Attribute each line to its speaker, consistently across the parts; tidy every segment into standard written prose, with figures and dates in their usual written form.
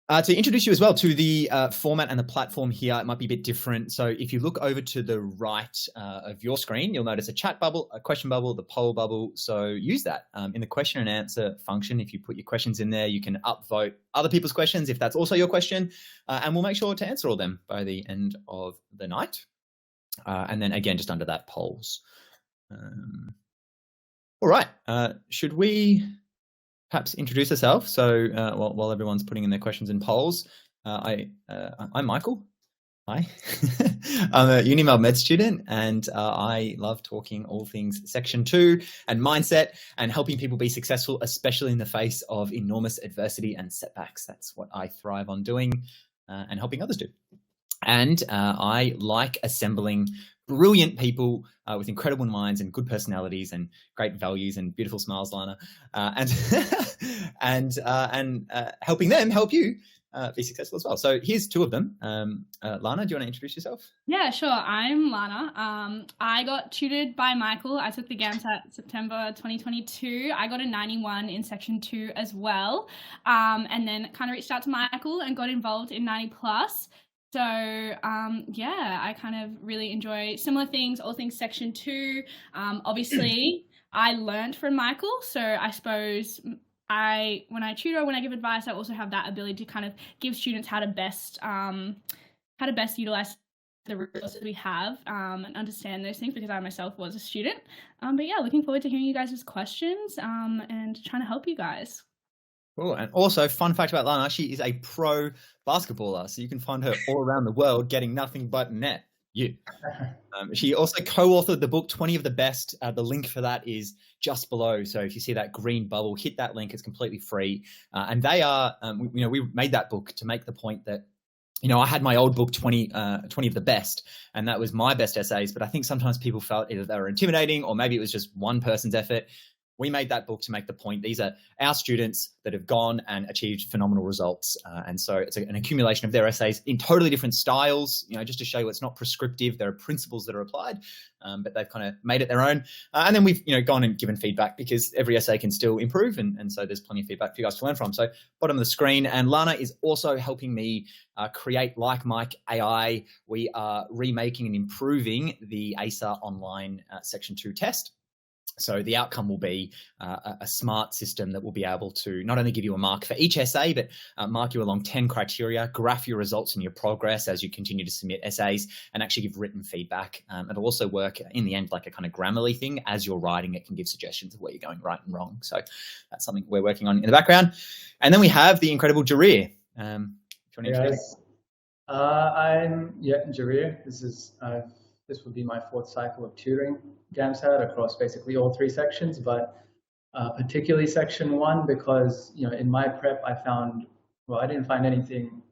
Speaker 1: To introduce you as well to the format and the platform here, it might be a bit different. So if you look over to the right of your screen, you'll notice a chat bubble, a question bubble, the poll bubble. So use that in the question and answer function. If you put your questions in there, you can upvote other people's questions if that's also your question, and we'll make sure to answer all them by the end of the night. And then again, just under that, polls. All right, should we perhaps introduce ourselves? So while everyone's putting in their questions and polls, I'm Michael. Hi. I'm a UniMel Med student, and I love talking all things Section 2 and mindset and helping people be successful, especially in the face of enormous adversity and setbacks. That's what I thrive on doing and helping others do. And I like assembling brilliant people with incredible minds and good personalities and great values and beautiful smiles, Lana, and helping them help you be successful as well. So here's two of them. Lana, do you want to introduce yourself?
Speaker 2: Yeah, sure. I'm Lana. I got tutored by Michael. I took the GAMSAT September 2022. I got a 91 in Section 2 as well, and then kind of reached out to Michael and got involved in 90 plus. So yeah, I kind of really enjoy similar things, all things Section 2. Obviously, I learned from Michael, so I suppose when I tutor, when I give advice, I also have that ability to kind of give students how to best utilize the resources we have and understand those things, because I myself was a student. But yeah, looking forward to hearing you guys' questions and trying to help you guys.
Speaker 1: Cool. And also, fun fact about Lana, she is a pro basketballer, so you can find her all around the world getting nothing but net. She also co-authored the book 20 of the Best. The link for that is just below. So if you see that green bubble, hit that link. It's completely free. And they are, we made that book to make the point that, I had my old book 20 of the Best, and that was my best essays. But I think sometimes people felt either they were intimidating or maybe it was just one person's effort. We made that book to make the point these are our students that have gone and achieved phenomenal results. And so it's an accumulation of their essays in totally different styles, just to show you it's not prescriptive. There are principles that are applied, but they've kind of made it their own. And then we've, gone and given feedback, because every essay can still improve. And so there's plenty of feedback for you guys to learn from. So bottom of the screen. And Lana is also helping me create Like Mike AI. We are remaking and improving the ACER online Section 2 test. So the outcome will be a smart system that will be able to not only give you a mark for each essay, but mark you along 10 criteria, graph your results and your progress as you continue to submit essays, and actually give written feedback. It'll also work in the end like a kind of Grammarly thing. As you're writing, it can give suggestions of where you're going right and wrong. So that's something we're working on in the background. And then we have the incredible Jareer. Do you want to introduce?
Speaker 3: I'm Jareer. This will be my fourth cycle of tutoring GAMSAT across basically all three sections, but particularly Section 1, because in my prep I didn't find anything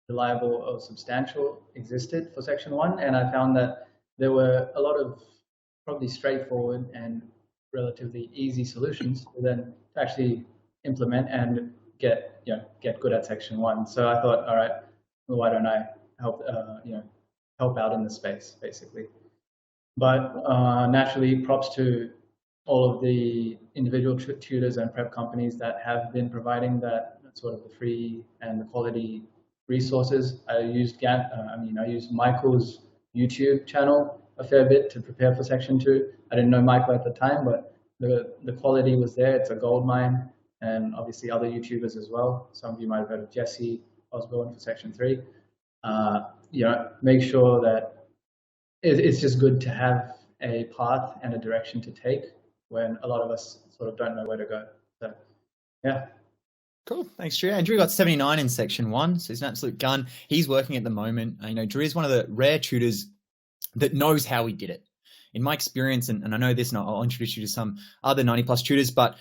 Speaker 3: reliable or substantial existed for Section 1, and I found that there were a lot of probably straightforward and relatively easy solutions to then actually implement and get good at Section 1. So I thought, all right, well, why don't I help out in the space, basically. But naturally, props to all of the individual tutors and prep companies that have been providing that sort of the free and the quality resources. I used Michael's YouTube channel a fair bit to prepare for Section 2. I didn't know Michael at the time, but the quality was there. It's a gold mine, and obviously other YouTubers as well. Some of you might have heard of Jesse Osborne for Section 3. Make sure that it's just good to have a path and a direction to take when a lot of us sort of don't know where to go. So, yeah.
Speaker 1: Cool. Thanks, Drew. And Drew got 79 in Section 1, so he's an absolute gun. He's working at the moment. Drew is one of the rare tutors that knows how he did it. In my experience, and I know this, and I'll introduce you to some other 90 plus tutors, but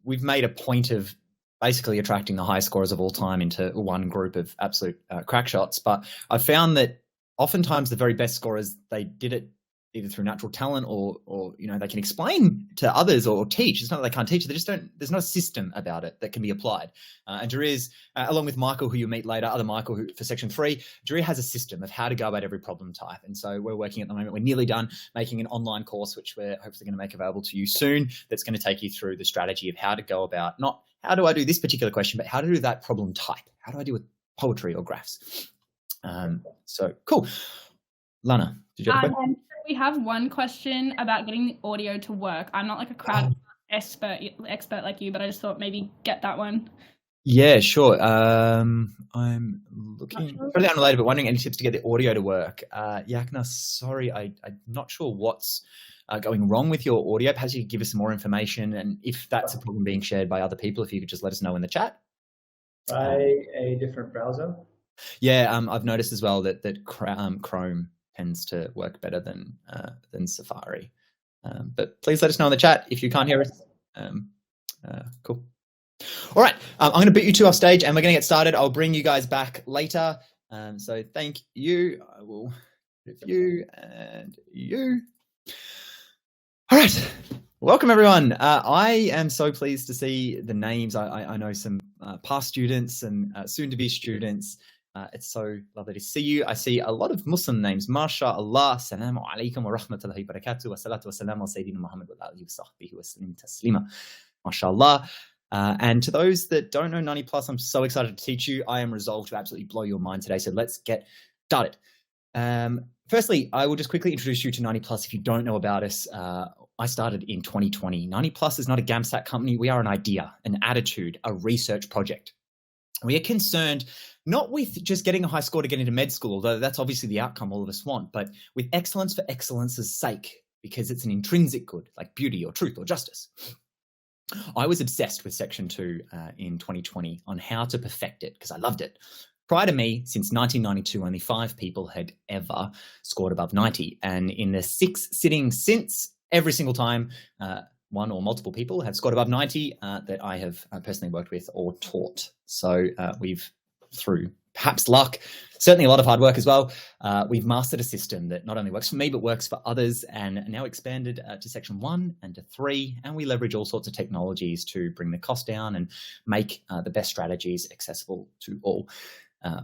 Speaker 1: we've made a point of basically attracting the highest scorers of all time into one group of absolute crack shots. But I found that oftentimes the very best scorers, they did it either through natural talent or they can explain to others or teach. It's not that they can't teach, there's no system about it that can be applied. And Jareer's, along with Michael, who you'll meet later, other Michael who for Section 3, Jareer has a system of how to go about every problem type. And so we're working at the moment, we're nearly done making an online course, which we're hopefully going to make available to you soon, that's going to take you through the strategy of how to go about, not how do I do this particular question, but how to do that problem type. How do I deal with poetry or graphs. So cool. Lana, did you have a question?
Speaker 2: We have one question about getting the audio to work. I'm not like a crowd expert like you, but I just thought maybe get that one.
Speaker 1: Yeah, sure. I'm looking totally unrelated, but wondering any tips to get the audio to work. Yakna, sorry, I'm not sure what's going wrong with your audio. Perhaps you could give us some more information, and if that's a problem being shared by other people, if you could just let us know in the chat.
Speaker 3: By a different browser?
Speaker 1: Yeah, I've noticed as well that Chrome tends to work better than Safari. But please let us know in the chat if you can't hear us. Cool. All right, I'm going to beat you to our stage and we're going to get started. I'll bring you guys back later. So thank you. I will give you and you. All right, welcome everyone. I am so pleased to see the names. I know some past students and soon-to-be students. It's so lovely to see you. I see a lot of Muslim names. MashaAllah, Assalamu alaikum wa rahmatullahi wa barakatuh, wa salatu wa salam wa Sayyidina Muhammad wa alihi wa sahbihi wa sallim taslima. MashaAllah. And to those that don't know 90 Plus, I'm so excited to teach you. I am resolved to absolutely blow your mind today. So let's get started. Firstly, I will just quickly introduce you to 90 Plus if you don't know about us. I started in 2020. 90 Plus is not a GAMSAT company. We are an idea, an attitude, a research project. We are concerned not with just getting a high score to get into med school, although that's obviously the outcome all of us want, but with excellence for excellence's sake, because it's an intrinsic good like beauty or truth or justice. I was obsessed with Section 2 in 2020 on how to perfect it because I loved it. Prior to me, since 1992, only 5 people had ever scored above 90. And in the 6 sittings since, every single time, one or multiple people have scored above 90 that I have personally worked with or taught. So we've, through perhaps luck, certainly a lot of hard work as well, we've mastered a system that not only works for me, but works for others, and now expanded to Section 1 and to 3. And we leverage all sorts of technologies to bring the cost down and make the best strategies accessible to all.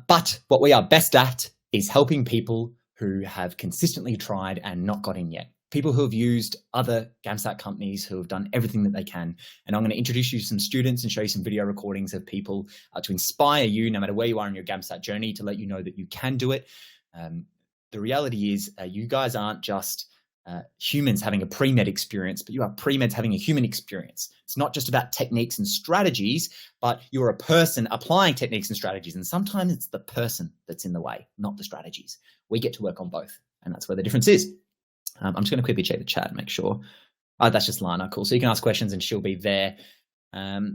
Speaker 1: But what we are best at is helping people who have consistently tried and not got in yet. People who have used other GAMSAT companies who have done everything that they can. And I'm going to introduce you to some students and show you some video recordings of people to inspire you, no matter where you are in your GAMSAT journey, to let you know that you can do it. The reality is you guys aren't just humans having a pre-med experience, but you are pre-meds having a human experience. It's not just about techniques and strategies, but you're a person applying techniques and strategies. And sometimes it's the person that's in the way, not the strategies. We get to work on both. And that's where the difference is. I'm just going to quickly check the chat and make sure. That's just Lana. Cool. So you can ask questions and she'll be there. I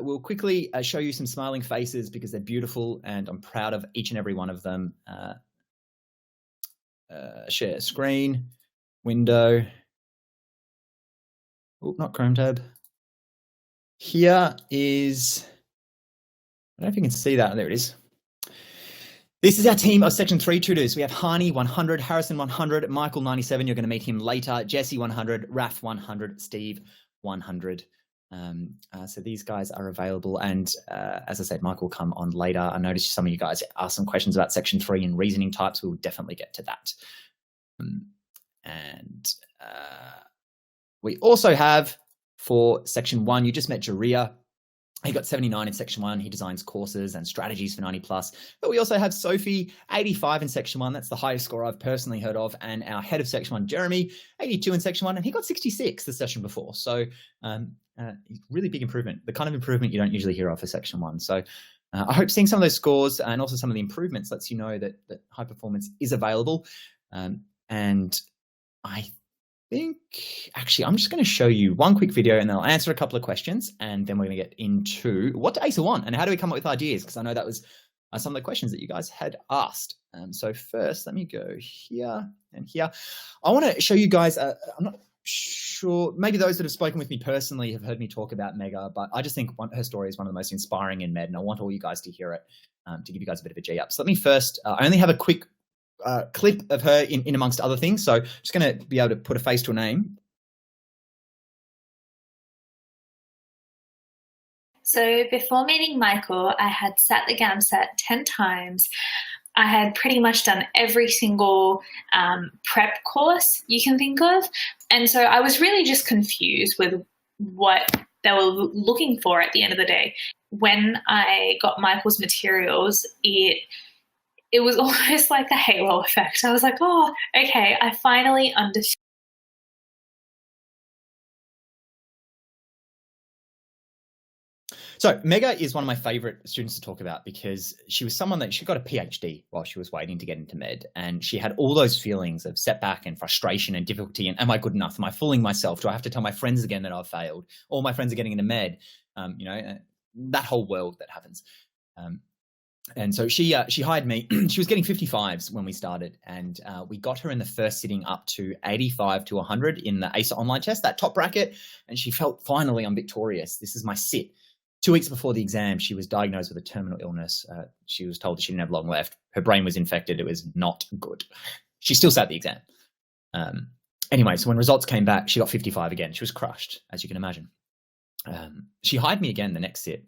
Speaker 1: will quickly show you some smiling faces because they're beautiful and I'm proud of each and every one of them. Share screen, window. Oh, not Chrome tab. Here is, I don't know if you can see that. There it is. This is our team of Section 3 tutors. We have Hani 100, Harrison 100, Michael 97. You're going to meet him later. Jesse 100, Raf 100, Steve 100. So these guys are available. And as I said, Michael will come on later. I noticed some of you guys asked some questions about Section 3 and reasoning types. We'll definitely get to that. We also have for Section 1, you just met Jareer. He got 79 in Section 1. He designs courses and strategies for 90 Plus. But we also have Sophie, 85 in Section 1. That's the highest score I've personally heard of. And our head of Section 1, Jeremy, 82 in Section 1. And he got 66 the session before. So really big improvement, the kind of improvement you don't usually hear of for Section 1. So I hope seeing some of those scores and also some of the improvements lets you know that high performance is available. And I think actually I'm just going to show you one quick video and then I'll answer a couple of questions and then we're going to get into what do ACER want and how do we come up with ideas, because I know that was some of the questions that you guys had asked. So first, let me go here and here. I want to show you guys, I'm not sure, maybe those that have spoken with me personally have heard me talk about Megha, but I just think her story is one of the most inspiring in med and I want all you guys to hear it to give you guys a bit of a G up. So let me first, I only have a quick clip of her in amongst other things. So just going to be able to put a face to a name.
Speaker 4: So before meeting Michael, I had sat the GAMSAT 10 times. I had pretty much done every single prep course you can think of. And so I was really just confused with what they were looking for at the end of the day. When I got Michael's materials, it was almost like a halo effect. I was like, oh, okay, I finally understand.
Speaker 1: So Megha is one of my favorite students to talk about because she was someone that she got a PhD while she was waiting to get into med. And she had all those feelings of setback and frustration and difficulty. And am I good enough? Am I fooling myself? Do I have to tell my friends again that I've failed? All my friends are getting into med. That whole world that happens. And so she hired me. She was getting 55s when we started, and we got her in the first sitting up to 85 to 100 in the ACER online test, that top bracket. And she felt, finally, I'm victorious. This is my sit. 2 weeks before the exam, she was diagnosed with a terminal illness. She was told that she didn't have long left. Her brain was infected. It was not good. She still sat the exam. Anyway, so when results came back, she got 55 again. She was crushed, as you can imagine. She hired me again the next sit,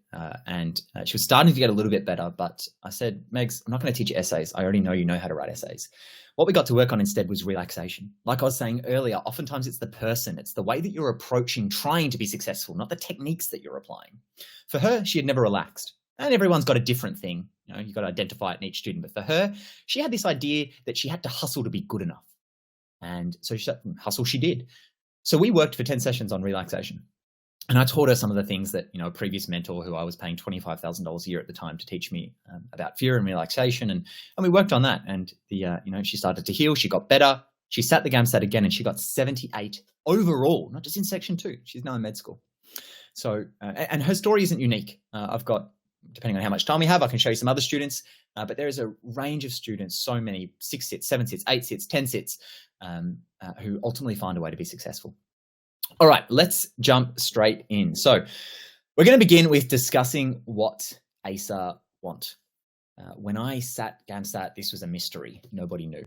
Speaker 1: and she was starting to get a little bit better, but I said, Megs, I'm not going to teach you essays. I already know you know how to write essays. What we got to work on instead was relaxation. Like I was saying earlier, oftentimes it's the person, it's the way that you're approaching trying to be successful, not the techniques that you're applying. For her, she had never relaxed. And everyone's got a different thing. You've got to identify it in each student. But for her, she had this idea that she had to hustle to be good enough. And so hustle she did. So we worked for 10 sessions on relaxation. And I taught her some of the things that, a previous mentor who I was paying $25,000 a year at the time to teach me about fear and relaxation. And we worked on that. And she started to heal. She got better. She sat the GAMSAT again and she got 78 overall, not just in section 2. She's now in med school. So, and her story isn't unique. I've got, depending on how much time we have, I can show you some other students, but there is a range of students, so many, 6 sits, 7 sits, 8 sits, 10 sits, who ultimately find a way to be successful. All right, let's jump straight in. So we're going to begin with discussing what ACER want. When I sat GAMSAT, this was a mystery. Nobody knew.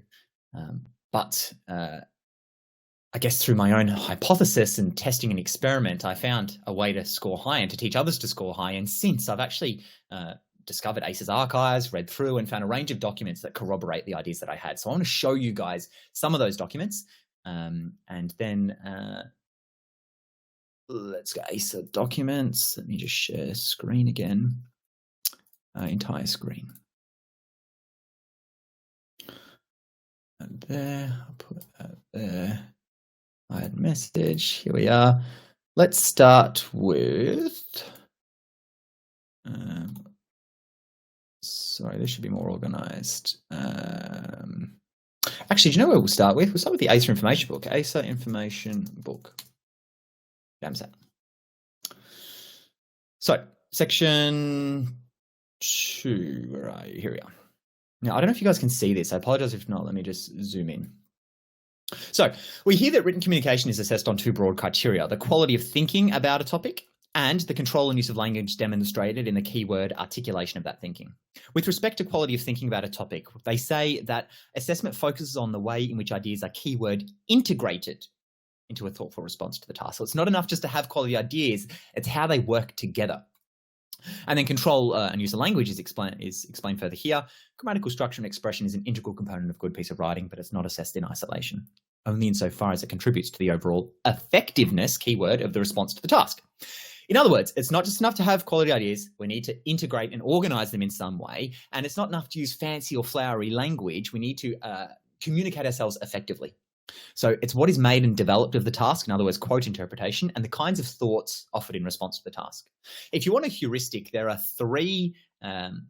Speaker 1: But I guess through my own hypothesis and testing and experiment, I found a way to score high and to teach others to score high. And since I've actually discovered ACER's archives, read through and found a range of documents that corroborate the ideas that I had. So I want to show you guys some of those documents. And then let's go ACER documents. Let me just share screen again, entire screen. And there, I'll put that there. Add message, here we are. Let's start with, sorry, this should be more organized. Actually, do you know where we'll start with? We'll start with the ACER information book, ACER information book, GAMSAT. So, section 2, where are you? Here we are. Now, I don't know if you guys can see this. I apologize if not. Let me just zoom in. So we hear that written communication is assessed on 2 broad criteria: the quality of thinking about a topic and the control and use of language demonstrated in the keyword articulation of that thinking. With respect to quality of thinking about a topic, they say that assessment focuses on the way in which ideas are keyword integrated into a thoughtful response to the task. So it's not enough just to have quality ideas, it's how they work together. And then control and use of language is explained further here. Grammatical structure and expression is an integral component of a good piece of writing, but it's not assessed in isolation, only insofar as it contributes to the overall effectiveness, keyword, of the response to the task. In other words, it's not just enough to have quality ideas. We need to integrate and organize them in some way. And it's not enough to use fancy or flowery language. We need to communicate ourselves effectively. So it's what is made and developed of the task, in other words, quote interpretation, and the kinds of thoughts offered in response to the task. If you want a heuristic, there are 3,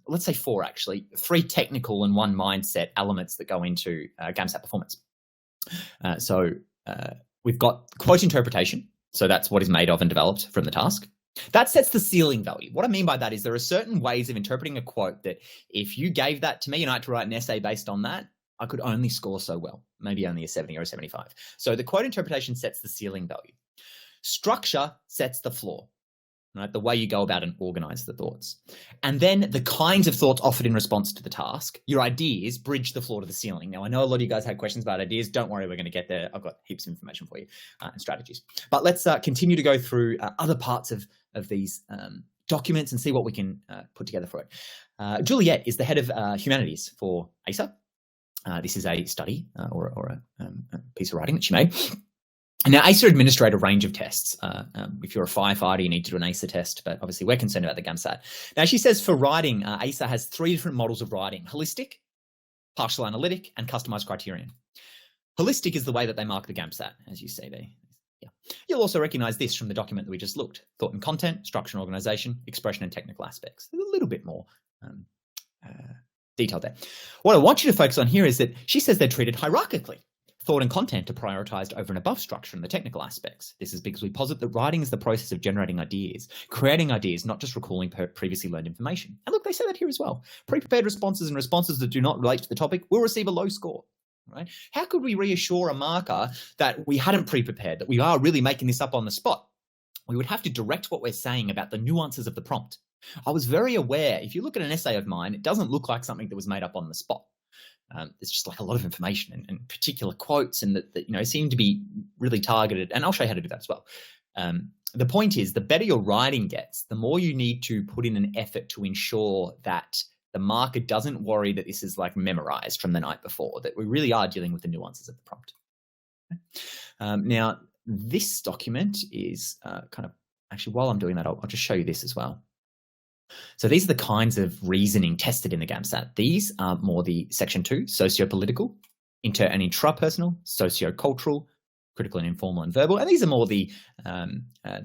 Speaker 1: let's say 4 actually, 3 technical and 1 mindset elements that go into GAMSAT performance. So we've got quote interpretation. So that's what is made of and developed from the task. That sets the ceiling value. What I mean by that is there are certain ways of interpreting a quote that if you gave that to me and I had to write an essay based on that, I could only score so well, maybe only a 70 or a 75. So the quote interpretation sets the ceiling value. Structure sets the floor, right? The way you go about and organize the thoughts. And then the kinds of thoughts offered in response to the task, your ideas, bridge the floor to the ceiling. Now, I know a lot of you guys had questions about ideas. Don't worry, we're going to get there. I've got heaps of information for you and strategies. But let's continue to go through other parts of these documents and see what we can put together for it. Juliet is the head of humanities for ACER. This is a study or a piece of writing that she made. Now, ACER administrate a range of tests. If you're a firefighter, you need to do an ACER test, but obviously we're concerned about the GAMSAT. Now, she says for writing, ACER has 3 different models of writing: holistic, partial analytic, and customized criterion. Holistic is the way that they mark the GAMSAT, as you see there. Yeah. You'll also recognize this from the document that we just looked: thought and content, structure and organization, expression and technical aspects. There's a little bit more detail there. What I want you to focus on here is that she says they're treated hierarchically. Thought and content are prioritized over and above structure and the technical aspects. This is because we posit that writing is the process of generating ideas, creating ideas, not just recalling previously learned information. And look, they say that here as well. Pre-prepared responses and responses that do not relate to the topic will receive a low score. Right? How could we reassure a marker that we hadn't pre-prepared, that we are really making this up on the spot? We would have to direct what we're saying about the nuances of the prompt. I was very aware, if you look at an essay of mine, it doesn't look like something that was made up on the spot. It's just like a lot of information and particular quotes, and that seem to be really targeted. And I'll show you how to do that as well. The point is, the better your writing gets, the more you need to put in an effort to ensure that the marker doesn't worry that this is like memorized from the night before, that we really are dealing with the nuances of the prompt. Now, this document is actually, while I'm doing that, I'll just show you this as well. So these are the kinds of reasoning tested in the GAMSAT. These are more the section 2, socio-political, inter and intrapersonal, socio-cultural, critical and informal and verbal. And these are more the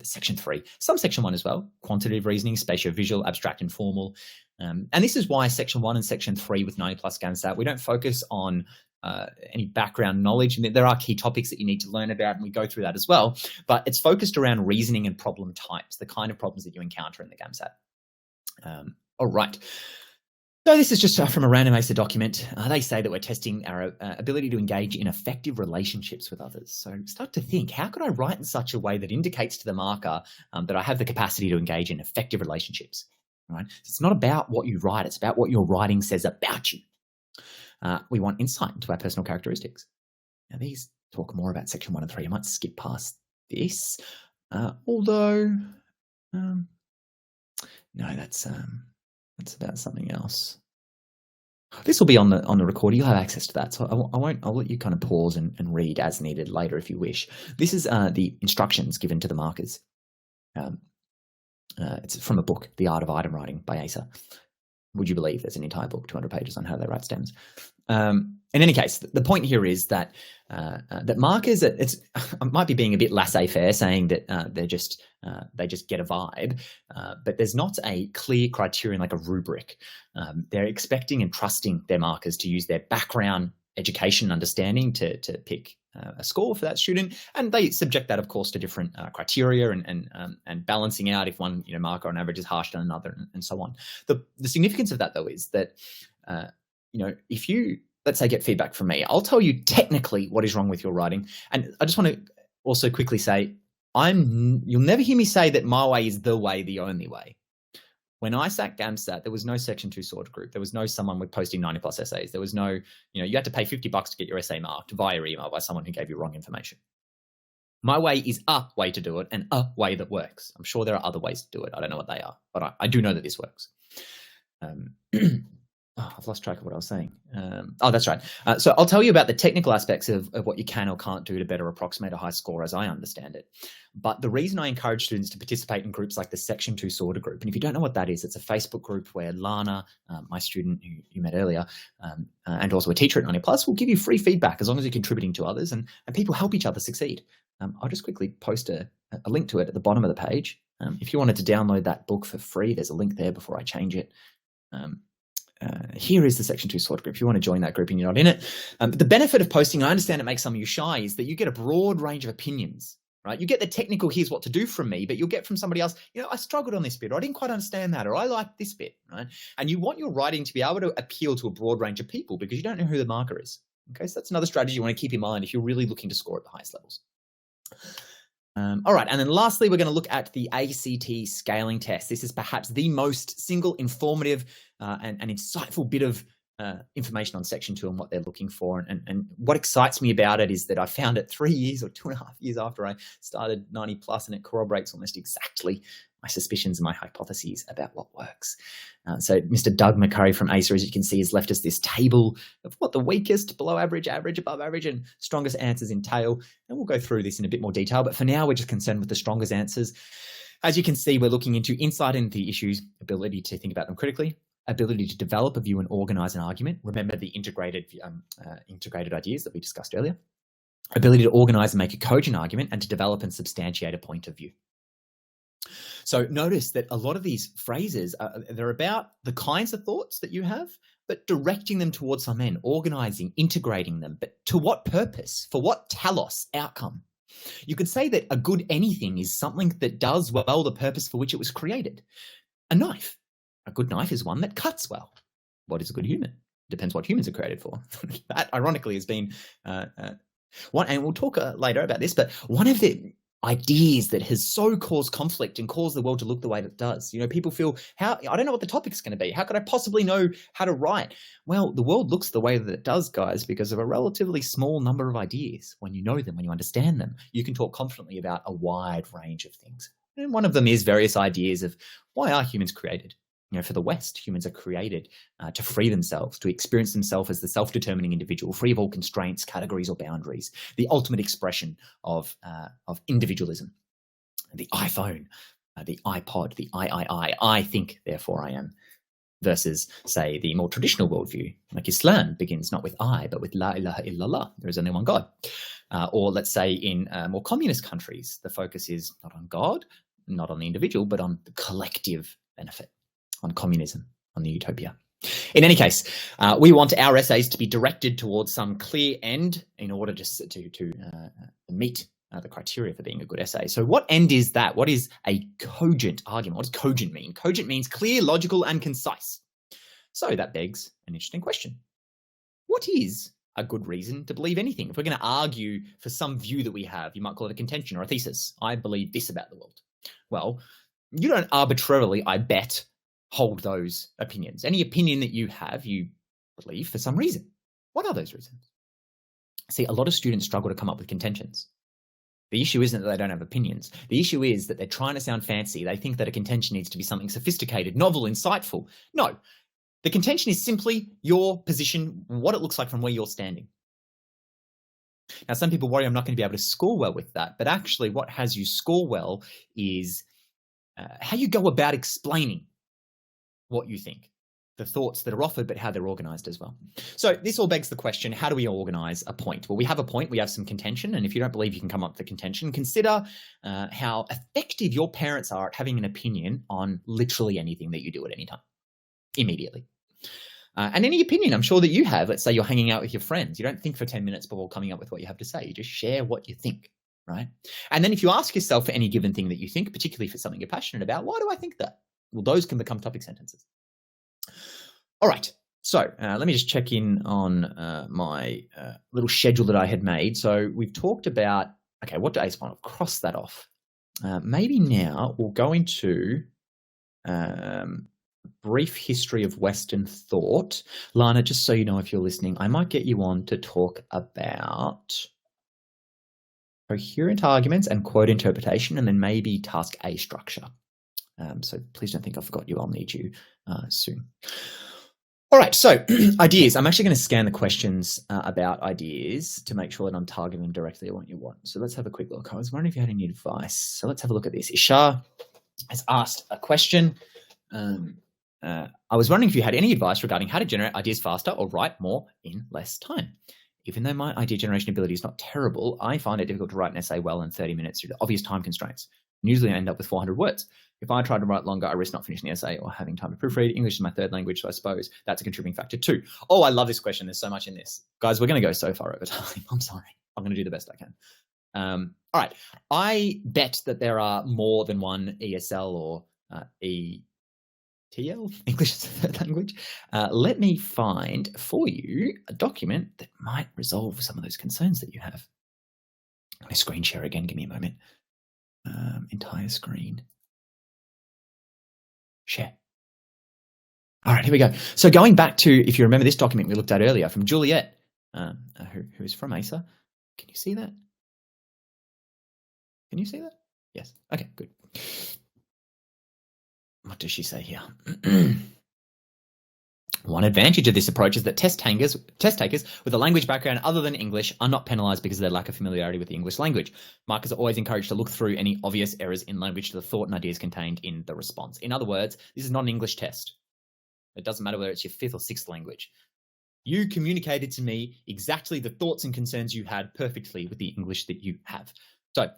Speaker 1: section 3, some section 1 as well: quantitative reasoning, spatio-visual, abstract and formal. And this is why section 1 and section 3 with 90+ GAMSAT, we don't focus on any background knowledge. And there are key topics that you need to learn about, and we go through that as well. But it's focused around reasoning and problem types, the kind of problems that you encounter in the GAMSAT. All right. So this is just from a random ACER document. They say that we're testing our ability to engage in effective relationships with others. So start to think, how could I write in such a way that indicates to the marker that I have the capacity to engage in effective relationships? Right? It's not about what you write. It's about what your writing says about you. We want insight into our personal characteristics. Now, these talk more about section 1 and 3. I might skip past this, although... No, that's about something else. This will be on the recorder. You'll have access to that. So I'll let you kind of pause and read as needed later if you wish. This is the instructions given to the markers. It's from a book, The Art of Item Writing by ACER. Would you believe there's an entire book, 200 pages on how they write stems? In any case, the point here is that that markers, I might be being a bit laissez-faire, saying that they just get a vibe, but there's not a clear criterion like a rubric. They're expecting and trusting their markers to use their background, education, and understanding to pick a score for that student, and they subject that, of course, to different criteria and balancing out if one marker on average is harsher than another, and so on. The significance of that, though, is that if you, let's say, get feedback from me, I'll tell you technically what is wrong with your writing. And I just want to also quickly say, you'll never hear me say that my way is the way, the only way. When I sat GAMSAT, there was no section 2 sort group. There was no someone with posting 90+ essays. There was no, you had to pay $50 to get your essay marked via email by someone who gave you wrong information. My way is a way to do it, and a way that works. I'm sure there are other ways to do it. I don't know what they are, but I do know that this works. I've lost track of what I was saying. That's right. So I'll tell you about the technical aspects of what you can or can't do to better approximate a high score as I understand it. But the reason I encourage students to participate in groups like the Section 2 Sorter group, and if you don't know what that is, it's a Facebook group where Lana, my student who you met earlier, and also a teacher at 90+, will give you free feedback as long as you're contributing to others, and people help each other succeed. I'll just quickly post a link to it at the bottom of the page. If you wanted to download that book for free, there's a link there before I change it. Here is the Section 2 Sorter group. If you want to join that group and you're not in it. The benefit of posting, I understand it makes some of you shy, is that you get a broad range of opinions, right? You get the technical, here's what to do from me, but you'll get from somebody else, I struggled on this bit, or I didn't quite understand that, or I like this bit, right? And you want your writing to be able to appeal to a broad range of people because you don't know who the marker is. Okay, so that's another strategy you want to keep in mind if you're really looking to score at the highest levels. All right, and then lastly, we're going to look at the ACT scaling test. This is perhaps the most single informative and insightful bit of information on Section 2 and what they're looking for. And what excites me about it is that I found it 3 years or 2.5 years after I started 90+, and it corroborates almost exactly my suspicions and my hypotheses about what works. So Mr. Doug McCurry from ACER, as you can see, has left us this table of what the weakest, below average, average, above average, and strongest answers entail. And we'll go through this in a bit more detail. But for now, we're just concerned with the strongest answers. As you can see, we're looking into insight into the issues, ability to think about them critically, ability to develop a view and organize an argument. Remember the integrated ideas that we discussed earlier. Ability to organize and make a cogent argument, and to develop and substantiate a point of view. So notice that a lot of these phrases, they're about the kinds of thoughts that you have, but directing them towards some end, organizing, integrating them. But to what purpose? For what telos, outcome? You could say that a good anything is something that does well the purpose for which it was created. A knife. A good knife is one that cuts well. What is a good human? Depends what humans are created for. That, ironically, has been one, and we'll talk later about this, but one of the ideas that has so caused conflict and caused the world to look the way that it does. People feel, I don't know what the topic's going to be. How could I possibly know how to write? Well, the world looks the way that it does, guys, because of a relatively small number of ideas. When you know them, when you understand them, you can talk confidently about a wide range of things. And one of them is various ideas of why are humans created? For the West, humans are created to free themselves, to experience themselves as the self-determining individual, free of all constraints, categories, or boundaries, the ultimate expression of individualism. The iPhone, the iPod, the I think, therefore I am, versus, say, the more traditional worldview, like Islam begins not with I, but with La ilaha illallah, there is only one God. Or let's say in more communist countries, the focus is not on God, not on the individual, but on the collective benefit. On communism, on the utopia. In any case, we want our essays to be directed towards some clear end in order to meet the criteria for being a good essay. So what end is that? What is a cogent argument? What does cogent mean? Cogent means clear, logical, and concise. So that begs an interesting question. What is a good reason to believe anything? If we're going to argue for some view that we have, you might call it a contention or a thesis. I believe this about the world. Well, you don't arbitrarily, I bet, hold those opinions. Any opinion that you have, you believe for some reason. What are those reasons? See, a lot of students struggle to come up with contentions. The issue isn't that they don't have opinions. The issue is that they're trying to sound fancy. They think that a contention needs to be something sophisticated, novel, insightful. No, the contention is simply your position, what it looks like from where you're standing. Now, some people worry I'm not going to be able to score well with that, but actually what has you score well is how you go about explaining what you think, the thoughts that are offered, but how they're organized as well. So this all begs the question, how do we organize a point? Well, we have a point, we have some contention, and if you don't believe you can come up with the contention, consider how effective your parents are at having an opinion on literally anything that you do at any time, immediately. And any opinion I'm sure that you have, let's say you're hanging out with your friends, you don't think for 10 minutes before coming up with what you have to say, you just share what you think, right? And then if you ask yourself for any given thing that you think, particularly if it's something you're passionate about, why do I think that? Well, those can become topic sentences. All right. So let me just check in on my little schedule that I had made. So we've talked about, okay, what do ACER want? I'll cross that off. Maybe now we'll go into brief history of Western thought. Lana, just so you know if you're listening, I might get you on to talk about coherent arguments and quote interpretation, and then maybe task A structure. So please don't think I forgot you. I'll need you soon. All right, so ideas. I'm actually going to scan the questions about ideas to make sure that I'm targeting them directly at what you want. So let's have a quick look. I was wondering if you had any advice. So let's have a look at this. Ishar has asked a question. I was wondering if you had any advice regarding how to generate ideas faster or write more in less time. Even though my idea generation ability is not terrible, I find it difficult to write an essay well in 30 minutes due to obvious time constraints. Usually I end up with 400 words. If I try to write longer, I risk not finishing the essay or having time to proofread. English is my third language, so I suppose that's a contributing factor too. Oh, I love this question. There's so much in this. Guys, we're going to go so far over time. I'm sorry. I'm going to do the best I can. All right. I bet that there are more than one ESL or ETL, English is a third language. Let me find for you a document that might resolve some of those concerns that you have. I'm going to screen share again. Give me a moment. Entire screen. Share. All right, here we go. So going back to, if you remember this document we looked at earlier from Juliet, who is from ACER. Can you see that? Can you see that? Yes. Okay, good. What does she say here? One advantage of this approach is that test takers with a language background other than English are not penalised because of their lack of familiarity with the English language. Markers are always encouraged to look through any obvious errors in language to the thought and ideas contained in the response. In other words, this is not an English test. It doesn't matter whether it's your 5th or 6th language. You communicated to me exactly the thoughts and concerns you had perfectly with the English that you have. So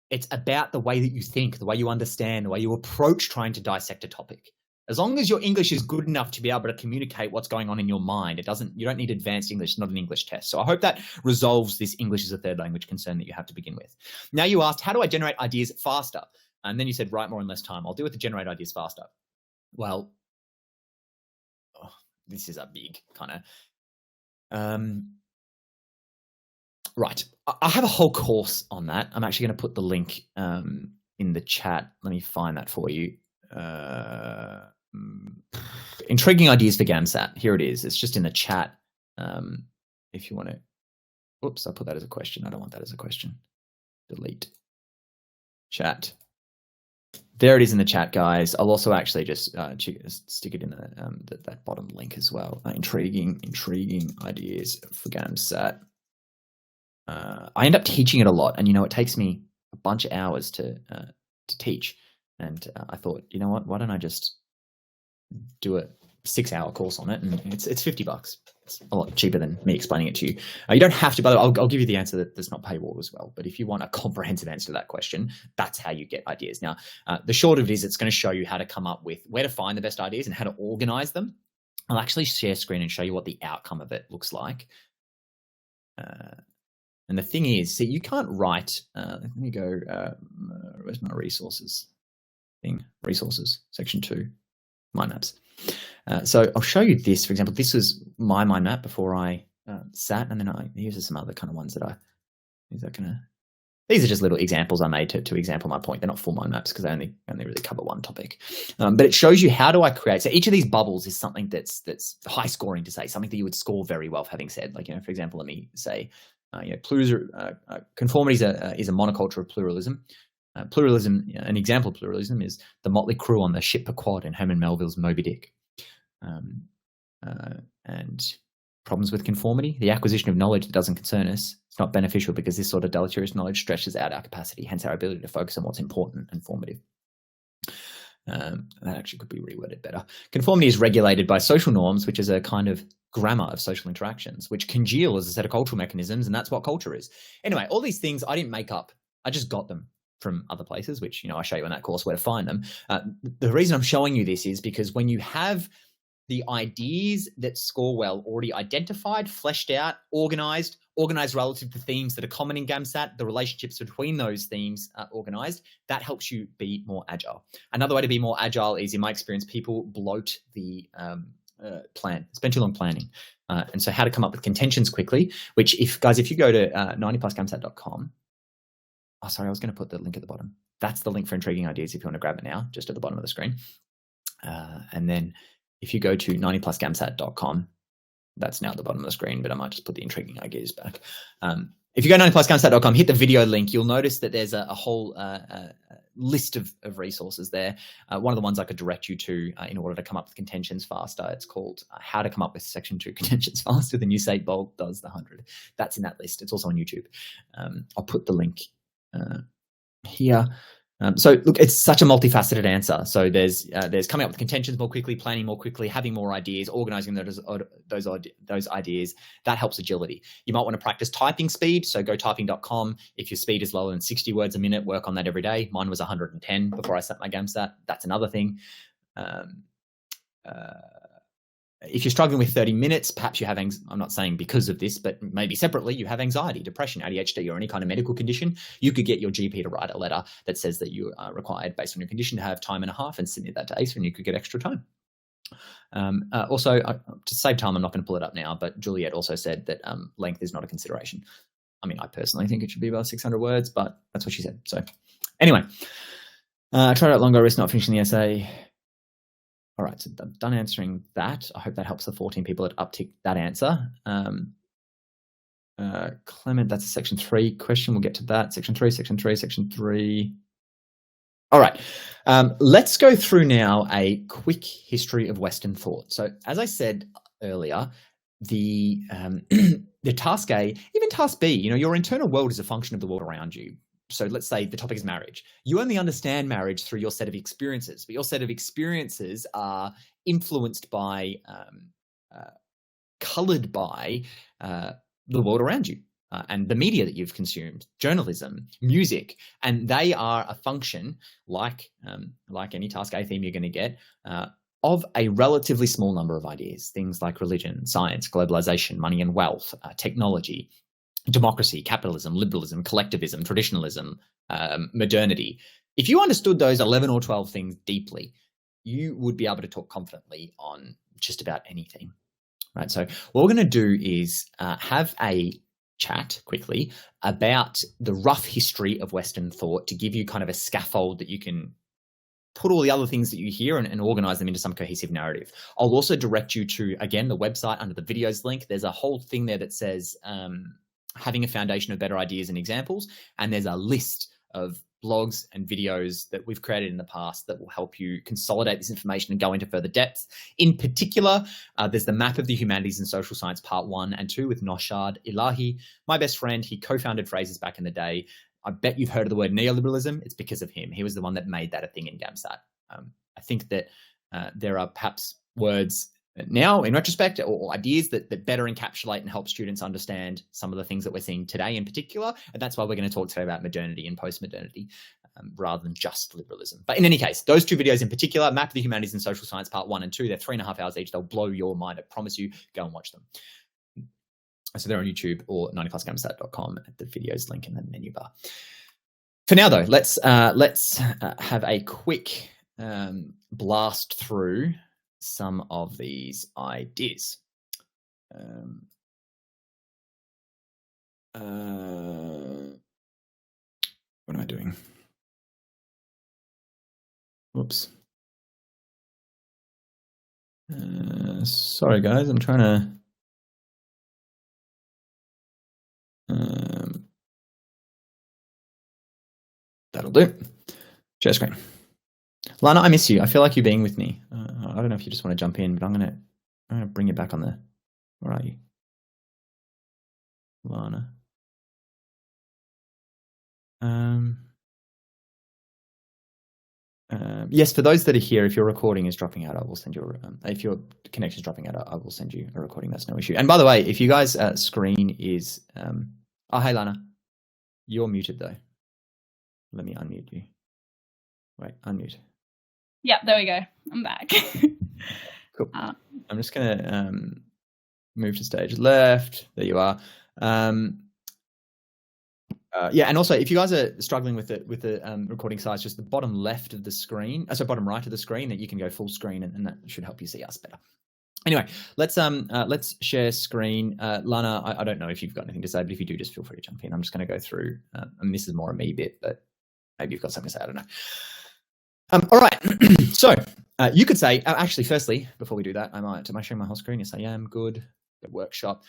Speaker 1: it's about the way that you think, the way you understand, the way you approach trying to dissect a topic. As long as your English is good enough to be able to communicate what's going on in your mind, you don't need advanced English, it's not an English test. So I hope that resolves this English as a third language concern that you have to begin with. Now you asked, how do I generate ideas faster? And then you said, write more in less time. I'll do it to generate ideas faster. Well, this is a big kind of, right. I have a whole course on that. I'm actually going to put the link in the chat. Let me find that for you. Intriguing ideas for GAMSAT. Here it is. It's just in the chat. If you want to, oops, I'll put that as a question. I don't want that as a question. Delete chat. There it is in the chat, guys. I'll also actually just stick it in that bottom link as well. Intriguing ideas for GAMSAT. I end up teaching it a lot, and it takes me a bunch of hours to teach. And I thought, you know what? Why don't I just do a 6-hour course on it? And it's $50. It's a lot cheaper than me explaining it to you. You don't have to, by the way, I'll give you the answer that's not paywall as well. But if you want a comprehensive answer to that question, that's how you get ideas. Now, the short of it is it's going to show you how to come up with where to find the best ideas and how to organize them. I'll actually share screen and show you what the outcome of it looks like. And the thing is, see, you can't write, let me go, where's my resources thing? Resources, section 2, mind maps. So I'll show you this, for example. This was my mind map before I sat, and then here's some other kind of ones that these are just little examples I made to example my point. They're not full mind maps because they only really cover one topic. But it shows you how do I create. So each of these bubbles is something that's high scoring to say, something that you would score very well for having said. Like, for example, let me say, conformity is a monoculture of pluralism. Pluralism, an example of pluralism is the motley crew on the ship Pequod in Herman Melville's Moby Dick. And problems with conformity, the acquisition of knowledge that doesn't concern us, it's not beneficial because this sort of deleterious knowledge stretches out our capacity, hence our ability to focus on what's important and formative. That actually could be reworded better. Conformity is regulated by social norms, which is a kind of grammar of social interactions, which congeal as a set of cultural mechanisms, and that's what culture is. Anyway, all these things I didn't make up. I just got them from other places, which, I show you in that course where to find them. The reason I'm showing you this is because when you have the ideas that score well already identified, fleshed out, organized relative to themes that are common in GAMSAT, the relationships between those themes are organized, that helps you be more agile. Another way to be more agile is, in my experience, people bloat the plan, spend too long planning. And so how to come up with contentions quickly, which if you go to 90plusgamsat.com, oh, sorry, I was going to put the link at the bottom. That's the link for intriguing ideas if you want to grab it now, just at the bottom of the screen. And then if you go to 90plusgamsat.com, that's now at the bottom of the screen, but I might just put the intriguing ideas back. If you go to 90plusgamsat.com, hit the video link, you'll notice that there's a whole list of resources there. One of the ones I could direct you to in order to come up with contentions faster, it's called How to Come Up with Section 2 Contentions Faster Than Usain Bolt Does the 100. That's in that list. It's also on YouTube. I'll put the link here. So look, it's such a multifaceted answer. So there's coming up with contentions more quickly, planning more quickly, having more ideas, organizing those ideas. That helps agility. You might want to practice typing speed. So go typing.com. If your speed is lower than 60 words a minute, work on that every day. Mine was 110 before I sat my GAMSAT. That's another thing. If you're struggling with 30 minutes, perhaps you have, I'm not saying because of this, but maybe separately, you have anxiety, depression, ADHD, or any kind of medical condition. You could get your GP to write a letter that says that you are required, based on your condition, to have time and a half and submit that to ACER, and you could get extra time. Also, to save time, I'm not going to pull it up now, but Juliet also said that length is not a consideration. I mean, I personally think it should be about 600 words, but that's what she said. So anyway, try it out longer, risk not finishing the essay. All right, so I'm done answering that. I hope that helps the 14 people that uptick that answer. Clement, that's a section 3 question. We'll get to that. Section 3. All right, let's go through now a quick history of Western thought. So as I said, earlier, the the task A, even task B, your internal world is a function of the world around you. So let's say the topic is marriage. You only understand marriage through your set of experiences, but your set of experiences are influenced by, colored by the world around you and the media that you've consumed, journalism, music, and they are a function, like any task A theme you're going to get, of a relatively small number of ideas, things like religion, science, globalization, money and wealth, technology, democracy, capitalism, liberalism, collectivism, traditionalism, modernity. If you understood those 11 or 12 things deeply, you would be able to talk confidently on just about anything, right? So what we're going to do is have a chat quickly about the rough history of Western thought to give you kind of a scaffold that you can put all the other things that you hear and organize them into some cohesive narrative. I'll also direct you to, again, the website under the videos link. There's a whole thing there that says having a foundation of better ideas and examples. And there's a list of blogs and videos that we've created in the past that will help you consolidate this information and go into further depth. In particular, there's the Map of the Humanities and Social Science Part 1 and 2 with Naushad Ilahi, my best friend. He co-founded Phrases back in the day. I bet you've heard of the word neoliberalism. It's because of him. He was the one that made that a thing in GAMSAT. I think that there are perhaps words now, in retrospect, or ideas that better encapsulate and help students understand some of the things that we're seeing today in particular. And that's why we're going to talk today about modernity and post-modernity rather than just liberalism. But in any case, those two videos in particular, Map of the Humanities and Social Science Part 1 and 2, they're 3.5 hours each. They'll blow your mind. I promise you, go and watch them. So they're on YouTube or 90plusgamsat.com at the videos link in the menu bar. For now, though, let's have a quick blast through some of these ideas. What am I doing? Whoops. Sorry, guys. I'm trying to... that'll do. Share screen. Lana, I miss you. I feel like you being with me. I don't know if you just want to jump in, but I'm gonna bring you back on the... Where are you? Lana. Yes, for those that are here, if your recording is dropping out, I will send you if your connection is dropping out, I will send you a recording. That's no issue. And by the way, if you guys' screen is... oh, hey, Lana. You're muted, though. Let me unmute you. Wait, unmute.
Speaker 2: Yeah, there we go. I'm back.
Speaker 1: Cool. I'm just going to move to stage left. There you are. Yeah, and also if you guys are struggling with the recording size, just the bottom left of the screen, so bottom right of the screen, that you can go full screen, and that should help you see us better. Anyway, let's share screen. Lana, I don't know if you've got anything to say, but if you do, just feel free to jump in. I'm just going to go through, and this is more a me bit, but maybe you've got something to say. I don't know. All right. So you could say, actually, firstly, before we do that, am I showing my whole screen? Yes, I am. Good. The workshop.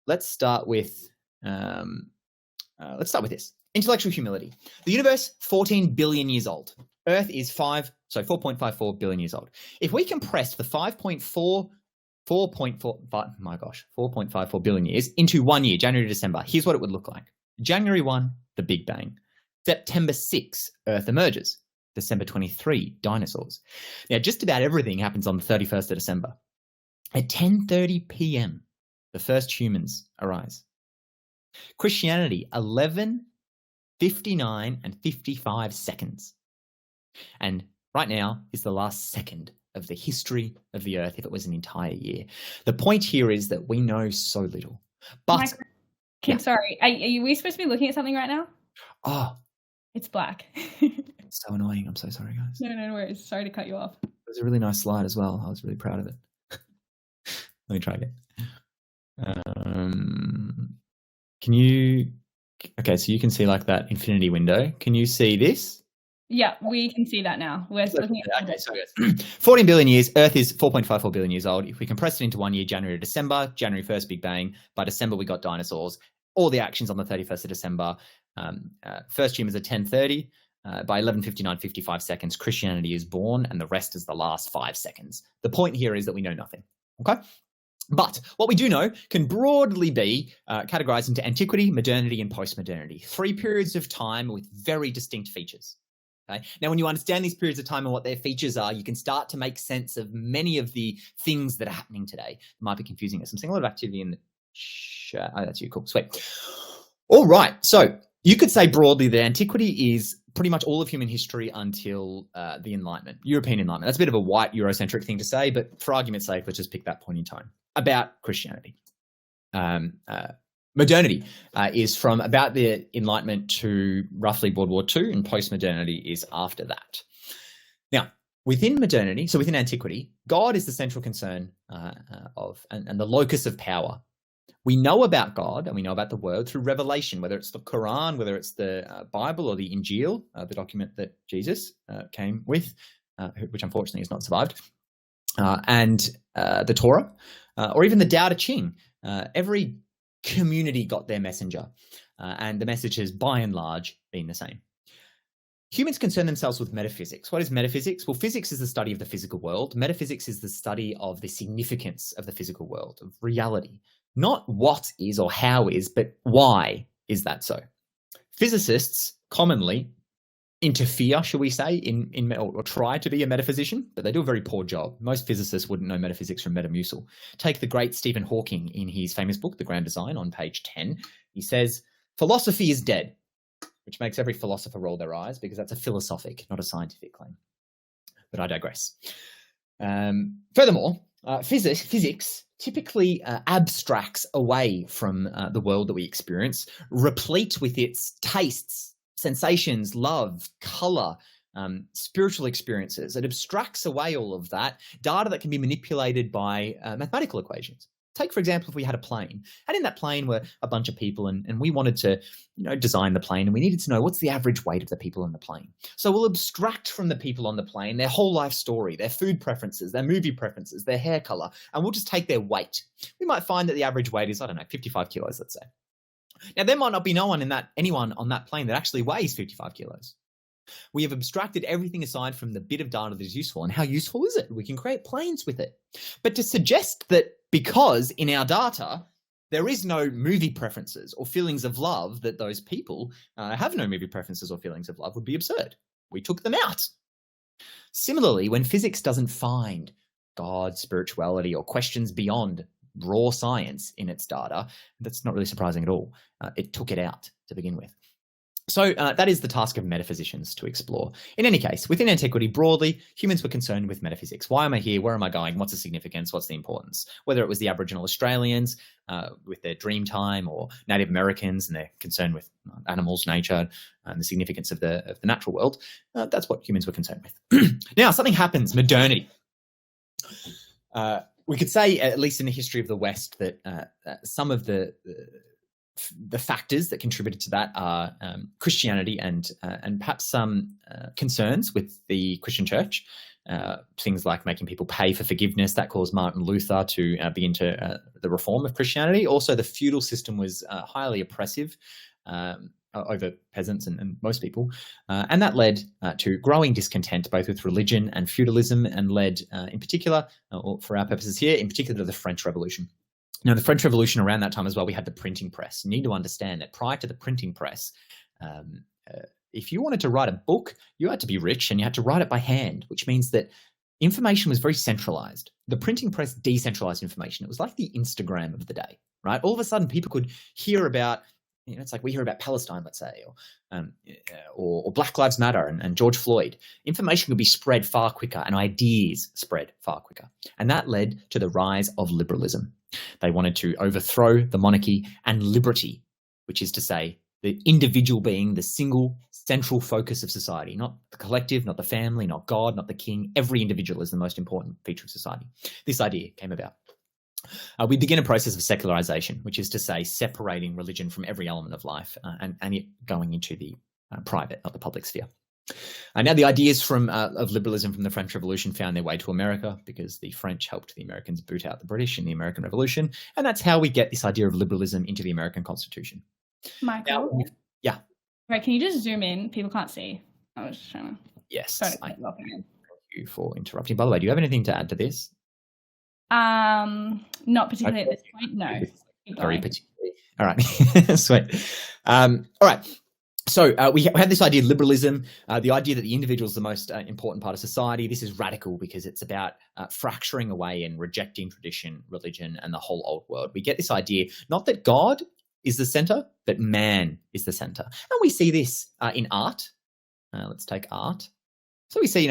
Speaker 1: Let's start with this. Intellectual humility. The universe, 14 billion years old. Earth is 4.54 billion years old. If we compressed the 4.54 billion years into 1 year, January to December, here's what it would look like. January 1, the Big Bang. September 6, Earth emerges. December 23, dinosaurs. Now, just about everything happens on the 31st of December. At 10:30 p.m., the first humans arise. Christianity, 11:59 and 55 seconds. And right now is the last second of the history of the Earth if it was an entire year. The point here is that we know so little. But...
Speaker 2: Michael, sorry, are we supposed to be looking at something right now?
Speaker 1: Oh.
Speaker 2: It's black.
Speaker 1: It's so annoying. I'm so sorry, guys.
Speaker 2: No worries. Sorry to cut you off.
Speaker 1: It was a really nice slide as well. I was really proud of it. Let me try again. Can you... Okay, so you can see like that infinity window. Can you see this?
Speaker 2: Yeah, we can see that now. We're looking at...
Speaker 1: Okay, so 14 billion years. Earth is 4.54 billion years old. If we compress it into 1 year, January to December, January 1st, Big Bang. By December, we got dinosaurs. All the actions on the 31st of December. First humans at 10:30. By 11:59, 55 seconds, Christianity is born, and the rest is the last 5 seconds. The point here is that we know nothing. Okay? But what we do know can broadly be categorized into antiquity, modernity, and post-modernity. 3 periods of time with very distinct features. Okay? Now, when you understand these periods of time and what their features are, you can start to make sense of many of the things that are happening today. It might be confusing us. I'm seeing a lot of activity in the chat. Oh, that's you. Cool. Sweet. All right. So you could say broadly that antiquity is pretty much all of human history until the Enlightenment, European Enlightenment. That's a bit of a white Eurocentric thing to say, but for argument's sake, let's just pick that point in time. About Christianity. Modernity is from about the Enlightenment to roughly World War II, and post-modernity is after that. Now, within modernity, so within antiquity, God is the central concern and the locus of power. We know about God and we know about the world through revelation, whether it's the Quran, whether it's the Bible or the Injil, the document that Jesus came with, which unfortunately has not survived, and the Torah, or even the Tao Te Ching. Every community got their messenger, and the message has by and large been the same. Humans concern themselves with metaphysics. What is metaphysics? Well, physics is the study of the physical world. Metaphysics is the study of the significance of the physical world, of reality. Not what is or how is, but why is that so? Physicists commonly interfere, shall we say, or try to be a metaphysician, but they do a very poor job. Most physicists wouldn't know metaphysics from Metamucil. Take the great Stephen Hawking in his famous book, The Grand Design, on page 10. He says, philosophy is dead, which makes every philosopher roll their eyes because that's a philosophic, not a scientific claim. But I digress. Furthermore, physics typically abstracts away from the world that we experience, replete with its tastes, sensations, love, color, spiritual experiences. It abstracts away all of that data that can be manipulated by mathematical equations. Take, for example, if we had a plane, and in that plane were a bunch of people, and we wanted to, design the plane, and we needed to know what's the average weight of the people on the plane. So we'll abstract from the people on the plane their whole life story, their food preferences, their movie preferences, their hair color, and we'll just take their weight. We might find that the average weight is, 55 kilos, let's say. Now, there might not be anyone on that plane that actually weighs 55 kilos. We have abstracted everything aside from the bit of data that is useful. And how useful is it? We can create planes with it. But to suggest that because in our data, there is no movie preferences or feelings of love, that those people have no movie preferences or feelings of love would be absurd. We took them out. Similarly, when physics doesn't find God, spirituality, or questions beyond raw science in its data, that's not really surprising at all. It took it out to begin with. So that is the task of metaphysicians to explore. In any case, within antiquity, broadly, humans were concerned with metaphysics. Why am I here? Where am I going? What's the significance? What's the importance? Whether it was the Aboriginal Australians with their dream time, or Native Americans and their concern with animals, nature, and the significance of the natural world, that's what humans were concerned with. Now, something happens, modernity. We could say, at least in the history of the West, that some of the factors that contributed to that are Christianity and perhaps some concerns with the Christian church, things like making people pay for forgiveness. That caused Martin Luther to be into the reform of Christianity. Also, the feudal system was highly oppressive over peasants and most people, and that led to growing discontent both with religion and feudalism, and led in particular, or for our purposes here, in particular to the French Revolution. Now, the French Revolution, around that time as well, we had the printing press. You need to understand that prior to the printing press, if you wanted to write a book, you had to be rich and you had to write it by hand, which means that information was very centralized. The printing press decentralized information. It was like the Instagram of the day, right? All of a sudden, people could hear about, it's like we hear about Palestine, let's say, or Black Lives Matter and George Floyd. Information could be spread far quicker, and ideas spread far quicker. And that led to the rise of liberalism. They wanted to overthrow the monarchy and liberty, which is to say the individual being the single central focus of society, not the collective, not the family, not God, not the king. Every individual is the most important feature of society. This idea came about. We begin a process of secularization, which is to say separating religion from every element of life and it going into the private, not the public sphere. Now, the ideas of liberalism from the French Revolution found their way to America because the French helped the Americans boot out the British in the American Revolution. And that's how we get this idea of liberalism into the American Constitution.
Speaker 2: Michael?
Speaker 1: Now, yeah.
Speaker 2: Right, can you just zoom in? People can't see. I was just trying to...
Speaker 1: Yes.
Speaker 2: Sorry,
Speaker 1: Thank you for interrupting. By the way, do you have anything to add to this?
Speaker 2: Not particularly at this point, no.
Speaker 1: Very particularly. All right, sweet. All right. So we have this idea of liberalism, the idea that the individual is the most important part of society. This is radical because it's about fracturing away and rejecting tradition, religion, and the whole old world. We get this idea, not that God is the center, but man is the center. And we see this in art. Let's take art. So we see,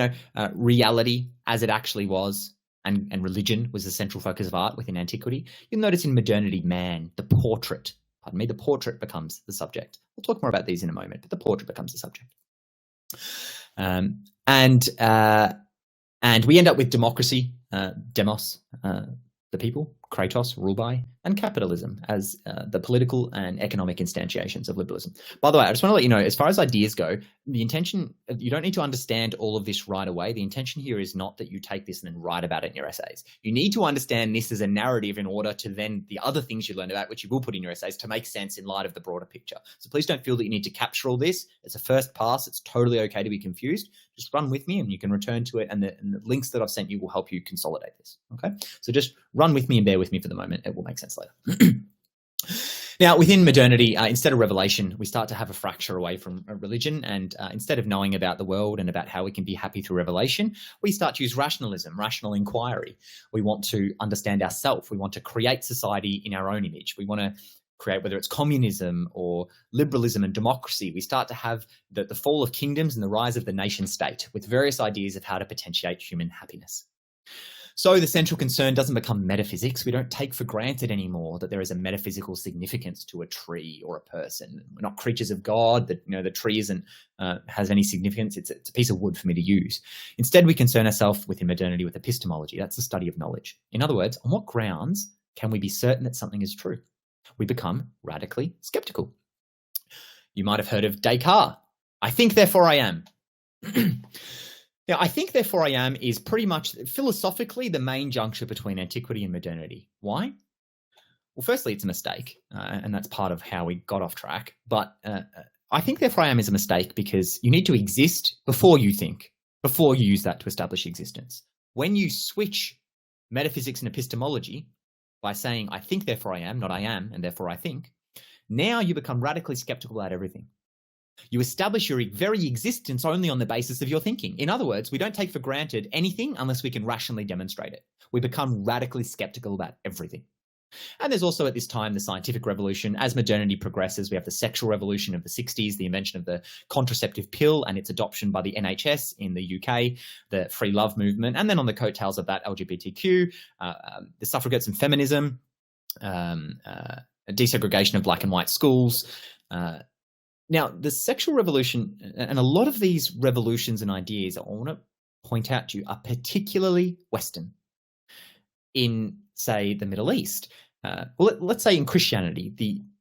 Speaker 1: reality as it actually was, and religion was the central focus of art within antiquity. You'll notice in modernity, man, the portrait becomes the subject. We'll talk more about these in a moment, but the portrait becomes the subject. And we end up with democracy, demos, the people, kratos, rule by, and capitalism as the political and economic instantiations of liberalism. By the way, I just want to let you know, as far as ideas go, the intention, you don't need to understand all of this right away. The intention here is not that you take this and then write about it in your essays. You need to understand this as a narrative in order to then the other things you learn about, which you will put in your essays, to make sense in light of the broader picture. So please don't feel that you need to capture all this. It's a first pass. It's totally okay to be confused. Just run with me and you can return to it, and the links that I've sent you will help you consolidate this. Okay, so just run with me and bear with me for the moment. It will make sense later. Now, within modernity, instead of revelation, we start to have a fracture away from religion, and instead of knowing about the world and about how we can be happy through revelation, we start to use rationalism, rational inquiry. We want to understand ourselves. We want to create society in our own image. We want to create, whether it's communism or liberalism and democracy. We start to have the fall of kingdoms and the rise of the nation state with various ideas of how to potentiate human happiness. So the central concern doesn't become metaphysics. We don't take for granted anymore that there is a metaphysical significance to a tree or a person. We're not creatures of God, that the tree isn't has any significance. It's a piece of wood for me to use. Instead, we concern ourselves within modernity with epistemology. That's the study of knowledge. In other words, on what grounds can we be certain that something is true? We become radically skeptical. You might have heard of Descartes. I think, therefore I am. Now, I think, therefore I am is pretty much philosophically the main juncture between antiquity and modernity. Why? Well, firstly, it's a mistake, and that's part of how we got off track. But I think, therefore I am is a mistake because you need to exist before you think, before you use that to establish existence. When you switch metaphysics and epistemology by saying, I think, therefore I am, not I am, and therefore I think, now you become radically skeptical about everything. You establish your very existence only on the basis of your thinking. In other words, we don't take for granted anything unless we can rationally demonstrate it. We become radically skeptical about everything. And there's also at this time the scientific revolution. As modernity progresses, we have the sexual revolution of the 60s, the invention of the contraceptive pill and its adoption by the NHS in the UK, the free love movement, and then on the coattails of that, LGBTQ, the suffragettes and feminism, desegregation of black and white schools. Now, the sexual revolution and a lot of these revolutions and ideas I want to point out to you are particularly Western. In, say, the Middle East, well, let's say in Christianity,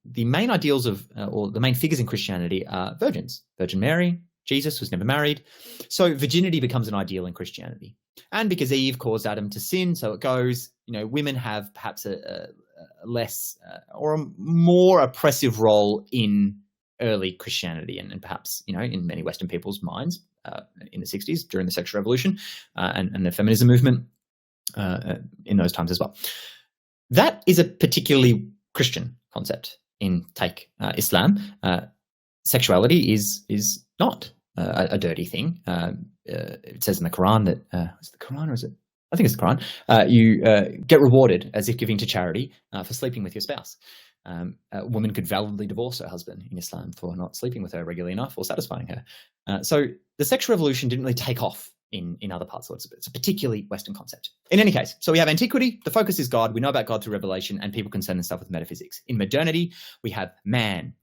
Speaker 1: the main ideals of, or the main figures in Christianity are virgins. Virgin Mary, Jesus was never married. So virginity becomes an ideal in Christianity. And because Eve caused Adam to sin, so it goes, women have perhaps a less or a more oppressive role in early Christianity and perhaps, in many Western people's minds in the 60s during the sexual revolution and the feminism movement in those times as well. That is a particularly Christian concept. In Islam, sexuality is not a dirty thing. It says in the Quran that, is it the Quran or is it? I think it's the Quran. You get rewarded as if giving to charity for sleeping with your spouse. A woman could validly divorce her husband in Islam for not sleeping with her regularly enough or satisfying her. So the sexual revolution didn't really take off in other parts of it. It's a particularly Western concept. In any case, so we have antiquity. The focus is God. We know about God through revelation, and people concern themselves with metaphysics. In modernity, we have man.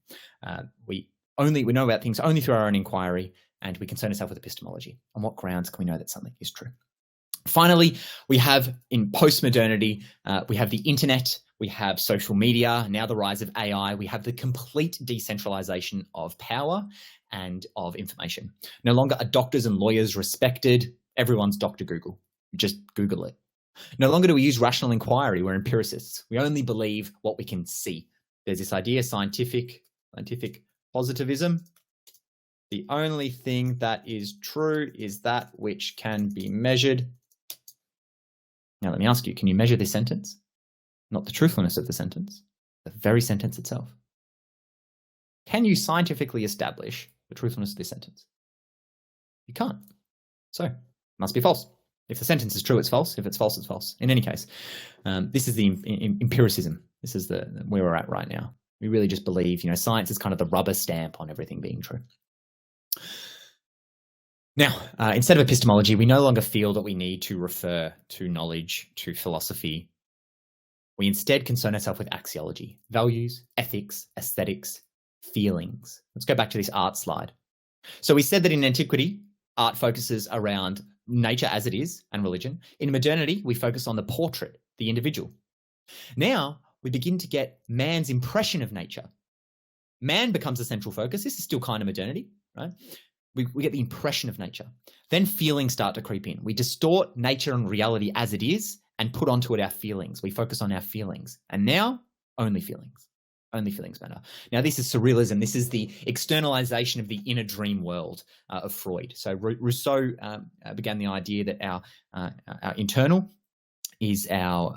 Speaker 1: We know about things only through our own inquiry, and we concern ourselves with epistemology. On what grounds can we know that something is true? Finally, we have in post-modernity, we have the internet, we have social media, now the rise of AI, we have the complete decentralization of power and of information. No longer are doctors and lawyers respected. Everyone's Dr. Google. Just Google it. No longer do we use rational inquiry. We're empiricists. We only believe what we can see. There's this idea, scientific positivism. The only thing that is true is that which can be measured. Now, let me ask you, can you measure this sentence? Not the truthfulness of the sentence, the very sentence itself. Can you scientifically establish the truthfulness of this sentence? You can't. So, it must be false. If the sentence is true, it's false. If it's false, it's false. In any case, this is the empiricism. This is where we're at right now. We really just believe, science is kind of the rubber stamp on everything being true. Now, instead of epistemology, we no longer feel that we need to refer to knowledge, to philosophy. We instead concern ourselves with axiology, values, ethics, aesthetics, feelings. Let's go back to this art slide. So we said that in antiquity, art focuses around nature as it is and religion. In modernity, we focus on the portrait, the individual. Now, we begin to get man's impression of nature. Man becomes the central focus. This is still kind of modernity, right? We get the impression of nature. Then feelings start to creep in. We distort nature and reality as it is and put onto it our feelings. We focus on our feelings. And now, only feelings. Only feelings matter. Now, this is surrealism. This is the externalization of the inner dream world of Freud. So Rousseau began the idea that our internal is our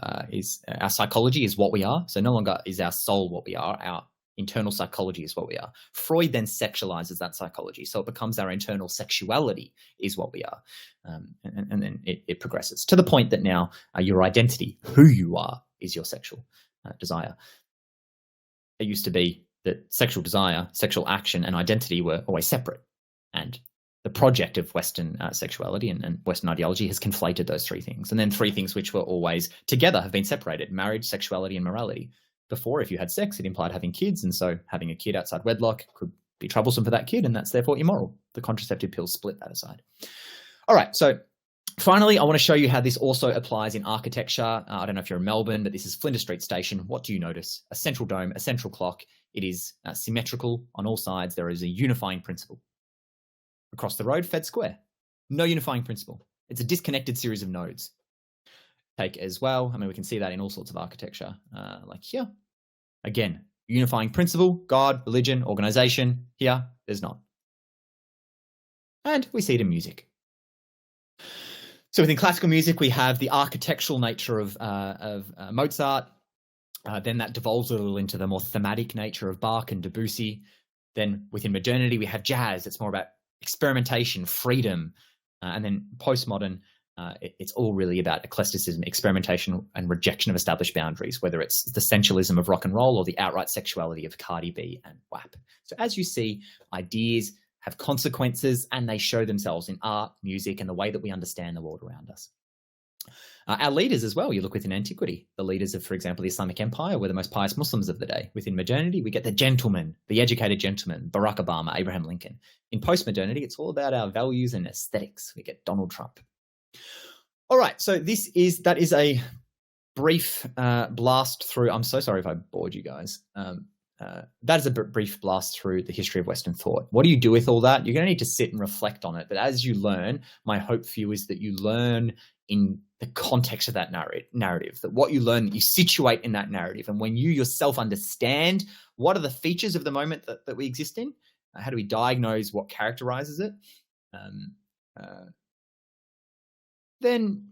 Speaker 1: psychology is what we are. So no longer is our soul what we are. Our internal psychology is what we are. Freud then sexualizes that psychology. So it becomes our internal sexuality is what we are. And then it progresses to the point that now your identity, who you are, is your sexual desire. It used to be that sexual desire, sexual action, and identity were always separate. And the project of Western sexuality and Western ideology has conflated those three things. And then three things which were always together have been separated: marriage, sexuality, and morality. Before, if you had sex, it implied having kids, and so having a kid outside wedlock could be troublesome for that kid, and that's therefore immoral. The contraceptive pills split that aside. All right, so finally, I want to show you how this also applies in architecture. I don't know if you're in Melbourne, but this is Flinders Street Station. What do you notice? A central dome, a central clock. It is symmetrical on all sides. There is a unifying principle. Across the road, Fed Square. No unifying principle. It's a disconnected series of nodes. Take as well, I mean, we can see that in all sorts of architecture, like here. Again, unifying principle, God, religion, organization. Here, there's not. And we see it in music. So within classical music, we have the architectural nature of Mozart. Then that devolves a little into the more thematic nature of Bach and Debussy. Then within modernity, we have jazz. It's more about experimentation, freedom. And then postmodern, it's all really about eclecticism, experimentation, and rejection of established boundaries, whether it's the sensualism of rock and roll or the outright sexuality of Cardi B and WAP. So as you see, ideas have consequences and they show themselves in art, music, and the way that we understand the world around us. Our leaders as well, you look within antiquity. The leaders of, for example, the Islamic Empire were the most pious Muslims of the day. Within modernity, we get the gentleman, the educated gentleman, Barack Obama, Abraham Lincoln. In postmodernity, it's all about our values and aesthetics. We get Donald Trump. All right, so that is a brief blast through. I'm so sorry if I bored you guys. That is a brief blast through the history of Western thought. What do you do with all that? You're going to need to sit and reflect on it. But as you learn, my hope for you is that you learn in the context of that narrative, that what you learn, that you situate in that narrative. And when you yourself understand what are the features of the moment that we exist in, how do we diagnose what characterizes it, then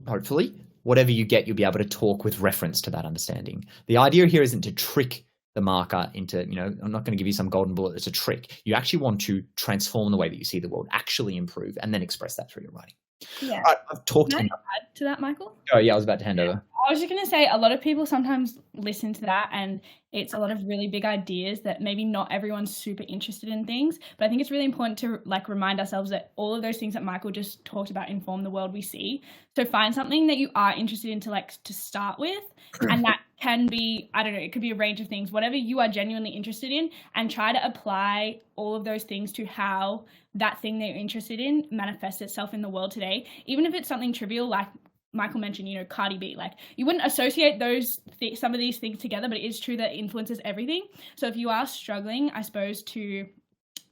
Speaker 1: hopefully whatever you get, you'll be able to talk with reference to that understanding. The idea here isn't to trick the marker into, I'm not going to give you some golden bullet. It's a trick. You actually want to transform the way that you see the world, actually improve, and then express that through your writing.
Speaker 2: Yeah.
Speaker 1: All right, I've talked.
Speaker 2: Can I add to that, Michael?
Speaker 1: Oh yeah, I was about to hand over.
Speaker 2: I was just going to say, a lot of people sometimes listen to that and it's a lot of really big ideas that maybe not everyone's super interested in things, but I think it's really important to remind ourselves that all of those things that Michael just talked about inform the world we see. So find something that you are interested in to start with, and that can be, I don't know, it could be a range of things, whatever you are genuinely interested in, and try to apply all of those things to how that thing that you're interested in manifests itself in the world today. Even if it's something trivial, like Michael mentioned, Cardi B, you wouldn't associate some of these things together, but it is true that it influences everything. So if you are struggling, I suppose, to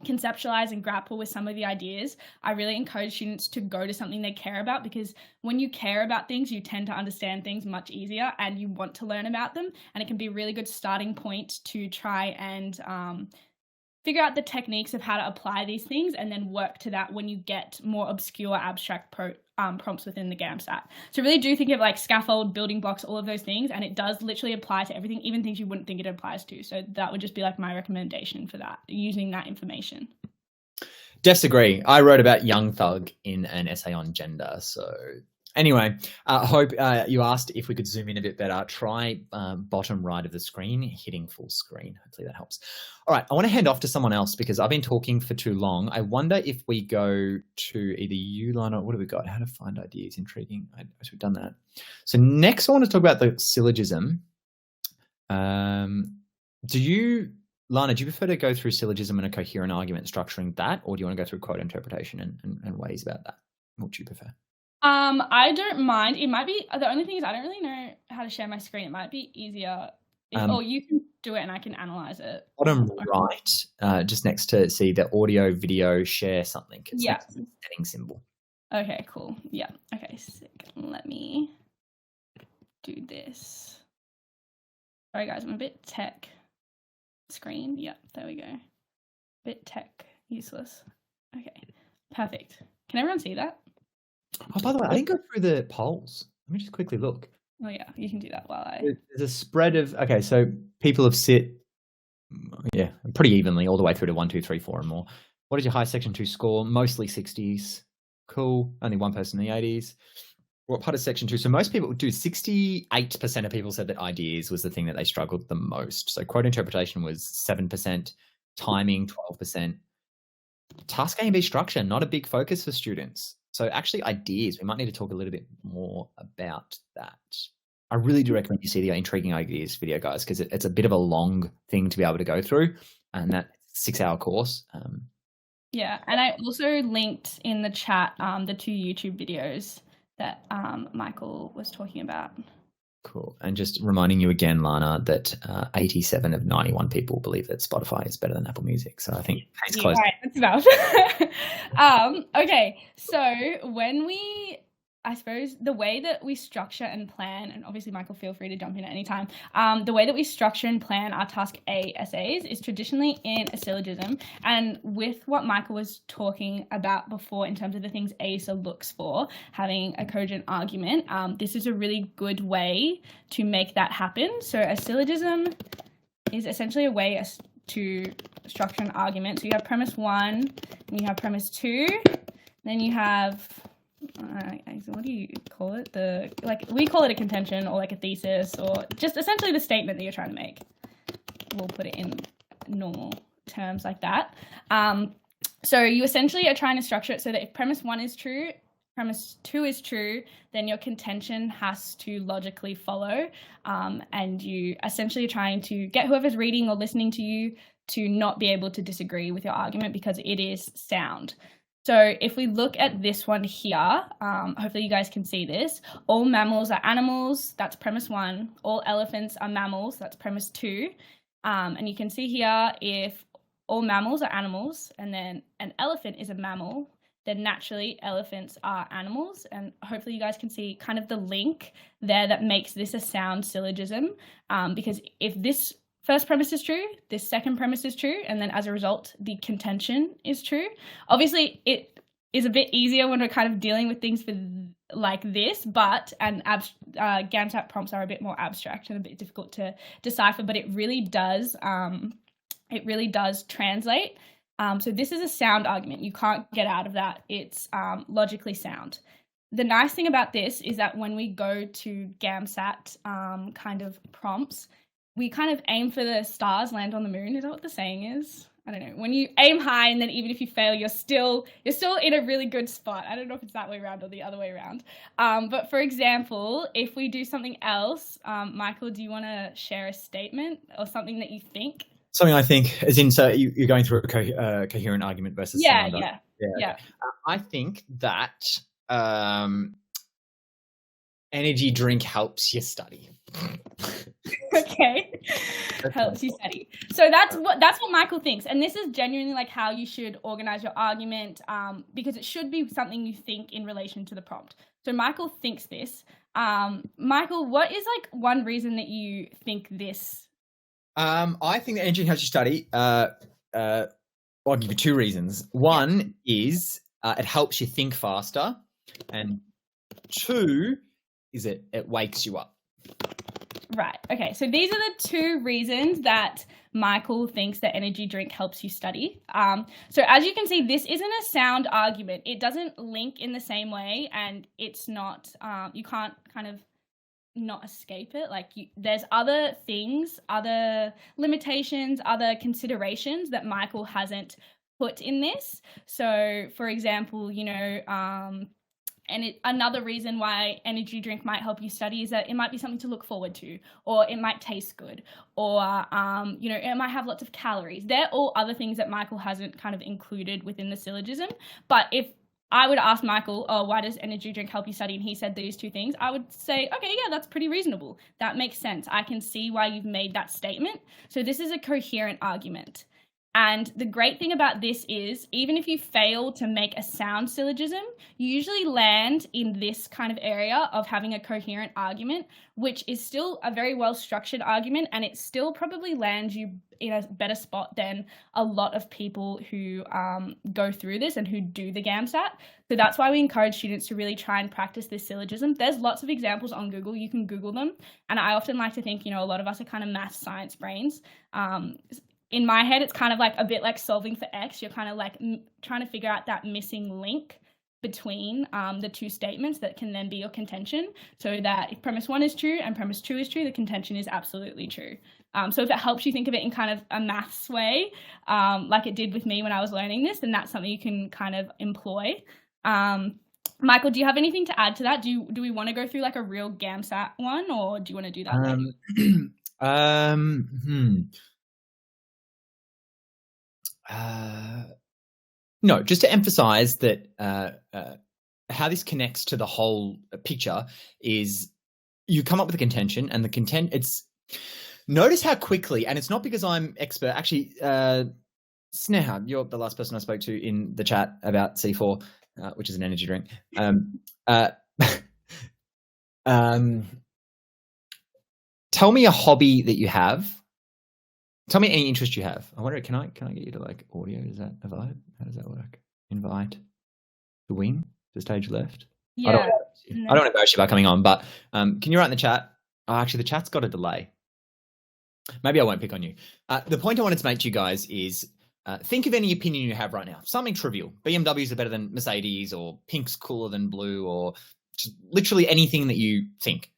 Speaker 2: conceptualize and grapple with some of the ideas, I really encourage students to go to something they care about, because when you care about things, you tend to understand things much easier and you want to learn about them. And it can be a really good starting point to try and figure out the techniques of how to apply these things, and then work to that when you get more obscure abstract prompts within the GAMSAT. So really do think of like scaffold, building blocks, all of those things, and it does literally apply to everything, even things you wouldn't think it applies to. So that would just be like my recommendation for that, using that information.
Speaker 1: Disagree. I wrote about Young Thug in an essay on gender. So anyway, I hope you asked if we could zoom in a bit better. Try bottom right of the screen, hitting full screen. Hopefully that helps. All right, I want to hand off to someone else because I've been talking for too long. I wonder if we go to either you, Lana, what have we got? How to find ideas, intriguing. I guess we've done that. So next I want to talk about the syllogism. Lana, do you prefer to go through syllogism and a coherent argument, structuring that, or do you want to go through quote interpretation and ways about that? What do you prefer?
Speaker 2: I don't mind. It might be, the only thing is I don't really know how to share my screen. It might be easier or you can do it and I can analyze it.
Speaker 1: Bottom right, just next to see the audio, video, share something. It's
Speaker 2: yeah.
Speaker 1: like a setting symbol.
Speaker 2: Okay, cool. Yeah. Okay, sick. Let me do this. Sorry guys, I'm a bit tech screen. Yeah, there we go. Bit tech useless. Okay, perfect. Can everyone see that?
Speaker 1: Oh, by the way, I didn't go through the polls. Let me just quickly look.
Speaker 2: Oh yeah, you can do that while I...
Speaker 1: There's a spread of, okay, so people have sit, yeah, pretty evenly all the way through to 1, 2, 3, 4 and more. What is your high section 2 score? Mostly 60s. Cool. Only one person in the 80s. What part of section 2? So most people do, 68% of people said that ideas was the thing that they struggled the most. So quote interpretation was 7%, timing 12%. Task A and B structure, not a big focus for students. So actually ideas, we might need to talk a little bit more about that. I really do recommend you see the Intriguing Ideas video, guys, because it's a bit of a long thing to be able to go through, and that 6-hour course.
Speaker 2: Yeah, and I also linked in the chat the 2 YouTube videos that Michael was talking about.
Speaker 1: Cool. And just reminding you again, Lana, that 87 of 91 people believe that Spotify is better than Apple Music. So I think case closed.
Speaker 2: Right, that's enough. Okay, so I suppose the way that we structure and plan, and obviously Michael, feel free to jump in at any time. The way that we structure and plan our task A essays is traditionally in a syllogism. And with what Michael was talking about before in terms of the things ACER looks for, having a cogent argument, this is a really good way to make that happen. So a syllogism is essentially a way to structure an argument. So you have premise 1, and you have premise 2, then you have... what do you call it? We call it a contention or like a thesis or just essentially the statement that you're trying to make. We'll put it in normal terms like that. So you essentially are trying to structure it so that if premise 1 is true, premise 2 is true, then your contention has to logically follow. And you essentially are trying to get whoever's reading or listening to you to not be able to disagree with your argument because it is sound. So if we look at this one here, hopefully you guys can see this. All mammals are animals, that's premise 1. All elephants are mammals, that's premise 2. And you can see here, if all mammals are animals and then an elephant is a mammal, then naturally elephants are animals. And hopefully you guys can see kind of the link there that makes this a sound syllogism. Because if this first premise is true, this second premise is true, and then as a result, the contention is true. Obviously, it is a bit easier when we're kind of dealing with things like this, but GAMSAT prompts are a bit more abstract and a bit difficult to decipher, but it really does translate. So this is a sound argument. You can't get out of that. It's logically sound. The nice thing about this is that when we go to GAMSAT kind of prompts, we kind of aim for the stars, land on the moon. Is that what the saying is? I don't know. When you aim high and then even if you fail, you're still in a really good spot. I don't know if it's that way around or the other way around. But for example, if we do something else, Michael, do you want to share a statement or something that you think?
Speaker 1: Something I think, as in, so you're going through a coherent argument versus sound. Yeah. I think that energy drink helps you study.
Speaker 2: Okay, helps you study. So that's what Michael thinks, and this is genuinely like how you should organize your argument, because it should be something you think in relation to the prompt. So Michael thinks this. Michael, what is like one reason that you think this?
Speaker 1: I think that energy helps you study. I'll give you 2 reasons. One is it helps you think faster, and 2 is it wakes you up.
Speaker 2: Right. Okay. So these are the 2 reasons that Michael thinks that energy drink helps you study. So as you can see, this isn't a sound argument. It doesn't link in the same way, and it's not, you can't kind of not escape it. Like there's other things, other limitations, other considerations that Michael hasn't put in this. So for example, you know, another reason why energy drink might help you study is that it might be something to look forward to, or it might taste good, or, you know, it might have lots of calories. They're all other things that Michael hasn't kind of included within the syllogism. But if I would ask Michael, oh, why does energy drink help you study? And he said these 2 things, I would say, okay, yeah, that's pretty reasonable. That makes sense. I can see why you've made that statement. So this is a coherent argument. And the great thing about this is, even if you fail to make a sound syllogism, you usually land in this kind of area of having a coherent argument, which is still a very well-structured argument, and it still probably lands you in a better spot than a lot of people who go through this and who do the GAMSAT. So that's why we encourage students to really try and practice this syllogism. There's lots of examples on Google. You can Google them. And I often like to think, you know, a lot of us are kind of math science brains. In my head, it's kind of like a bit like solving for X. You're kind of like trying to figure out that missing link between the 2 statements that can then be your contention, so that if premise 1 is true and premise 2 is true, the contention is absolutely true. So if it helps you think of it in kind of a maths way, like it did with me when I was learning this, then that's something you can kind of employ. Michael, do you have anything to add to that? Do we want to go through like a real GAMSAT one, or do you want to do that?
Speaker 1: No, just to emphasize that how this connects to the whole picture is you come up with a contention, and notice how quickly, and it's not because I'm expert, actually, Sneha, you're the last person I spoke to in the chat about C4, which is an energy drink. Tell me a hobby that you have. Tell me any interest you have. I wonder, can I get you to like audio? Is that a vibe? How does that work? Invite to win to stage left.
Speaker 2: Yeah.
Speaker 1: I don't want to embarrass you by coming on, but can you write in the chat? Oh, actually, the chat's got a delay. Maybe I won't pick on you. The point I wanted to make to you guys is think of any opinion you have right now. Something trivial. BMWs are better than Mercedes, or pink's cooler than blue, or just literally anything that you think.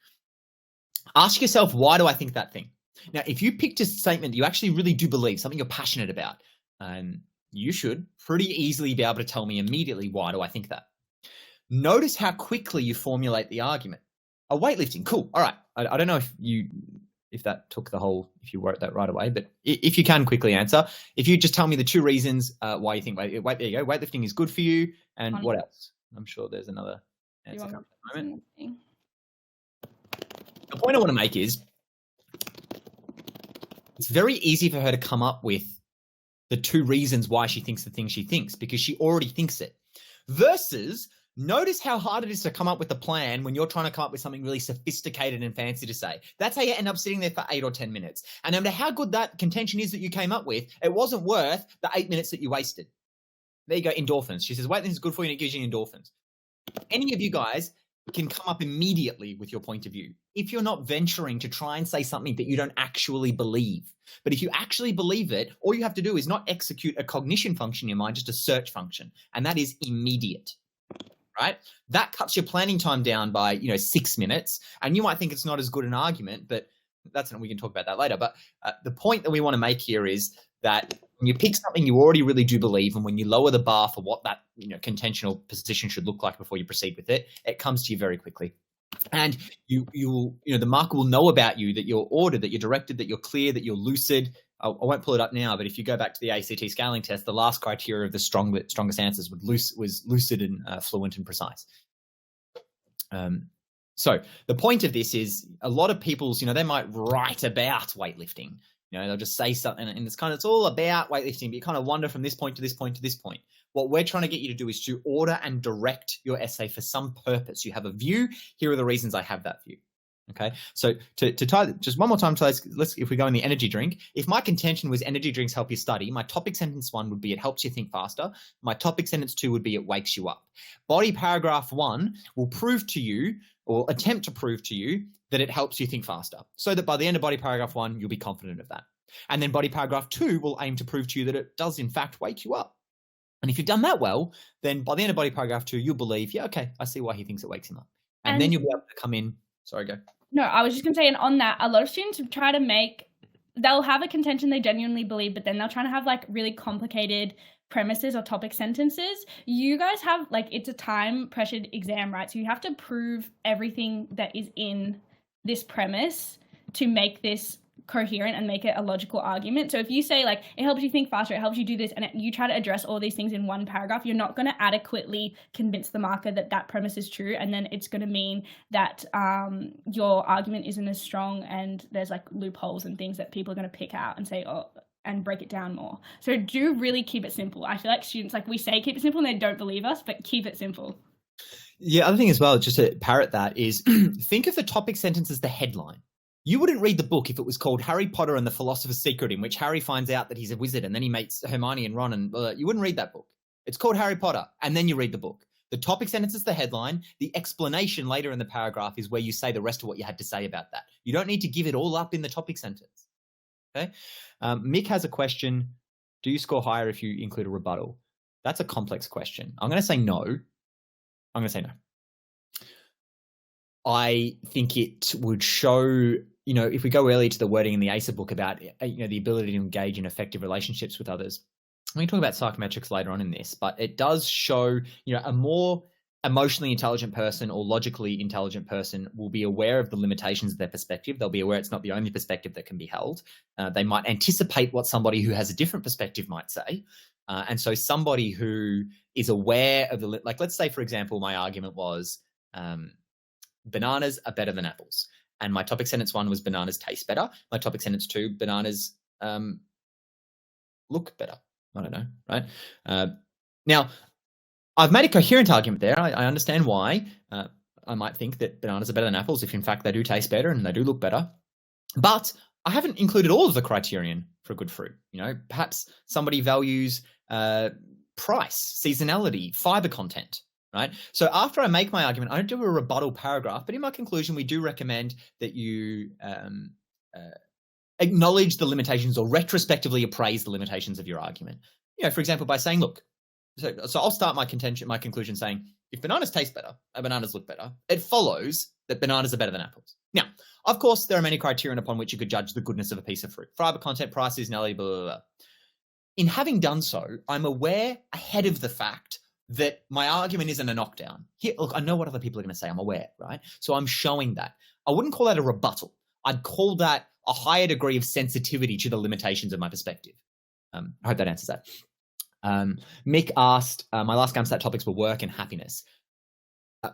Speaker 1: Ask yourself, why do I think that thing? Now, if you picked a statement you actually really do believe, something you're passionate about, you should pretty easily be able to tell me immediately, why do I think that? Notice how quickly you formulate the argument. Weightlifting, cool. All right. I don't know if that took if you wrote that right away, but if you can quickly answer, if you just tell me the 2 reasons why you think there you go, weightlifting is good for you, and what else? I'm sure there's another answer coming at the moment. The point I want to make is, it's very easy for her to come up with the 2 reasons why she thinks the thing she thinks, because she already thinks it. Versus, notice how hard it is to come up with a plan when you're trying to come up with something really sophisticated and fancy to say. That's how you end up sitting there for 8 or 10 minutes. And no matter how good that contention is that you came up with, it wasn't worth the 8 minutes that you wasted. There you go, endorphins. She says, weightlifting is good for you and it gives you endorphins. Any of you guys can come up immediately with your point of view if you're not venturing to try and say something that you don't actually believe. But if you actually believe it, all you have to do is not execute a cognition function in your mind, just a search function, and that is immediate, right? That cuts your planning time down by 6 minutes, and you might think it's not as good an argument, but we can talk about that later. But the point that we want to make here is that when you pick something you already really do believe, and when you lower the bar for what that contentional position should look like before you proceed with it, it comes to you very quickly. And the marker will know about you, that you're ordered, that you're directed, that you're clear, that you're lucid. I won't pull it up now, but if you go back to the ACT scaling test, the last criteria of the strongest answers was lucid and fluent and precise. So the point of this is, a lot of people's, they might write about weightlifting. They'll just say something, and it's all about weightlifting, but you kind of wander from this point to this point to this point. What we're trying to get you to do is to order and direct your essay for some purpose. You have a view. Here are the reasons I have that view. Okay, so to tie just one more time, so let's if we go in the energy drink, if my contention was energy drinks help you study, my topic sentence 1 would be it helps you think faster. My topic sentence 2 would be it wakes you up. Body paragraph 1 will prove to you, or attempt to prove to you, that it helps you think faster, so that by the end of body paragraph 1, you'll be confident of that. And then body paragraph 2 will aim to prove to you that it does in fact wake you up. And if you've done that well, then by the end of body paragraph 2, you'll believe, yeah, okay, I see why he thinks it wakes him up. And then you'll be able to come in. Sorry, go.
Speaker 2: No, I was just going to say, and on that, a lot of students try to they'll have a contention they genuinely believe, but then they'll try to have like really complicated premises or topic sentences. You guys have it's a time pressured exam, right? So you have to prove everything that is in this premise to make this coherent and make it a logical argument. So if you say it helps you think faster, it helps you do this, and you try to address all these things in one paragraph, you're not going to adequately convince the marker that premise is true, and then it's going to mean that your argument isn't as strong, and there's loopholes and things that people are going to pick out and say, and break it down more. So do really keep it simple. I feel like students, we say keep it simple and they don't believe us, but keep it simple.
Speaker 1: Yeah, other thing as well, just to parrot that, is think of the topic sentence as the headline. You wouldn't read the book if it was called Harry Potter and the Philosopher's Secret, in which Harry finds out that he's a wizard and then he meets Hermione and Ron, and you wouldn't read that book. It's called Harry Potter, and then you read the book. The topic sentence is the headline. The explanation later in the paragraph is where you say the rest of what you had to say about that. You don't need to give it all up in the topic sentence. Okay. Mick has a question. Do you score higher if you include a rebuttal? That's a complex question. I'm going to say no. I'm going to say no. I think it would show, if we go early to the wording in the ACER book about, the ability to engage in effective relationships with others. We can talk about psychometrics later on in this, but it does show, a more emotionally intelligent person or logically intelligent person will be aware of the limitations of their perspective. They'll be aware it's not the only perspective that can be held. They might anticipate what somebody who has a different perspective might say. And so somebody who is aware of let's say, for example, my argument was, bananas are better than apples. And my topic sentence 1 was bananas taste better. My topic sentence 2, bananas look better. I don't know, right? Now, I've made a coherent argument there. I understand why I might think that bananas are better than apples if in fact they do taste better and they do look better. But I haven't included all of the criterion for a good fruit. Perhaps somebody values price, seasonality, fiber content. Right. So after I make my argument, I don't do a rebuttal paragraph, but in my conclusion, we do recommend that you acknowledge the limitations or retrospectively appraise the limitations of your argument. For example, by saying, look, so I'll start my conclusion saying, if bananas taste better and bananas look better, it follows that bananas are better than apples. Now, of course, there are many criterion upon which you could judge the goodness of a piece of fruit. Fiber content, price, seasonality, blah, blah, blah. In having done so, I'm aware ahead of the fact that my argument isn't a knockdown. Here, look, I know what other people are going to say. I'm aware, right? So I'm showing that. I wouldn't call that a rebuttal. I'd call that a higher degree of sensitivity to the limitations of my perspective. I hope that answers that. Mick asked, my last GAMSAT topics were work and happiness.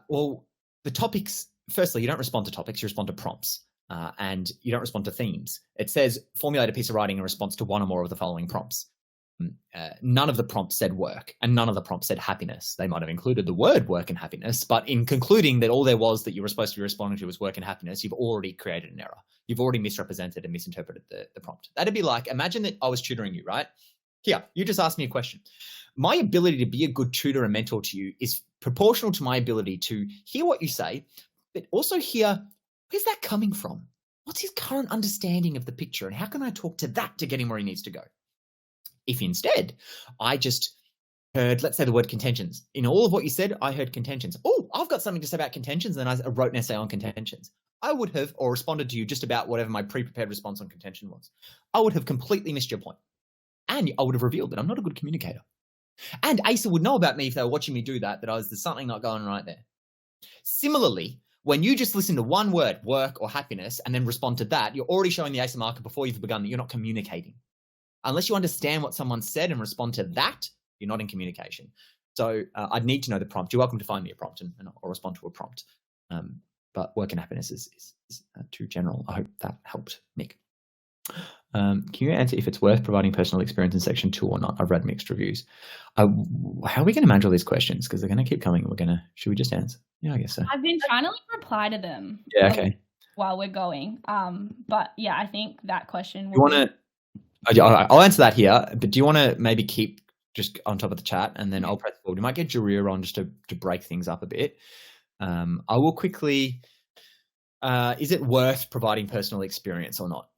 Speaker 1: Well, the topics, firstly, you don't respond to topics, you respond to prompts. And you don't respond to themes. It says, formulate a piece of writing in response to one or more of the following prompts. None of the prompts said work, and none of the prompts said happiness. They might have included the word work and happiness, but in concluding that all there was that you were supposed to be responding to was work and happiness, you've already created an error. You've already misrepresented and misinterpreted the prompt. That'd be like, imagine that I was tutoring you, right? Here, you just asked me a question. My ability to be a good tutor and mentor to you is proportional to my ability to hear what you say, but also hear, where's that coming from? What's his current understanding of the picture? And how can I talk to that to get him where he needs to go? If instead I just heard, let's say, the word contentions. In all of what you said, I heard contentions. Oh, I've got something to say about contentions. And then I wrote an essay on contentions. I would have, or responded to you just about whatever my pre-prepared response on contention was. I would have completely missed your point. And I would have revealed that I'm not a good communicator. And ACER would know about me if they were watching me do that, there's something not going right there. Similarly, when you just listen to one word, work or happiness, and then respond to that, you're already showing the ACER marker before you've begun that you're not communicating. Unless you understand what someone said and respond to that, you're not in communication. So I'd need to know the prompt. You're welcome to find me a prompt and I'll respond to a prompt. But work and happiness is too general. I hope that helped, Mick. Can you answer if it's worth providing personal experience in section 2 or not? I've read mixed reviews. How are we going to manage all these questions? Because they're going to keep coming. Should we just answer? Yeah, I guess so.
Speaker 2: I've been trying to reply to them.
Speaker 1: Yeah, okay.
Speaker 2: while we're going. But yeah, I think that question.
Speaker 1: You want to? I'll answer that here, but do you want to maybe keep just on top of the chat, and then I'll press forward. We might get Jareer on just to break things up a bit. I will quickly. Is it worth providing personal experience or not?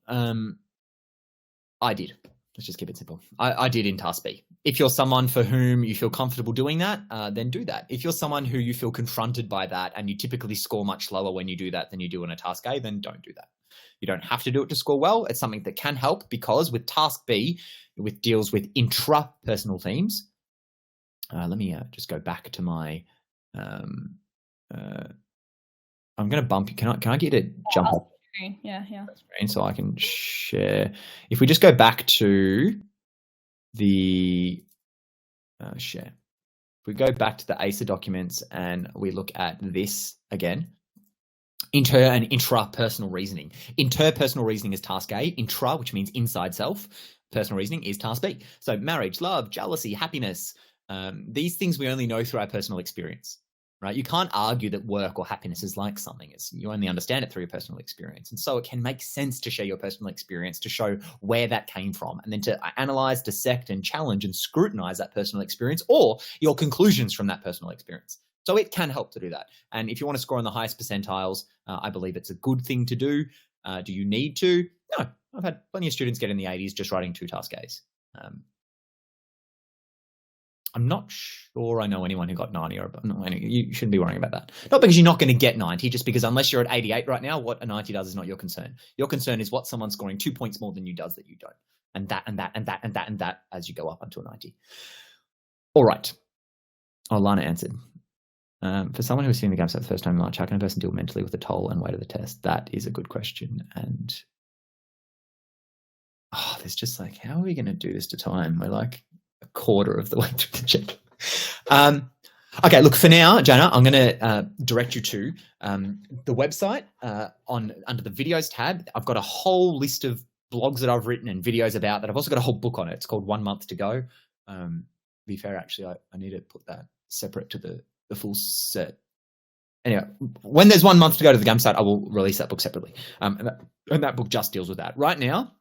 Speaker 1: I did. Let's just keep it simple. I did in Task B. If you're someone for whom you feel comfortable doing that, then do that. If you're someone who you feel confronted by that and you typically score much lower when you do that than you do in a Task A, then don't do that. You don't have to do it to score well. It's something that can help, because with Task B, which deals with intrapersonal themes. Let me just go back to my. I'm going to bump you. Can I get you to jump up?
Speaker 2: Yeah.
Speaker 1: Screen so I can share. If we just go back to the share, if we go back to the ACER documents and we look at this again, inter and intrapersonal reasoning. Interpersonal reasoning is Task A. Intra, which means inside self. Personal reasoning is Task B. So marriage, love, jealousy, happiness. These things we only know through our personal experience. Right? You can't argue that work or happiness is like something. You only understand it through your personal experience. And so it can make sense to share your personal experience, to show where that came from, and then to analyze, dissect, and challenge and scrutinize that personal experience or your conclusions from that personal experience. So it can help to do that. And if you want to score on the highest percentiles, I believe it's a good thing to do. Do you need to? No. I've had plenty of students get in the 80s just writing 2 Task A's. I'm not sure I know anyone who got 90 or above. No, you shouldn't be worrying about that. Not because you're not going to get 90, just because unless you're at 88 right now, what a 90 does is not your concern. Your concern is what someone scoring 2 points more than you does that you don't. And that as you go up until 90. All right. Oh, Lana answered. For someone who is seeing the GAMSAT for the first time in March, how can a person deal mentally with the toll and weight of the test? That is a good question. And there's just like, how are we going to do this to time? We're like a quarter of the way through the check. Okay, look, for now, Jana, I'm going to direct you to the website under the videos tab. I've got a whole list of blogs that I've written and videos about that. I've also got a whole book on it. It's called 1 Month to Go. To be fair, actually, I need to put that separate to the full set. Anyway, when there's 1 month to go to the GAMSAT, I will release that book separately. And that book just deals with that. Right now,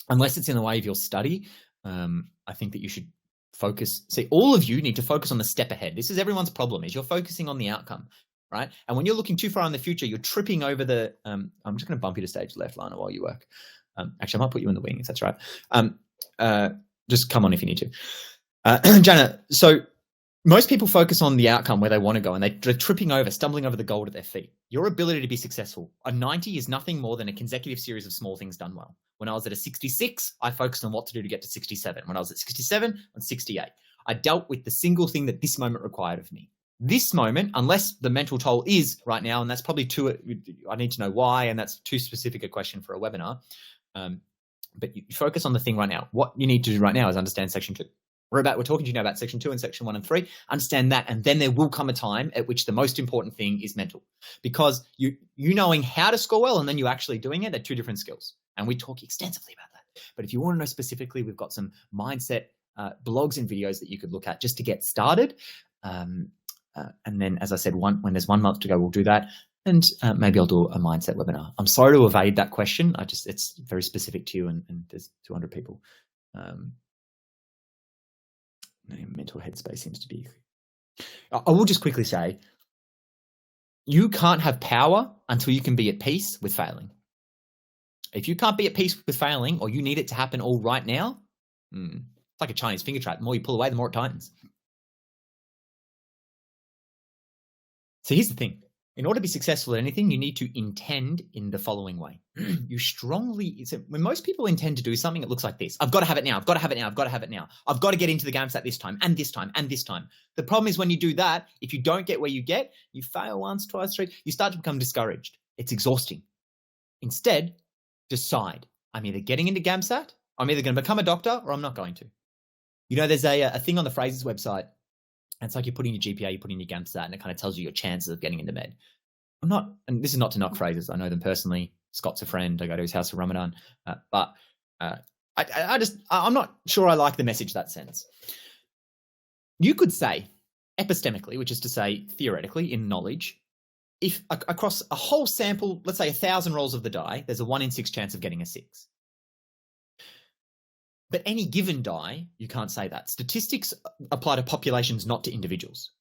Speaker 1: unless it's in the way of your study, I think that you should focus. See, all of you need to focus on the step ahead. This is everyone's problem, is you're focusing on the outcome, right? And when you're looking too far in the future, you're tripping over the, I'm just going to bump you to stage left, Lana, while you work. Actually, I might put you in the wing if that's right. Just come on if you need to. Jana, so most people focus on the outcome where they want to go, and they're tripping over, stumbling over the gold at their feet. Your ability to be successful. A 90 is nothing more than a consecutive series of small things done well. When I was at a 66, I focused on what to do to get to 67. When I was at 67, on 68. I dealt with the single thing that this moment required of me. This moment, unless the mental toll is right now, and that's probably I need to know why, and that's too specific a question for a webinar. But you focus on the thing right now. What you need to do right now is understand section 2. We're talking to you now about section 2 and section 1 and 3. Understand that, and then there will come a time at which the most important thing is mental, because you knowing how to score well and then you actually doing it are 2 different skills. And we talk extensively about that. But if you want to know specifically, we've got some mindset blogs and videos that you could look at just to get started. And then, as I said, when there's 1 month to go, we'll do that. And maybe I'll do a mindset webinar. I'm sorry to evade that question. It's very specific to you, and there's 200 people. Mental headspace seems to be. I will just quickly say, you can't have power until you can be at peace with failing. If you can't be at peace with failing, or you need it to happen all right now, it's like a Chinese finger trap. The more you pull away, the more it tightens. So here's the thing. In order to be successful at anything, you need to intend in the following way. When most people intend to do something, it looks like this. I've got to have it now. I've got to have it now. I've got to have it now. I've got to get into the GAMSAT this time and this time and this time. The problem is when you do that, if you don't get where you get, you fail once, twice, 3, you start to become discouraged. It's exhausting. Instead, decide. I'm either getting into GAMSAT, I'm either going to become a doctor, or I'm not going to. You know, there's a thing on the Fraser's website. And it's like you're putting your GPA, you put in your GAMSAT, and it kind of tells you your chances of getting into med. And this is not to knock Fraser's. I know them personally. Scott's a friend. I go to his house for Ramadan. But I'm not sure I like the message that sends. You could say epistemically, which is to say theoretically in knowledge, if across a whole sample, let's say 1,000 rolls of the die, there's a 1 in 6 chance of getting a 6. But any given die, you can't say that. Statistics apply to populations, not to individuals.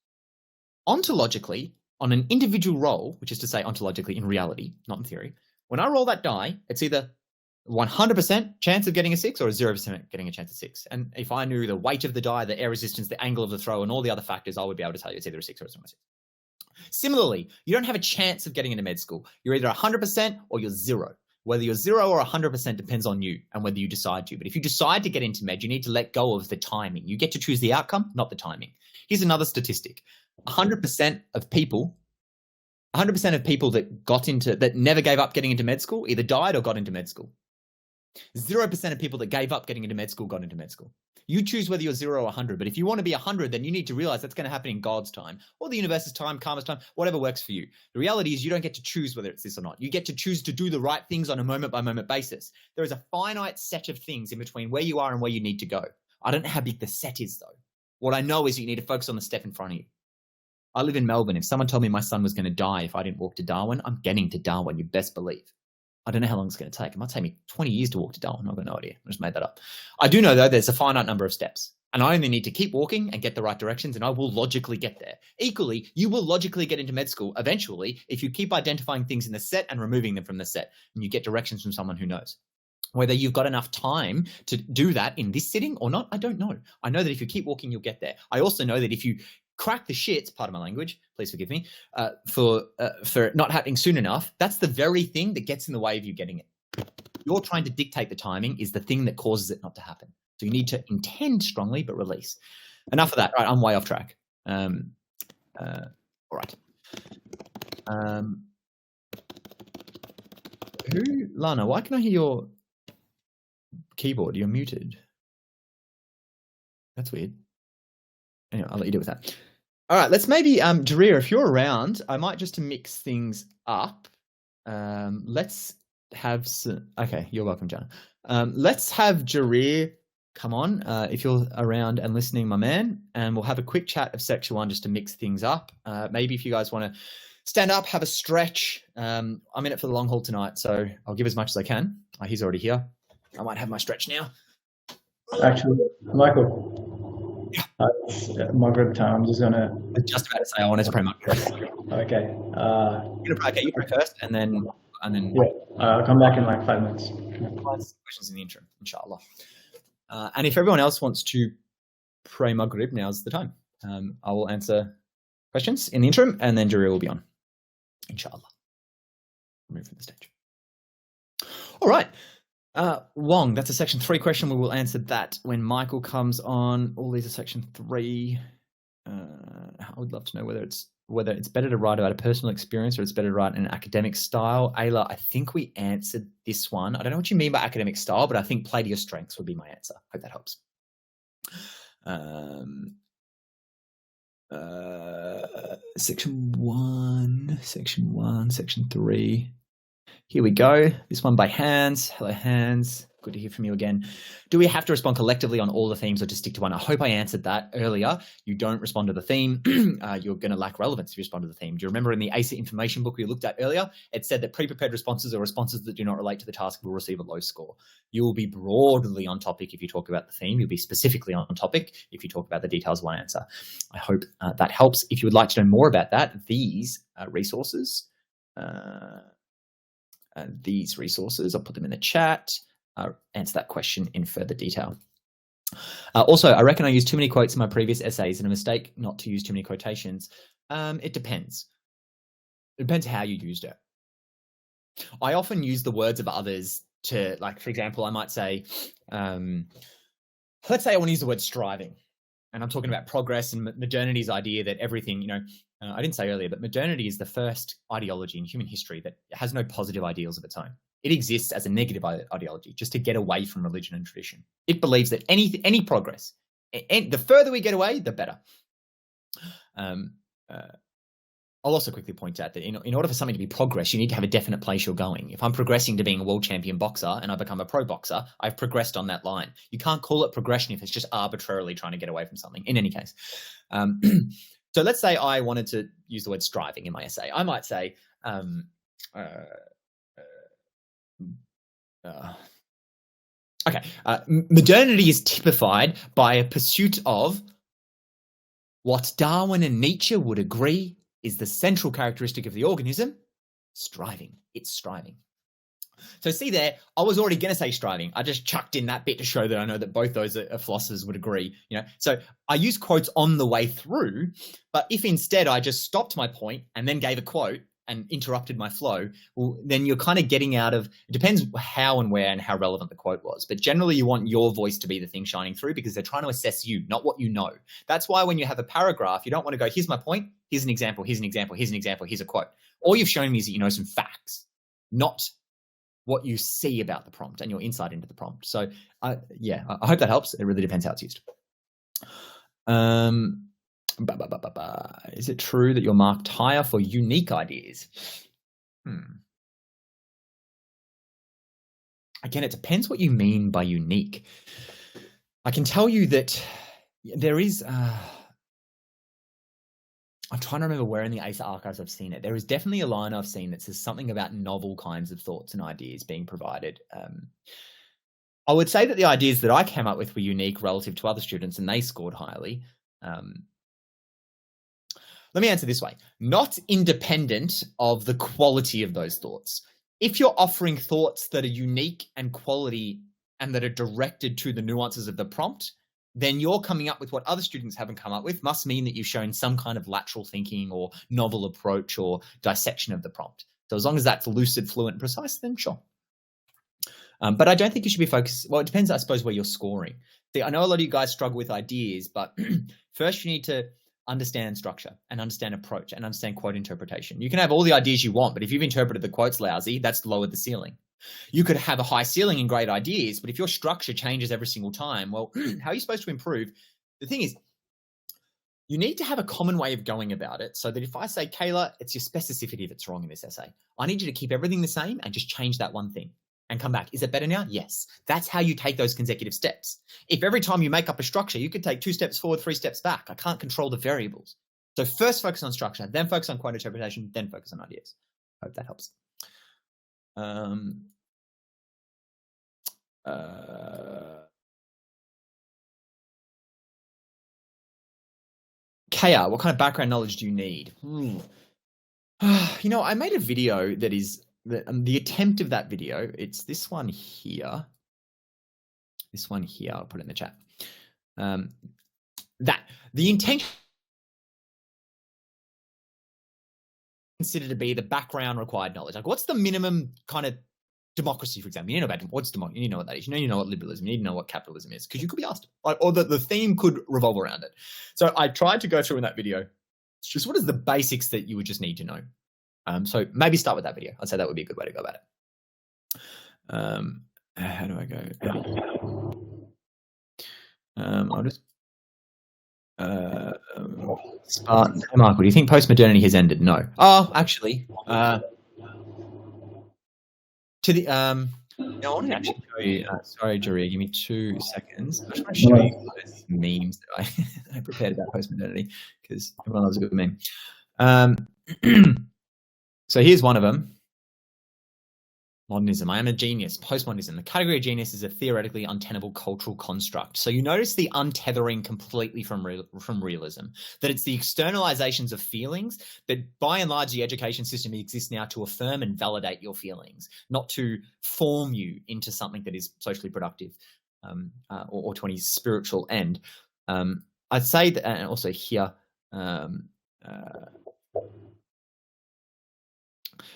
Speaker 1: Ontologically, on an individual roll, which is to say ontologically in reality, not in theory, when I roll that die, it's either 100% chance of getting a 6 or a 0% getting a chance of 6. And if I knew the weight of the die, the air resistance, the angle of the throw, and all the other factors, I would be able to tell you it's either a 6 or it's not a 6. Similarly, you don't have a chance of getting into med school. You're either 100% or you're 0. Whether you're 0 or 100% depends on you and whether you decide to. But if you decide to get into med, you need to let go of the timing. You get to choose the outcome, not the timing. Here's another statistic. 100% of people that never gave up getting into med school either died or got into med school. 0% of people that gave up getting into med school got into med school. You choose whether you're 0 or 100, but if you want to be 100, then you need to realize that's going to happen in God's time or the universe's time, karma's time, whatever works for you. The reality is you don't get to choose whether it's this or not. You get to choose to do the right things on a moment-by-moment basis. There is a finite set of things in between where you are and where you need to go. I don't know how big the set is, though. What I know is you need to focus on the step in front of you. I live in Melbourne. If someone told me my son was going to die if I didn't walk to Darwin, I'm getting to Darwin, you best believe. I don't know how long it's going to take. It might take me 20 years to walk to Darwin. I've got no idea. I just made that up. I do know, though, there's a finite number of steps. And I only need to keep walking and get the right directions, and I will logically get there. Equally, you will logically get into med school eventually if you keep identifying things in the set and removing them from the set, and you get directions from someone who knows. Whether you've got enough time to do that in this sitting or not, I don't know. I know that if you keep walking, you'll get there. I also know that if you crack the shits, part of my language, please forgive me, for not happening soon enough, that's the very thing that gets in the way of you getting it. You're trying to dictate the timing is the thing that causes it not to happen. So you need to intend strongly, but release. Enough of that. Right, I'm way off track. All right. Lana, why can I hear your keyboard? You're muted. That's weird. Anyway, I'll let you deal with that. All right, let's maybe, Jareer, if you're around, I might just to mix things up. Let's have some, okay, you're welcome, Jana. Let's have Jareer come on if you're around and listening, my man, and we'll have a quick chat of section 1 just to mix things up. Maybe if you guys want to stand up, have a stretch. I'm in it for the long haul tonight, so I'll give as much as I can. He's already here. I might have my stretch now.
Speaker 3: Actually, Michael, it's Maghrib time. I'm just gonna.
Speaker 1: I was just about to say I wanted to pray Maghrib.
Speaker 3: Okay.
Speaker 1: You pray first, and then.
Speaker 3: Yeah, I'll come back in like 5 minutes.
Speaker 1: Questions in the interim, inshallah. And if everyone else wants to pray Maghrib, now's the time. I will answer questions in the interim, and then Jareer will be on, inshallah. Move from the stage. All right. Wong, that's a section 3 question. We will answer that when Michael comes on. All these are section 3. I would love to know whether it's better to write about a personal experience or it's better to write in an academic style. Ayla, I think we answered this one. I don't know what you mean by academic style, but I think play to your strengths would be my answer. Hope that helps. Section 1, section 3. Here we go. This one by Hans. Hello, Hans. Good to hear from you again. Do we have to respond collectively on all the themes or just stick to one? I hope I answered that earlier. You don't respond to the theme. You're going to lack relevance if you respond to the theme. Do you remember in the ACER information book we looked at earlier, it said that pre-prepared responses or responses that do not relate to the task will receive a low score. You will be broadly on topic if you talk about the theme. You'll be specifically on topic if you talk about the details of one answer. I hope that helps. If you would like to know more about that, these resources, I'll put them in the chat. Answer that question in further detail. Also, I reckon I used too many quotes in my previous essays and a mistake not to use too many quotations. It depends. It depends how you used it. I often use the words of others to, like, for example, I might say, let's say I want to use the word striving. And I'm talking about progress and modernity's idea that everything, I didn't say earlier, but modernity is the first ideology in human history that has no positive ideals of its own. It exists as a negative ideology, just to get away from religion and tradition. It believes that any progress, the further we get away, the better. I'll also quickly point out that in order for something to be progress, you need to have a definite place you're going. If I'm progressing to being a world champion boxer and I become a pro boxer, I've progressed on that line. You can't call it progression if it's just arbitrarily trying to get away from something, in any case. So let's say I wanted to use the word striving in my essay. I might say, modernity is typified by a pursuit of what Darwin and Nietzsche would agree is the central characteristic of the organism, striving. It's striving. So see there, I was already going to say striving. I just chucked in that bit to show that I know that both those philosophers would agree. So I use quotes on the way through, but if instead I just stopped my point and then gave a quote and interrupted my flow, well, then you're kind of getting out of, it depends how and where and how relevant the quote was. But generally you want your voice to be the thing shining through because they're trying to assess you, not what you know. That's why when you have a paragraph, you don't want to go, here's my point, here's an example, here's an example, here's an example, here's a quote. All you've shown me is that you know some facts, not what you see about the prompt and your insight into the prompt. So I hope that helps. It really depends how it's used. Is it true that you're marked higher for unique ideas? Again, it depends what you mean by unique. I can tell you that there is, I'm trying to remember where in the ACER archives I've seen it. There is definitely a line I've seen that says something about novel kinds of thoughts and ideas being provided. I would say that the ideas that I came up with were unique relative to other students and they scored highly. Let me answer this way. Not independent of the quality of those thoughts. If you're offering thoughts that are unique and quality and that are directed to the nuances of the prompt, then you're coming up with what other students haven't come up with must mean that you've shown some kind of lateral thinking or novel approach or dissection of the prompt. So as long as that's lucid, fluent, and precise, then sure. But I don't think you should be focused. Well, it depends, I suppose, where you're scoring. See, I know a lot of you guys struggle with ideas, but first you need to understand structure and understand approach and understand quote interpretation. You can have all the ideas you want, but if you've interpreted the quotes lousy, that's lowered the ceiling. You could have a high ceiling and great ideas, but if your structure changes every single time, well, how are you supposed to improve? The thing is, you need to have a common way of going about it so that if I say, Kayla, it's your specificity that's wrong in this essay. I need you to keep everything the same and just change that one thing and come back. Is it better now? Yes. That's how you take those consecutive steps. If every time you make up a structure, you could take 2 steps forward, 3 steps back. I can't control the variables. So first focus on structure, then focus on quote interpretation, then focus on ideas. Hope that helps. KR, what kind of background knowledge do you need? I made a video that is the attempt of that video. It's this one here. This one here. I'll put it in the chat. That the intention considered to be the background required knowledge. Like, what's the minimum kind of democracy, for example? You know about what's democracy. You know what that is. You know what liberalism. You need to know what capitalism is because you could be asked, or the theme could revolve around it. So I tried to go through in that video. It's just what is the basics that you would just need to know. So maybe start with that video. I'd say that would be a good way to go about it. How do I go? I'll just Spartan. Hey, Michael, do you think postmodernity has ended? No. Oh, actually, to the I want to actually show you. Sorry, Jareer, give me 2 seconds. I just want to show you those memes that I prepared about postmodernity because everyone loves a good meme. So here's one of them. Modernism. I am a genius. Postmodernism. The category of genius is a theoretically untenable cultural construct. So you notice the untethering completely from realism, that it's the externalizations of feelings that by and large the education system exists now to affirm and validate your feelings, not to form you into something that is socially productive or to any spiritual end. I'd say that, and also here,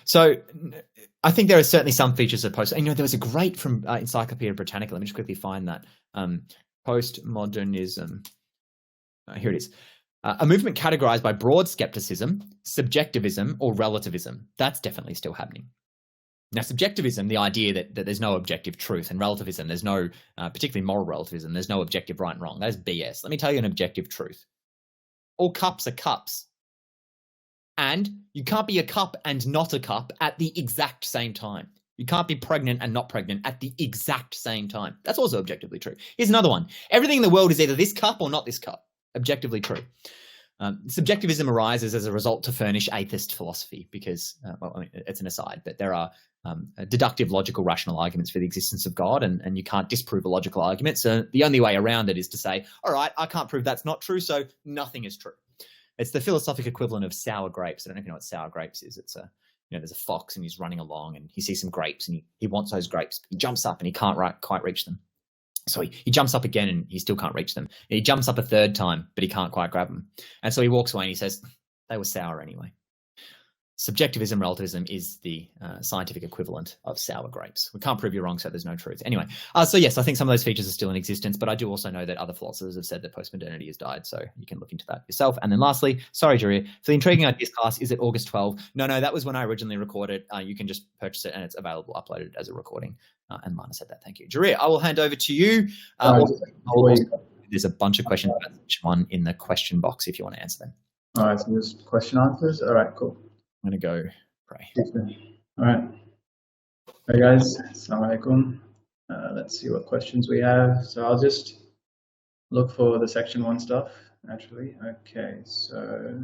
Speaker 1: so I think there are certainly some features of post. And, there was a great from Encyclopedia Britannica. Let me just quickly find that. Postmodernism. Here it is. A movement categorized by broad skepticism, subjectivism, or relativism. That's definitely still happening. Now, subjectivism, the idea that there's no objective truth, and relativism, there's no, particularly moral relativism, there's no objective right and wrong. That is BS. Let me tell you an objective truth. All cups are cups. And you can't be a cup and not a cup at the exact same time. You can't be pregnant and not pregnant at the exact same time. That's also objectively true. Here's another one. Everything in the world is either this cup or not this cup. Objectively true. Subjectivism arises as a result to furnish atheist philosophy because, well, I mean, it's an aside, but there are deductive, logical, rational arguments for the existence of God, and you can't disprove a logical argument. So the only way around it is to say, all right, I can't prove that's not true, so nothing is true. It's the philosophic equivalent of sour grapes. I don't know if you know what sour grapes is. It's there's a fox and he's running along and he sees some grapes and he wants those grapes. He jumps up and he can't quite reach them. So he jumps up again and he still can't reach them. And he jumps up a third time, but he can't quite grab them. And so he walks away and he says, they were sour anyway. Subjectivism, relativism is the scientific equivalent of sour grapes. We can't prove you're wrong, so there's no truth. Anyway, so yes, I think some of those features are still in existence, but I do also know that other philosophers have said that postmodernity has died, so you can look into that yourself. And then lastly, sorry, Jareer, for the Intriguing Ideas class, is it August 12? No, that was when I originally recorded. You can just purchase it and it's available, uploaded as a recording. And Lana said that. Thank you. Jareer, I will hand over to you. There's a bunch of questions about each one in the question box if you want to answer them.
Speaker 3: All right, so there's question answers. All right, cool.
Speaker 1: I'm going to go pray.
Speaker 3: All right. Hey guys, assalamu alaikum. Let's see what questions we have. So I'll just look for the section 1 stuff, actually. Okay, so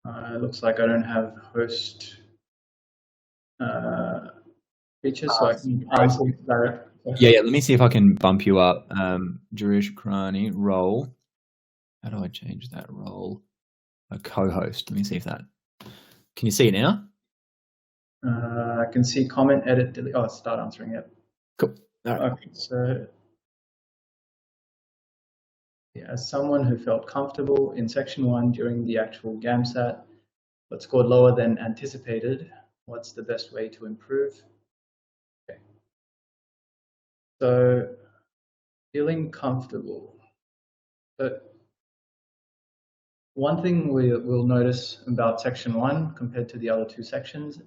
Speaker 3: it looks like I don't have host features, so I can answer direct.
Speaker 1: Yeah, let me see if I can bump you up. Jareer Shukrani, role. How do I change that role? A co-host. Let me see if that. Can you see it now?
Speaker 3: I can see comment, edit, delete. Oh, start answering it.
Speaker 1: Cool. All right.
Speaker 3: Okay, so yeah, as someone who felt comfortable in section 1 during the actual GAMSAT, but scored lower than anticipated, what's the best way to improve? Okay. So feeling comfortable. But one thing we'll notice about section 1 compared to the other 2 sections,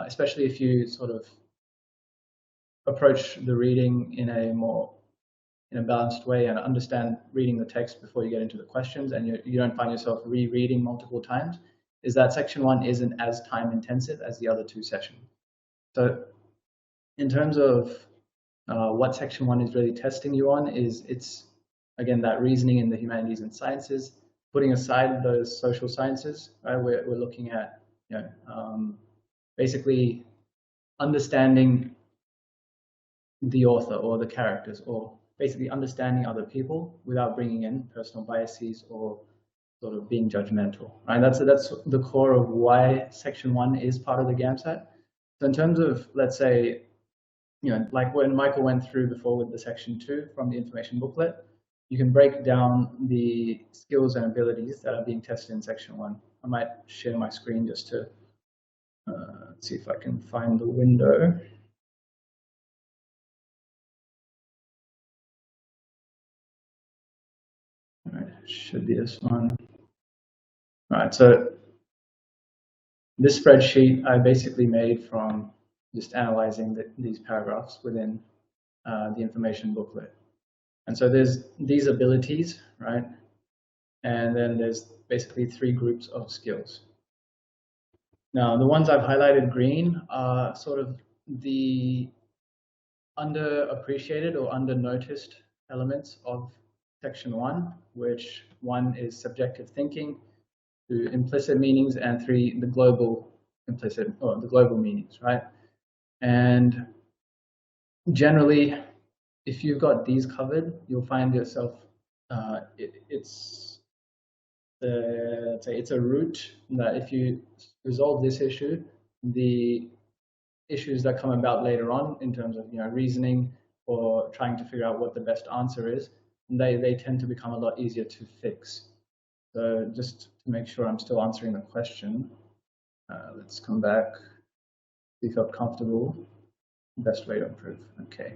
Speaker 3: especially if you sort of approach the reading in a balanced way and understand reading the text before you get into the questions, and you don't find yourself rereading multiple times, is that section 1 isn't as time intensive as the other 2 sessions. So in terms of what section 1 is really testing you on it's again that reasoning in the humanities and sciences. Putting aside those social sciences, right? We're looking at basically understanding the author or the characters, or basically understanding other people without bringing in personal biases or sort of being judgmental. Right? That's the core of why section 1 is part of the GAMSAT. So in terms of, let's say, like when Michael went through before with the section 2 from the information booklet, you can break down the skills and abilities that are being tested in section 1. I might share my screen just to see if I can find the window. All right, it should be this one. All right, so this spreadsheet I basically made from just analyzing these paragraphs within the information booklet. And so there's these abilities, right? And then there's basically 3 groups of skills. Now, the ones I've highlighted green are sort of the underappreciated or under-noticed elements of section 1, which 1 is subjective thinking, 2 implicit meanings, and 3 the global implicit or the global meanings, right? And generally, if you've got these covered, you'll find yourself it's a route that if you resolve this issue, the issues that come about later on in terms of reasoning or trying to figure out what the best answer is, they tend to become a lot easier to fix. So just to make sure I'm still answering the question, let's come back. If you felt comfortable, best way to improve. Okay.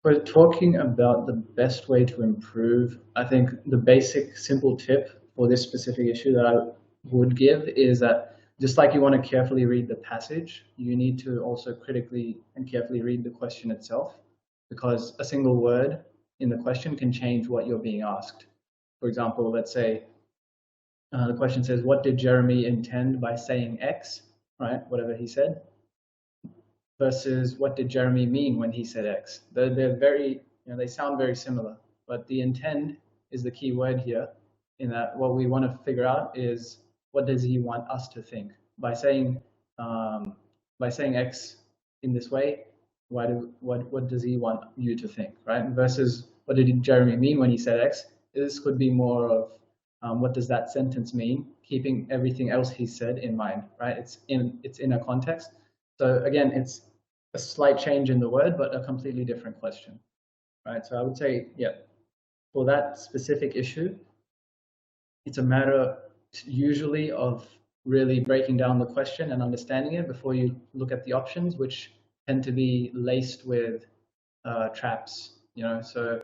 Speaker 3: We're talking about the best way to improve. I think the basic simple tip for this specific issue that I would give is that just like you want to carefully read the passage, you need to also critically and carefully read the question itself, because a single word in the question can change what you're being asked. For example, let's say the question says, what did Jeremy intend by saying X, right? Whatever he said. Versus what did Jeremy mean when he said X? They're very, they sound very similar, but the intend is the key word here. in that what we want to figure out is what does he want us to think by saying X in this way. What does he want you to think, right? Versus what did Jeremy mean when he said X? This could be more of what does that sentence mean, keeping everything else he said in mind, right? It's in a context. So again, it's a slight change in the word, but a completely different question, right? So I would say, yeah, for that specific issue, it's a matter usually of really breaking down the question and understanding it before you look at the options, which tend to be laced with traps, you know. So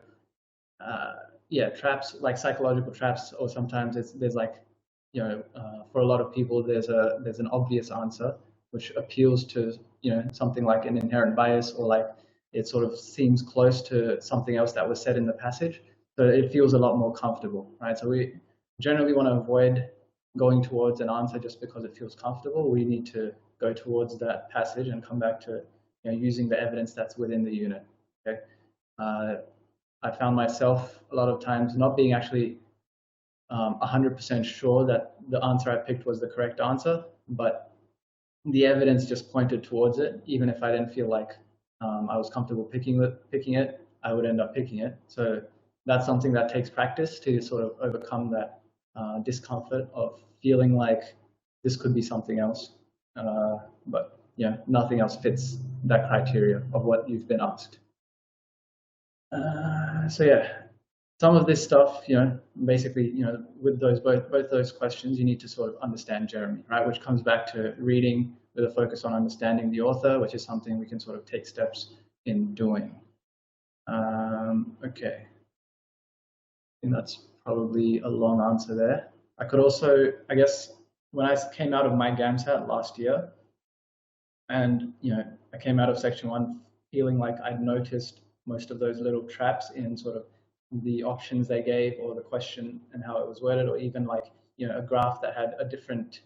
Speaker 3: yeah, traps like psychological traps, or sometimes there's like, you know, for a lot of people there's an obvious answer which appeals to, you know, something like an inherent bias, or like it sort of seems close to something else that was said in the passage, so it feels a lot more comfortable, right? So we generally want to avoid going towards an answer just because it feels comfortable. We need to go towards that passage and come back to, you know, using the evidence that's within the unit. Okay. I found myself a lot of times not being actually 100% sure that the answer I picked was the correct answer, but the evidence just pointed towards it. Even if I didn't feel like I was comfortable picking it, I would end up picking it. So that's something that takes practice to sort of overcome that discomfort of feeling like this could be something else. But yeah, nothing else fits that criteria of what you've been asked. So yeah, some of this stuff, you know, basically, you know, with those both those questions, you need to sort of understand Jeremy, right? Which comes back to reading with a focus on understanding the author, which is something we can sort of take steps in doing. Okay, I think that's probably a long answer there. I could also, I guess, when I came out of my GAMSAT last year, and you know, I came out of section 1 feeling like I'd noticed most of those little traps in sort of the options they gave, or the question and how it was worded, or even like, you know, a graph that had a different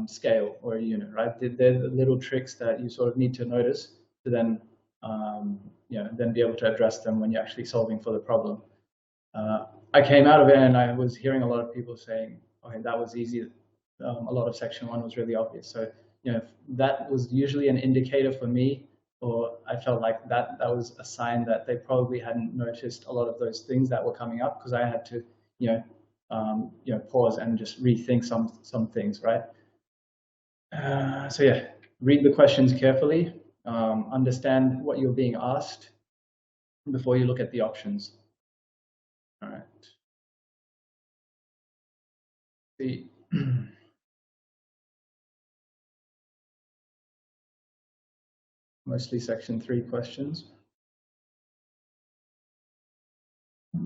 Speaker 3: scale or a unit, right? They're the little tricks that you sort of need to notice to then, you know, then be able to address them when you're actually solving for the problem. I came out of it and I was hearing a lot of people saying, okay, that was easy. A lot of section 1 was really obvious. So, you know, that was usually an indicator for me, or I felt like that was a sign that they probably hadn't noticed a lot of those things that were coming up, because I had to, you know, pause and just rethink some things, right? So yeah, read the questions carefully, understand what you're being asked before you look at the options. All right. See. Mostly section 3 questions. All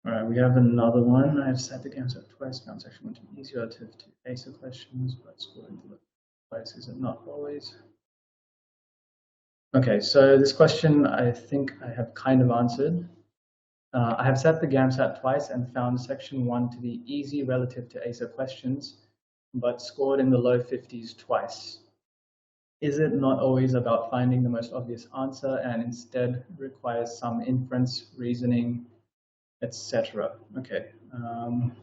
Speaker 3: right, we have another one. I've set the GAMSAT twice. Found section 1 to be easy relative to ACER questions, but scoring twice is it not always? Okay, so this question I think I have kind of answered. I have set the GAMSAT twice and found section 1 to be easy relative to ACER questions, but scored in the low 50s twice. Is it not always about finding the most obvious answer and instead requires some inference, reasoning, etc.? Okay,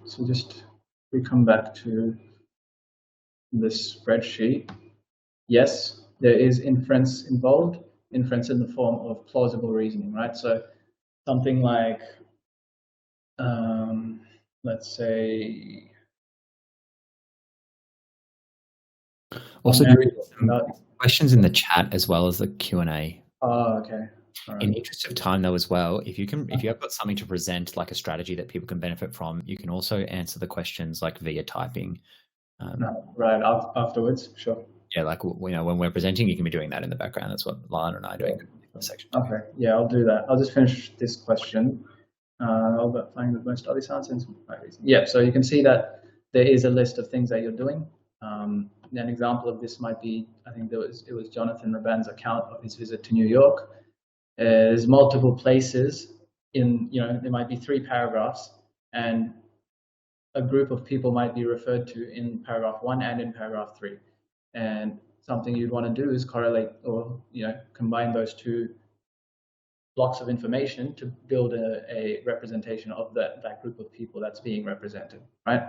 Speaker 3: so just we come back to this spreadsheet. Yes, there is inference involved, inference in the form of plausible reasoning, right? So something like, let's say,
Speaker 1: also questions in the chat as well as the Q&A.
Speaker 3: Oh, okay.
Speaker 1: Right. In the interest of time, though, as well, if you've got something to present, like a strategy that people can benefit from, you can also answer the questions like via typing.
Speaker 3: Right, afterwards, sure.
Speaker 1: Yeah, like, you know, when we're presenting, you can be doing that in the background. That's what Lana and I are doing in the section.
Speaker 3: Okay, yeah, I'll do that. I'll just finish this question. All about finding the most obvious answer. Yeah, so you can see that there is a list of things that you're doing. An example of this might be, I think it was Jonathan Raban's account of his visit to New York. There's multiple places in, you know, there might be 3 paragraphs, and a group of people might be referred to in paragraph 1 and in paragraph 3. And something you'd want to do is correlate, or, you know, combine those two blocks of information to build a representation of that group of people that's being represented, right?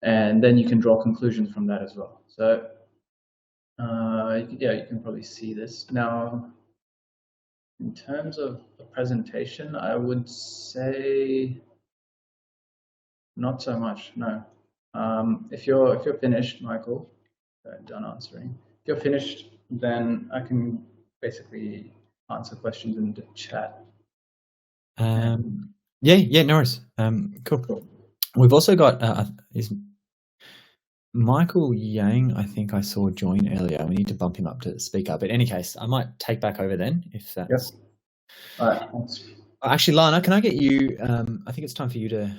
Speaker 3: And then you can draw conclusions from that as well. So yeah, you can probably see this. Now, in terms of a presentation, I would say not so much, no. If you're finished, Michael, done answering. If you're finished, then I can basically answer questions in the chat.
Speaker 1: Yeah, no worries. Cool. We've also got is Michael Yang, I think I saw join earlier. We need to bump him up to speaker. But in any case, I might take back over then if that's.
Speaker 3: Yes. All right. Thanks.
Speaker 1: Actually, Lana, can I get you? I think it's time for you to,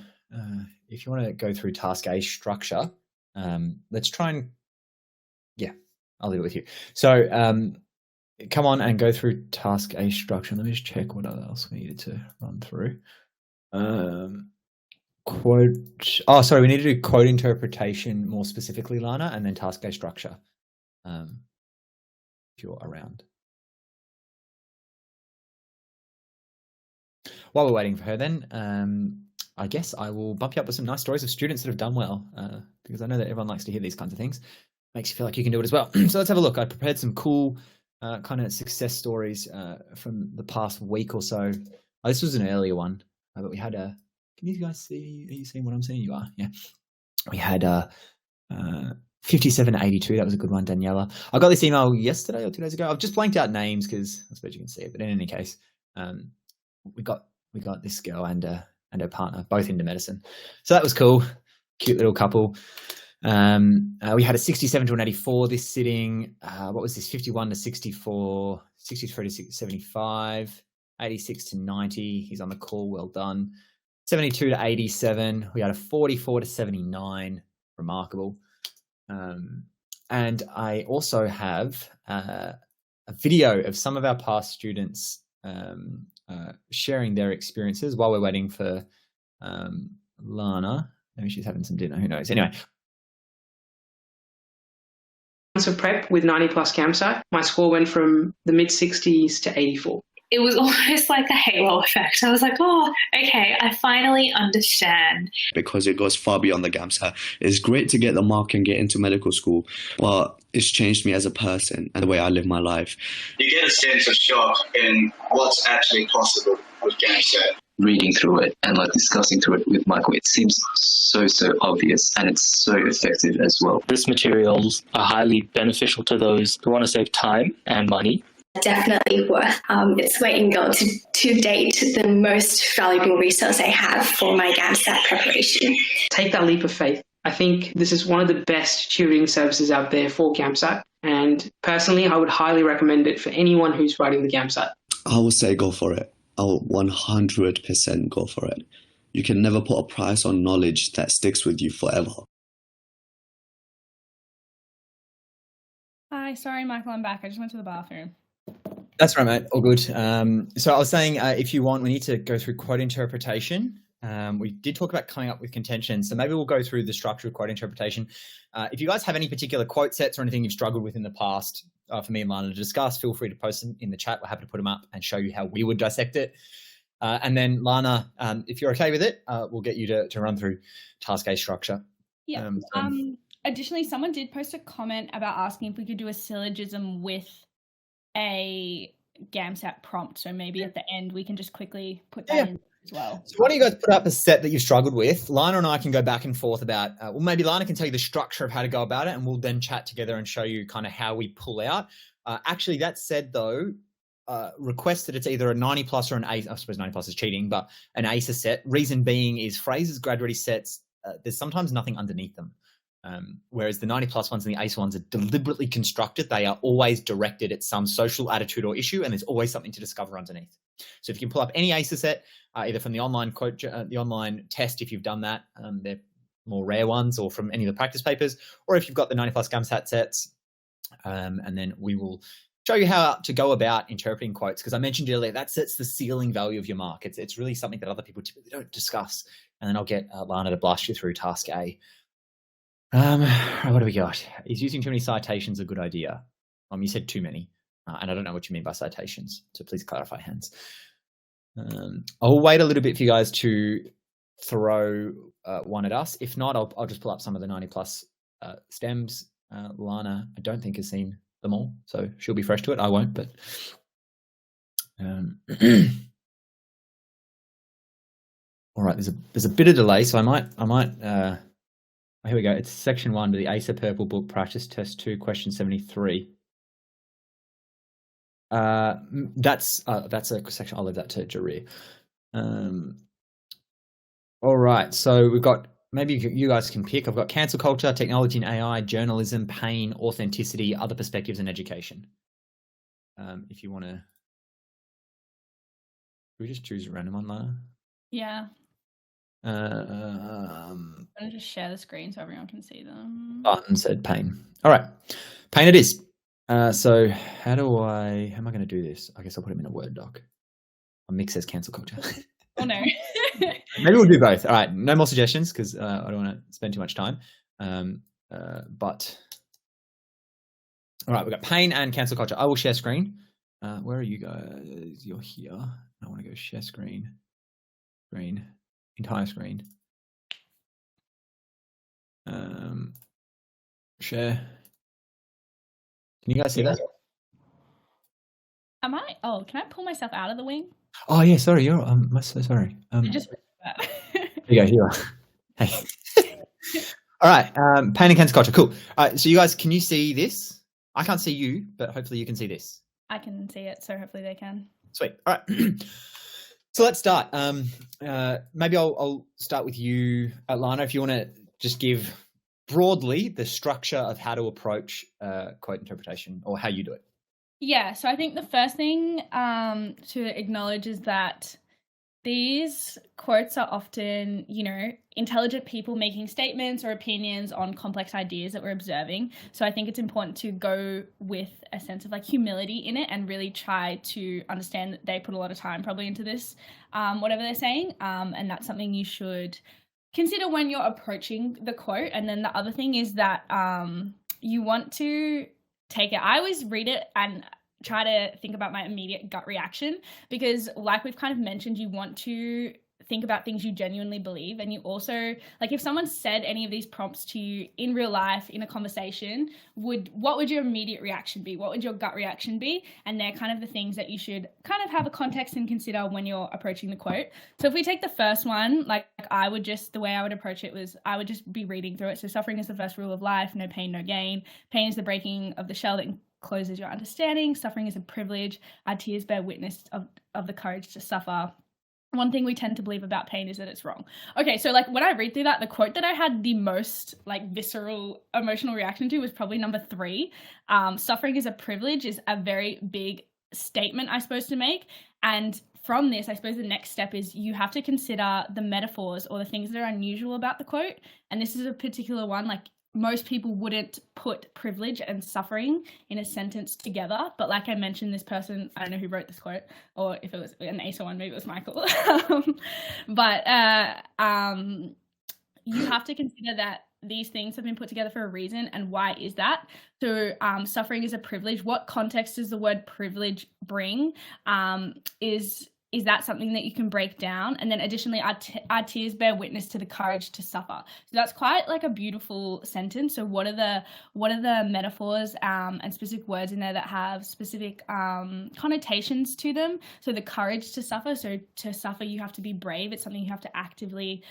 Speaker 1: if you want to go through task A structure, let's try and. Yeah, I'll leave it with you. So come on and go through task A structure. Let me just check what else we needed to run through. Quote. Oh, sorry. We need to do quote interpretation more specifically, Lana, and then task A structure. If you're around. While we're waiting for her, then I guess I will bump you up with some nice stories of students that have done well, because I know that everyone likes to hear these kinds of things. Makes you feel like you can do it as well. So let's have a look. I prepared some cool kind of success stories from the past week or so. Oh, this was an earlier one, but we had a. Can you guys see? Are you seeing what I'm seeing? You are, yeah. We had 5782. That was a good one, Daniela. I got this email yesterday or 2 days ago. I've just blanked out names because I suppose you can see it. But in any case, we got this girl and her partner both into medicine, so that was cool. Cute little couple. We had a 67 to an 84 this sitting. What was this? 51 to 64, 63 to 75, 86 to 90. He's on the call. Well done. 72 to 87. We had a 44 to 79. Remarkable. And I also have a video of some of our past students sharing their experiences while we're waiting for Lana. Maybe she's having some dinner. Who knows? Anyway.
Speaker 5: Of prep with 90 plus GAMSAT, my score went from the mid 60s to 84.
Speaker 4: It was almost like a halo effect. I was like, oh, okay, I finally understand.
Speaker 6: Because it goes far beyond the GAMSAT. It's great to get the mark and get into medical school, but it's changed me as a person and the way I live my life.
Speaker 7: You get a sense of shock in what's actually possible with GAMSAT.
Speaker 8: Reading through it and discussing through it with Michael, it seems so obvious and it's so effective as well.
Speaker 9: These materials are highly beneficial to those who want to save time and money.
Speaker 10: Definitely worth its weight in gold. To date, the most valuable resource I have for my GAMSAT preparation.
Speaker 5: Take that leap of faith. I think this is one of the best tutoring services out there for GAMSAT, and personally, I would highly recommend it for anyone who's writing the GAMSAT.
Speaker 6: I would say go for it. I'll 100% go for it. You can never put a price on knowledge that sticks with you forever.
Speaker 2: Hi, sorry, Michael, I'm back. I just went to the bathroom.
Speaker 1: That's right, mate. All good. So I was saying, if you want, we need to go through quote interpretation. We did talk about coming up with contention, so maybe we'll go through the structure of quote interpretation. If you guys have any particular quote sets or anything you've struggled with in the past for me and Lana to discuss, feel free to post them in the chat. We're happy to put them up and show you how we would dissect it. And then Lana, if you're okay with it, we'll get you to run through task A structure.
Speaker 2: Yeah. Additionally, someone did post a comment about asking if we could do a syllogism with a GAMSAT prompt. So maybe at the end we can just quickly put that in as well. So
Speaker 1: why don't you guys put up a set that you've struggled with? Lana and I can go back and forth about, well, maybe Lana can tell you the structure of how to go about it, and we'll then chat together and show you kind of how we pull out. Actually, that said though, request that it's either a 90 plus or an ACER. I suppose 90 plus is cheating, but an ACER set. Reason being is phrases grad ready sets, there's sometimes nothing underneath them. Whereas the 90 plus ones and the ACER ones are deliberately constructed. They are always directed at some social attitude or issue, and there's always something to discover underneath. So if you can pull up any ACER set, either from the online quote, the online test, if you've done that, they're more rare ones, or from any of the practice papers, or if you've got the 90 plus GAMSAT sets, and then we will show you how to go about interpreting quotes, because I mentioned earlier that sets the ceiling value of your mark. It's really something that other people typically don't discuss. And then I'll get Lana to blast you through task A. What do we got? Is using too many citations a good idea? You said too many. And I don't know what you mean by citations, so please clarify, Hans. I'll wait a little bit for you guys to throw one at us. If not, I'll just pull up some of the 90 plus stems. Lana, I don't think has seen them all, so she'll be fresh to it. I won't, but all right. There's a bit of delay, so I might. Here we go. It's section 1 to the ACER Purple Book Practice Test 2, question 73. That's a section. I'll leave that to Jareer. All right. So we've got, maybe you guys can pick. I've got cancel culture, technology and AI, journalism, pain, authenticity, other perspectives, and education. If you want to, we just choose a random one, Lana?
Speaker 2: Yeah. I'm going to just share the screen so everyone can see them.
Speaker 1: Button said pain. All right. Pain it is. So how am I going to do this? I guess I'll put him in a Word doc. My mix says cancel culture.
Speaker 2: Oh, no.
Speaker 1: Maybe we'll do both. All right. No more suggestions because I don't want to spend too much time. But all right, we've got pain and cancel culture. I will share screen. Where are you guys? You're here. I want to go share screen. Entire screen. Share. Can you guys see that?
Speaker 2: Am I? Oh, can I pull myself out of the wing?
Speaker 1: Oh yeah, sorry. You're. I'm so sorry.
Speaker 2: I just that.
Speaker 1: Here you go. Here you are. Hey. All right. Pain and cancel culture. Cool. All right. So you guys, can you see this? I can't see you, but hopefully you can see this.
Speaker 2: I can see it, so hopefully they can.
Speaker 1: Sweet. All right. So let's start. Maybe I'll start with you, Lana, if you want to just give broadly the structure of how to approach quote interpretation or how you do it.
Speaker 2: Yeah, so I think the first thing to acknowledge is that these quotes are often, intelligent people making statements or opinions on complex ideas that we're observing. So I think it's important to go with a sense of humility in it and really try to understand that they put a lot of time probably into this, whatever they're saying. And that's something you should consider when you're approaching the quote. And then the other thing is that you want to take it. I always read it and try to think about my immediate gut reaction because, like we've kind of mentioned, you want to think about things you genuinely believe. And you also, if someone said any of these prompts to you in real life, in a conversation, what would your immediate reaction be? What would your gut reaction be? And they're kind of the things that you should kind of have a context and consider when you're approaching the quote. So if we take the first one, the way I would approach it was I would just be reading through it. So suffering is the first rule of life, no pain, no gain. Pain is the breaking of the shell that closes your understanding. Suffering is a privilege. Our tears bear witness of the courage to suffer. One thing we tend to believe about pain is that it's wrong. Okay, so when I read through that, the quote that I had the most visceral emotional reaction to was probably number 3. Suffering is a privilege is a very big statement, I suppose, to make. And from this, I suppose the next step is you have to consider the metaphors or the things that are unusual about the quote. And this is a particular one, most people wouldn't put privilege and suffering in a sentence together. But like I mentioned, this person, I don't know who wrote this quote, or if it was an ACER one, maybe it was Michael. But you have to consider that these things have been put together for a reason. And why is that? So suffering is a privilege. What context does the word privilege bring? Is that something that you can break down? And then additionally, our tears bear witness to the courage to suffer. So that's quite a beautiful sentence. So what are the metaphors and specific words in there that have specific connotations to them? So the courage to suffer. So to suffer, you have to be brave. It's something you have to actively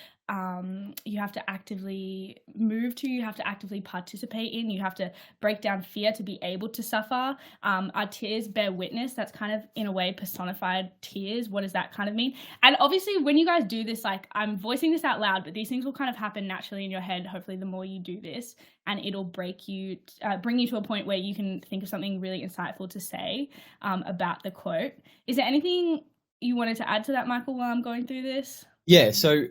Speaker 2: move to, you have to actively participate in, you have to break down fear to be able to suffer. Our tears bear witness. That's kind of in a way personified tears. What does that kind of mean? And obviously when you guys do this, I'm voicing this out loud, but these things will kind of happen naturally in your head, hopefully the more you do this, and it'll bring you to a point where you can think of something really insightful to say about the quote. Is there anything you wanted to add to that, Michael, while I'm going through this?
Speaker 1: Yeah, so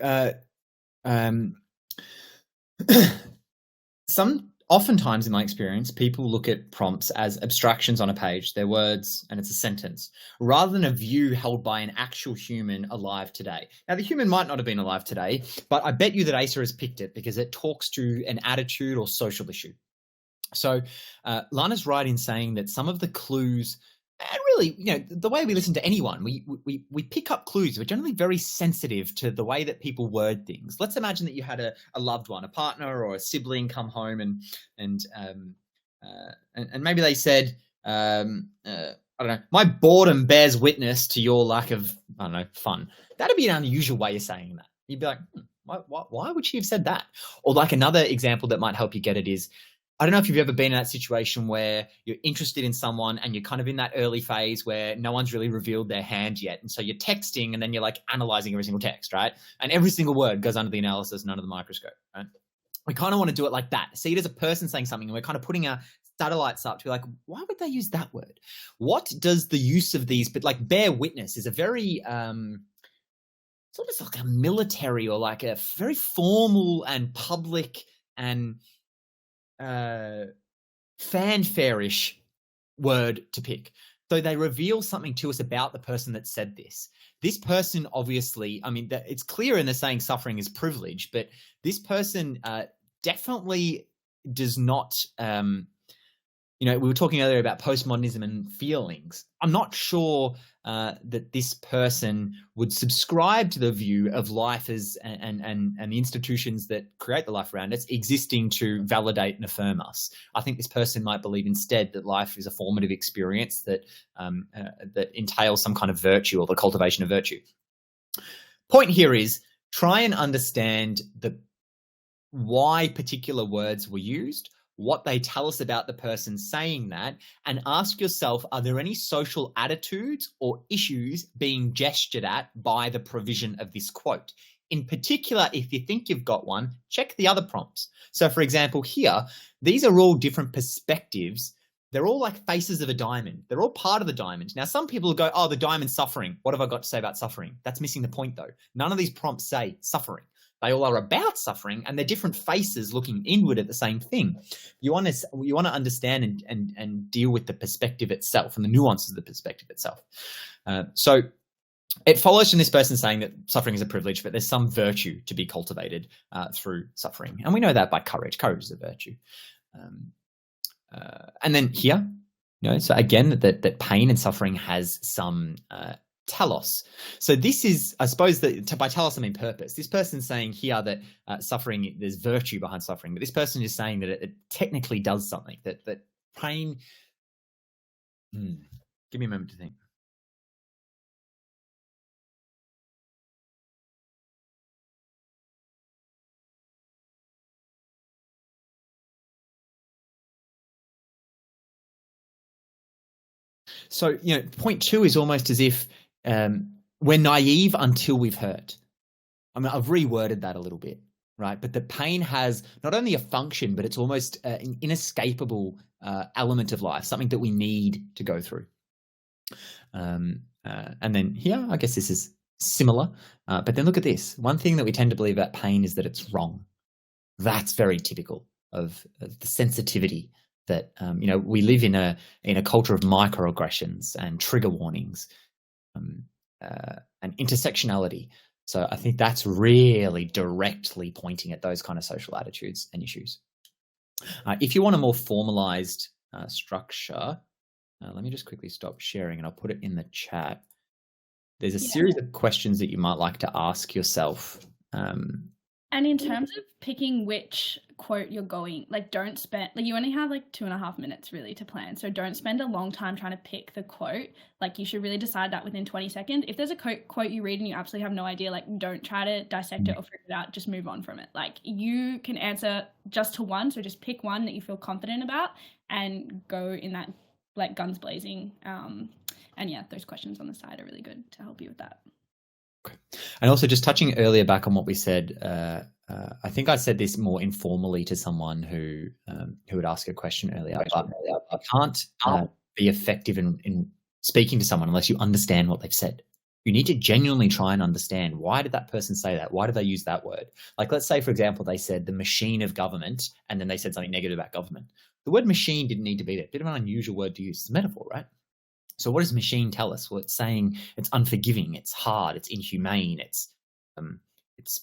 Speaker 1: oftentimes in my experience, people look at prompts as abstractions on a page, they're words, and it's a sentence, rather than a view held by an actual human alive today. Now, the human might not have been alive today, but I bet you that ACER has picked it because it talks to an attitude or social issue. So Lana's right in saying that some of the clues really, the way we listen to anyone, we pick up clues. We're generally very sensitive to the way that people word things. Let's imagine that you had a loved one, a partner or a sibling come home and maybe they said, I don't know, my boredom bears witness to your lack of, I don't know, fun. That'd be an unusual way of saying that. You'd be like, why would she have said that? Or like another example that might help you get it is, I don't know if you've ever been in that situation where you're interested in someone and you're kind of in that early phase where no one's really revealed their hand yet. And so you're texting and then you're like analyzing every single text, right? And every single word goes under the analysis and under the microscope, right? We kind of want to do it like that. See it as a person saying something, and we're kind of putting our satellites up to be like, why would they use that word? What does the use of these, but like bear witness is a very, it's almost like a military or like a very formal and public and fanfare-ish word to pick. So they reveal something to us about the person that said this. This person, obviously, I mean, it's clear in the saying suffering is privilege, but this person definitely does not, we were talking earlier about postmodernism and feelings. I'm not sure that this person would subscribe to the view of life as and the institutions that create the life around us existing to validate and affirm us. I think this person might believe instead that life is a formative experience that entails some kind of virtue or the cultivation of virtue. Point here is try and understand why particular words were used, what they tell us about the person saying that, and ask yourself, are there any social attitudes or issues being gestured at by the provision of this quote? In particular, if you think you've got one, check the other prompts. So for example, here, these are all different perspectives. They're all like faces of a diamond. They're all part of the diamond. Now, some people will go, oh, the diamond's suffering. What have I got to say about suffering? That's missing the point though. None of these prompts say suffering. They all are about suffering, and they're different faces looking inward at the same thing. You want to understand and deal with the perspective itself and the nuances of the perspective itself. So it follows from this person saying that suffering is a privilege, but there's some virtue to be cultivated through suffering. And we know that by courage. Courage is a virtue. And then here, so again, that pain and suffering has some telos. So this is, I suppose, that by telos I mean purpose. This person's saying here that suffering, there's virtue behind suffering, but this person is saying that it technically does something, that pain. Give me a moment to think. So, point two is almost as if we're naive until we've hurt. I mean, I've reworded that a little bit, right? But the pain has not only a function, but it's almost an inescapable element of life, something that we need to go through. And then here, I guess this is similar. But then look at this. One thing that we tend to believe about pain is that it's wrong. That's very typical of the sensitivity that we live in a culture of microaggressions and trigger warnings and intersectionality. So I think that's really directly pointing at those kind of social attitudes and issues. If you want a more formalized structure, let me just quickly stop sharing and I'll put it in the chat. There's a series of questions that you might like to ask yourself.
Speaker 2: And in terms of picking which quote you're going, don't spend, you only have 2.5 minutes really to plan. So don't spend a long time trying to pick the quote. You should really decide that within 20 seconds. If there's a quote you read and you absolutely have no idea, don't try to dissect it or figure it out. Just move on from it. You can answer just to one. So just pick one that you feel confident about and go in that guns blazing. And yeah, those questions on the side are really good to help you with that.
Speaker 1: Okay. And also just touching earlier back on what we said, I think I said this more informally to someone who would ask a question earlier. I can't be effective in speaking to someone unless you understand what they've said. You need to genuinely try and understand, why did that person say that? Why did they use that word? Let's say, for example, they said the machine of government, and then they said something negative about government. The word machine didn't need to be there. Bit of an unusual word to use. It's a metaphor, right? So what does machine tell us? Well, it's saying it's unforgiving, it's hard, it's inhumane, it's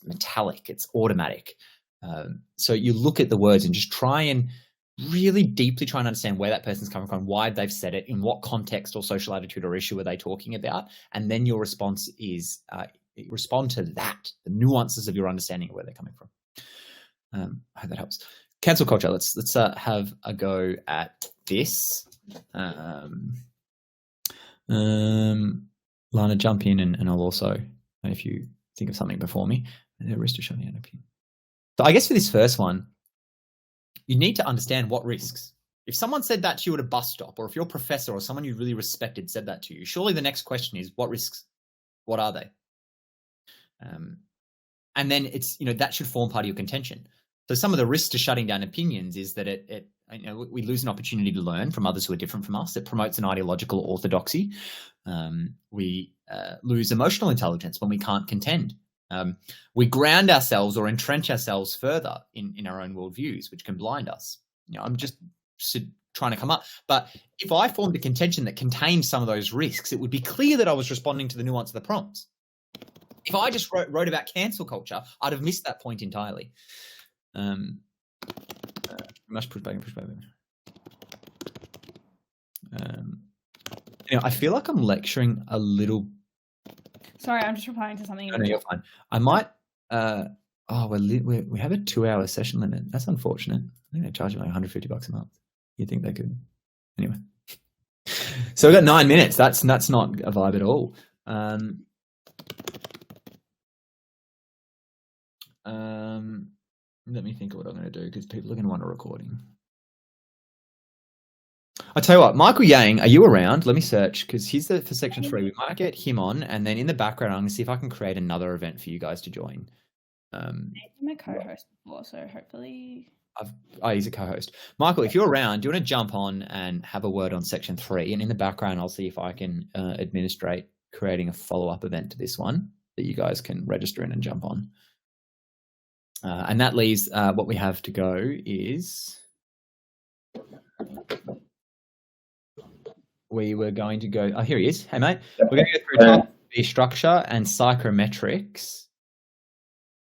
Speaker 1: metallic, it's automatic. So you look at the words and just try and really deeply trying to understand where that person's coming from, why they've said it, in what context or social attitude or issue are they talking about, and then your response is respond to that, the nuances of your understanding of where they're coming from. I hope that helps. Cancel culture. Let's have a go at this. Lana, jump in, and I'll also, if you think of something before me, risk to shutting down. So I guess for this first one, you need to understand what risks. If someone said that to you at a bus stop, or if your professor or someone you really respected said that to you, surely the next question is, what risks? What are they? And then it's, that should form part of your contention. So some of the risks to shutting down opinions is that we lose an opportunity to learn from others who are different from us. It promotes an ideological orthodoxy. We lose emotional intelligence when we can't contend. We ground ourselves or entrench ourselves further in our own worldviews, which can blind us. I'm just trying to come up. But if I formed a contention that contained some of those risks, it would be clear that I was responding to the nuance of the prompts. If I just wrote about cancel culture, I'd have missed that point entirely. Must push back and push back. I feel like I'm lecturing a little.
Speaker 2: Sorry, I'm just replying to something.
Speaker 1: No, you're fine. I might. We have a 2-hour session limit. That's unfortunate. I think they charge me like $150 a month. You think they could? Anyway. So we've got 9 minutes. That's not a vibe at all. Let me think of what I'm going to do, because people are going to want a recording. I'll tell you what, Michael Yang, are you around? Let me search, because he's for section 3. We might get him on, and then in the background, I'm going to see if I can create another event for you guys to join.
Speaker 2: I'm a co-host before, so hopefully...
Speaker 1: he's a co-host. Michael, if you're around, do you want to jump on and have a word on section 3? And in the background, I'll see if I can administrate creating a follow-up event to this one that you guys can register in and jump on. And that leaves what we have to go is we were going to go. Oh, here he is. Hey, mate. We're going to go through type B structure and psychometrics.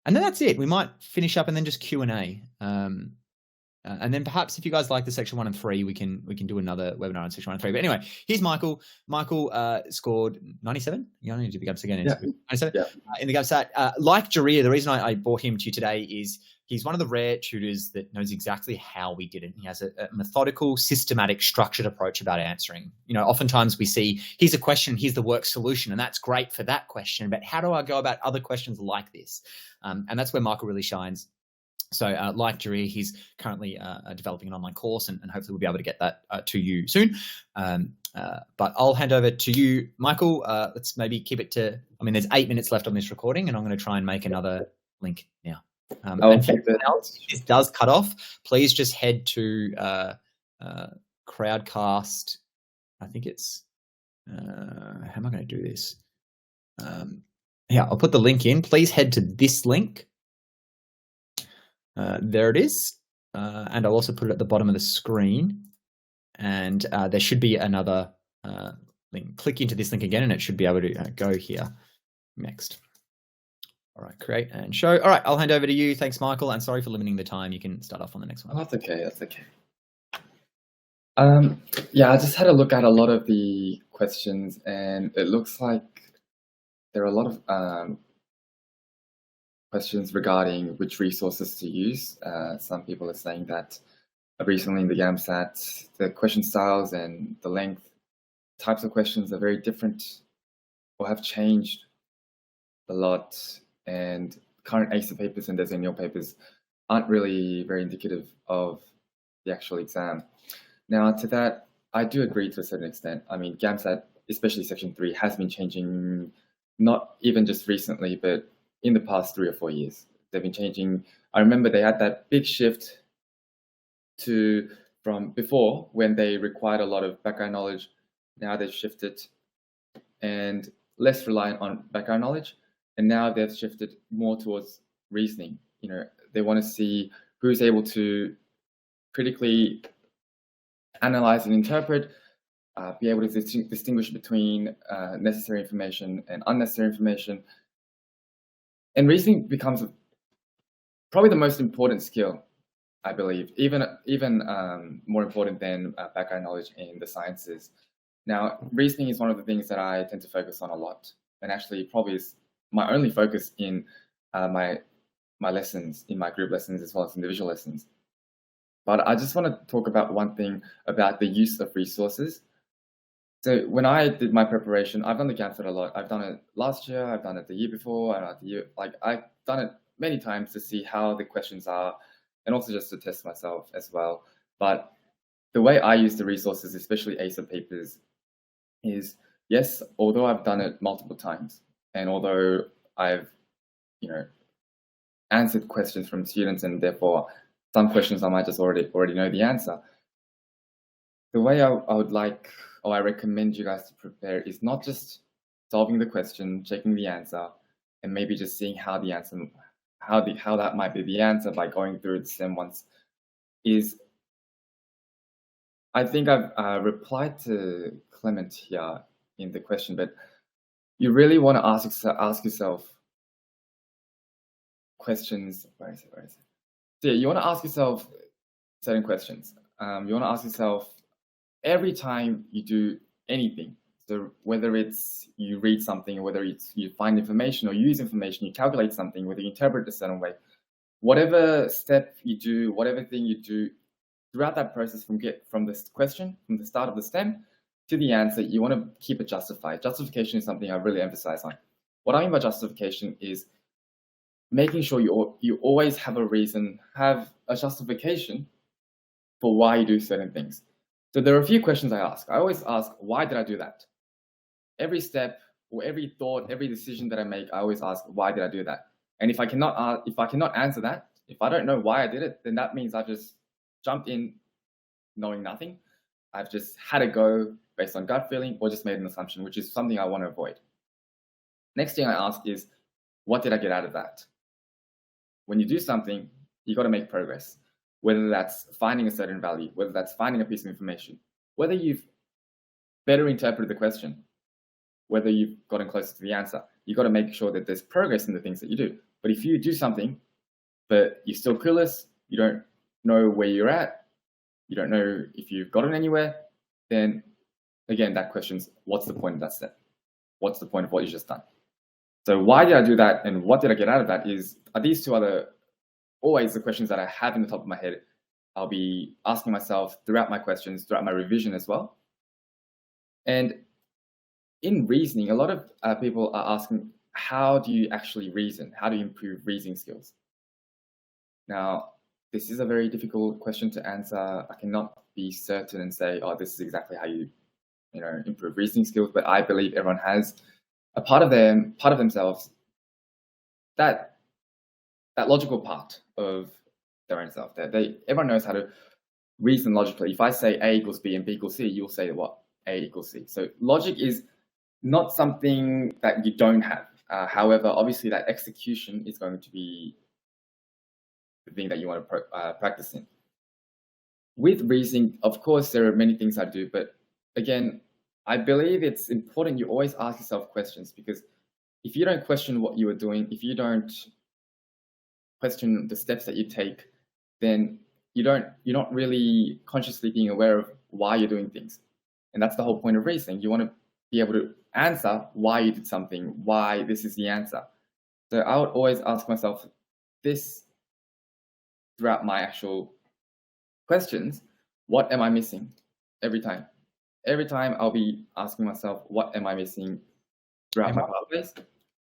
Speaker 1: And then that's it. We might finish up and then just Q&A. And then perhaps if you guys like the section 1 and 3, we can do another webinar on section 1 and 3. But anyway, here's Michael. Michael scored 97. You don't need to do the GAMSAT again.
Speaker 11: Yeah.
Speaker 1: 97 in the GAMSAT. Like Jareer, the reason I brought him to you today is he's one of the rare tutors that knows exactly how we did it. He has a methodical, systematic, structured approach about answering. Oftentimes we see, here's a question, here's the work solution, and that's great for that question. But how do I go about other questions like this? And that's where Michael really shines. So like Jareer, he's currently developing an online course, and hopefully we'll be able to get that to you soon. But I'll hand over to you, Michael. Let's maybe keep it to, there's 8 minutes left on this recording, and I'm going to try and make another link now. And if this does cut off, please just head to Crowdcast. I think it's, how am I going to do this? I'll put the link in. Please head to this link. There it is. And I'll also put it at the bottom of the screen. And there should be another link. Click into this link again, and it should be able to go here next. All right, create and show. All right, I'll hand over to you. Thanks, Michael. And sorry for limiting the time. You can start off on the next one.
Speaker 11: Oh, that's okay. That's okay. I just had a look at a lot of the questions, and it looks like there are a lot of questions regarding which resources to use. Some people are saying that recently in the GAMSAT, the question styles and the length, types of questions are very different or have changed a lot. And current ACER papers and decennial papers aren't really very indicative of the actual exam. Now, to that, I do agree to a certain extent. GAMSAT, especially section 3, has been changing, not even just recently, but in the past 3 or 4 years. They've been changing. I remember they had that big shift from before, when they required a lot of background knowledge. Now they've shifted and less reliant on background knowledge. And now they've shifted more towards reasoning. They want to see who's able to critically analyze and interpret, be able to distinguish between necessary information and unnecessary information. And reasoning becomes probably the most important skill I believe, even more important than background knowledge in the sciences. Now, reasoning is one of the things that I tend to focus on a lot, and actually probably is my only focus in my lessons, in my group lessons as well as individual lessons. But I just want to talk about one thing about the use of resources. So when I did my preparation, I've done the GAMSAT a lot. I've done it last year, I've done it the year before, and I've done it many times to see how the questions are, and also just to test myself as well. But the way I use the resources, especially ACER papers, is yes, although I've done it multiple times, and although I've, answered questions from students, and therefore some questions I might just already know the answer. The way I recommend you guys to prepare is not just solving the question, checking the answer, and maybe just seeing how the answer, how that might be the answer by going through the STEM once. Is I think I've replied to Clement here in the question, but you really want to ask yourself questions. Where is it? So yeah, you want to ask yourself certain questions. You want to ask yourself every time you do anything. So whether it's you read something, or whether it's you find information or use information, you calculate something, whether you interpret it a certain way, whatever step you do, whatever thing you do throughout that process from this question, from the start of the STEM to the answer, you want to keep it justified. Justification is something I really emphasize on. What I mean by justification is making sure you always have a reason, have a justification for why you do certain things. So there are a few questions I ask. I always ask, why did I do that? Every step or every thought, every decision that I make, I always ask, why did I do that? And if I cannot answer that, if I don't know why I did it, then that means I've just jumped in knowing nothing. I've just had a go based on gut feeling or just made an assumption, which is something I want to avoid. Next thing I ask is, what did I get out of that? When you do something, you got to make progress, whether that's finding a certain value, whether that's finding a piece of information, whether you've better interpreted the question, whether you've gotten closer to the answer. You got to make sure that there's progress in the things that you do. But if you do something, but you're still clueless, you don't know where you're at, you don't know if you've gotten anywhere, then again, that question's, what's the point of that step? What's the point of what you've just done? So why did I do that, and what did I get out of that are these two other, always the questions that I have in the top of my head. I'll be asking myself throughout my questions, throughout my revision as well. And in reasoning, a lot of people are asking, how do you actually reason? How do you improve reasoning skills? Now, this is a very difficult question to answer. I cannot be certain and say, oh, this is exactly how you improve reasoning skills, but I believe everyone has a part of themselves, that logical part of their own self. Everyone knows how to reason logically. If I say A equals B and B equals C, you'll say what? A equals C. So logic is not something that you don't have. However, obviously that execution is going to be the thing that you want to practice in. With reasoning, of course, there are many things I do, but again, I believe it's important you always ask yourself questions, because if you don't question what you are doing, if you don't question the steps that you take, then you're not really consciously being aware of why you're doing things. And that's the whole point of reasoning. You want to be able to answer why you did something, why this is the answer. So I would always ask myself this throughout my actual questions: what am I missing? Every time I'll be asking myself, what am I missing throughout my pathways?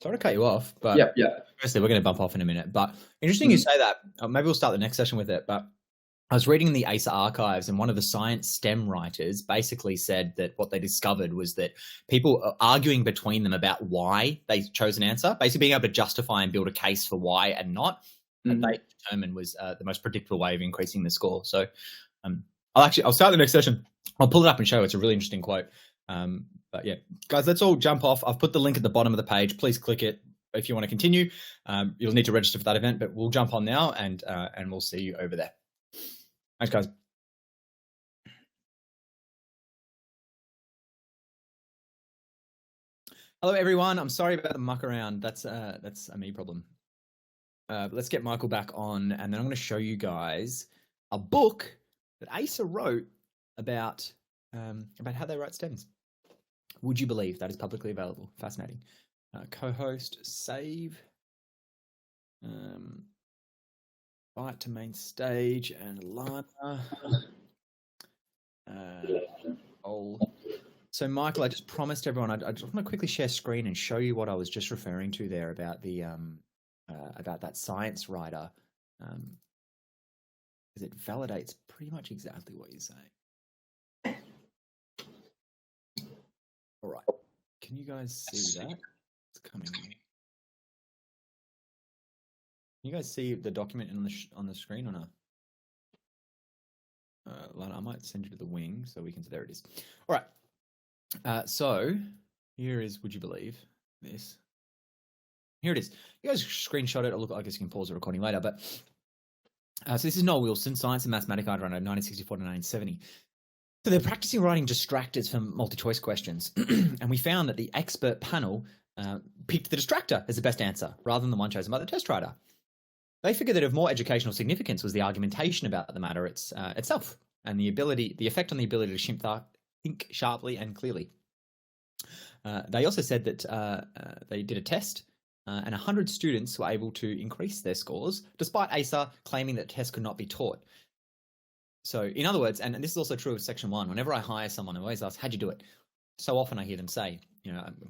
Speaker 1: Sorry to cut you off, but
Speaker 11: yeah.
Speaker 1: Firstly, we're going to bump off in a minute. But interesting you say that. Maybe we'll start the next session with it. But I was reading the ACER archives, and one of the science STEM writers basically said that what they discovered was that people are arguing between them about why they chose an answer, basically being able to justify and build a case for why and not. And they determined was the most predictable way of increasing the score. So I'll start the next session. I'll pull it up and show. It's a really interesting quote. But yeah, guys, let's all jump off. I've put the link at the bottom of the page. Please click it if you want to continue. You'll need to register for that event, but we'll jump on now and we'll see you over there. Thanks, guys. Hello, everyone. I'm sorry about the muck around. That's a me problem. Let's get Michael back on, and then I'm going to show you guys a book that ACER wrote about how they write stems. Would you believe that is publicly available? Fascinating. Co-host, save. Invite to main stage and Lana. So Michael, I just promised everyone I just want to quickly share screen and show you what I was just referring to there about the about that science writer, because it validates pretty much exactly what you're saying. All right, can you guys see that? It's coming in. Can you guys see the document on the screen or not? Lana, I might send you to the wing so we can. There it is. All right. So here is. Would you believe this? Here it is. You guys screenshot it. I guess you can pause the recording later. But so this is Noel Wilson, Science and Mathematics around 1964 to 1970. So they're practicing writing distractors for multi-choice questions, and we found that the expert panel picked the distractor as the best answer rather than the one chosen by the test writer. They figured that of more educational significance was the argumentation about the matter itself and the effect on the ability to think sharply and clearly. They also said that they did a test and 100 students were able to increase their scores despite ACER claiming that tests could not be taught. So in other words, and this is also true of Section 1, whenever I hire someone, I always ask, how'd you do it? So often I hear them say,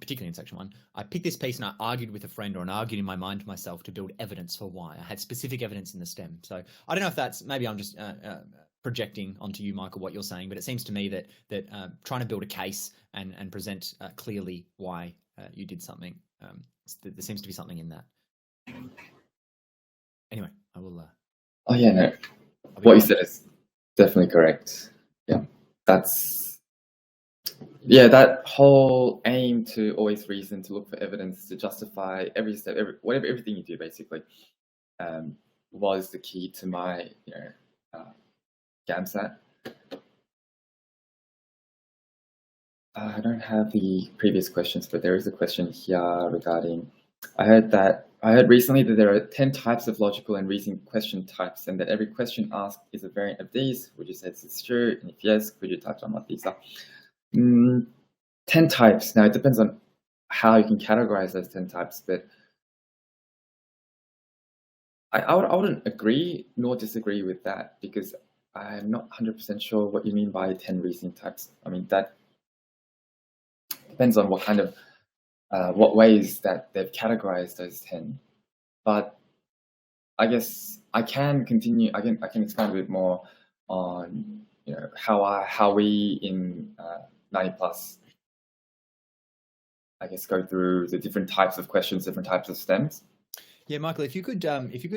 Speaker 1: particularly in Section 1, I picked this piece and I argued with a friend or argued in my mind to myself to build evidence for why. I had specific evidence in the STEM. So I don't know if that's, maybe I'm just projecting onto you, Michael, what you're saying, but it seems to me that trying to build a case and present clearly why you did something, there seems to be something in that. Anyway, I will...
Speaker 11: Oh, yeah, no. What you said is definitely correct. Yeah, that whole aim to always reason, to look for evidence, to justify every step, everything you do, basically, was the key to my, GAMSAT. I don't have the previous questions, but there is a question here regarding. I heard recently that there are 10 types of logical and reasoning question types, and that every question asked is a variant of these. Would you say this is true? And if yes, could you touch on what these are? 10 types. Now, it depends on how you can categorize those 10 types, but I wouldn't agree nor disagree with that, because I'm not 100% sure what you mean by 10 reasoning types. I mean, that depends on what kind of, what ways that they've categorized those 10. But I guess I can continue, I can expand a bit more on, how we in 90 plus, I guess, go through the different types of questions, different types of stems.
Speaker 1: Yeah, Michael, if you could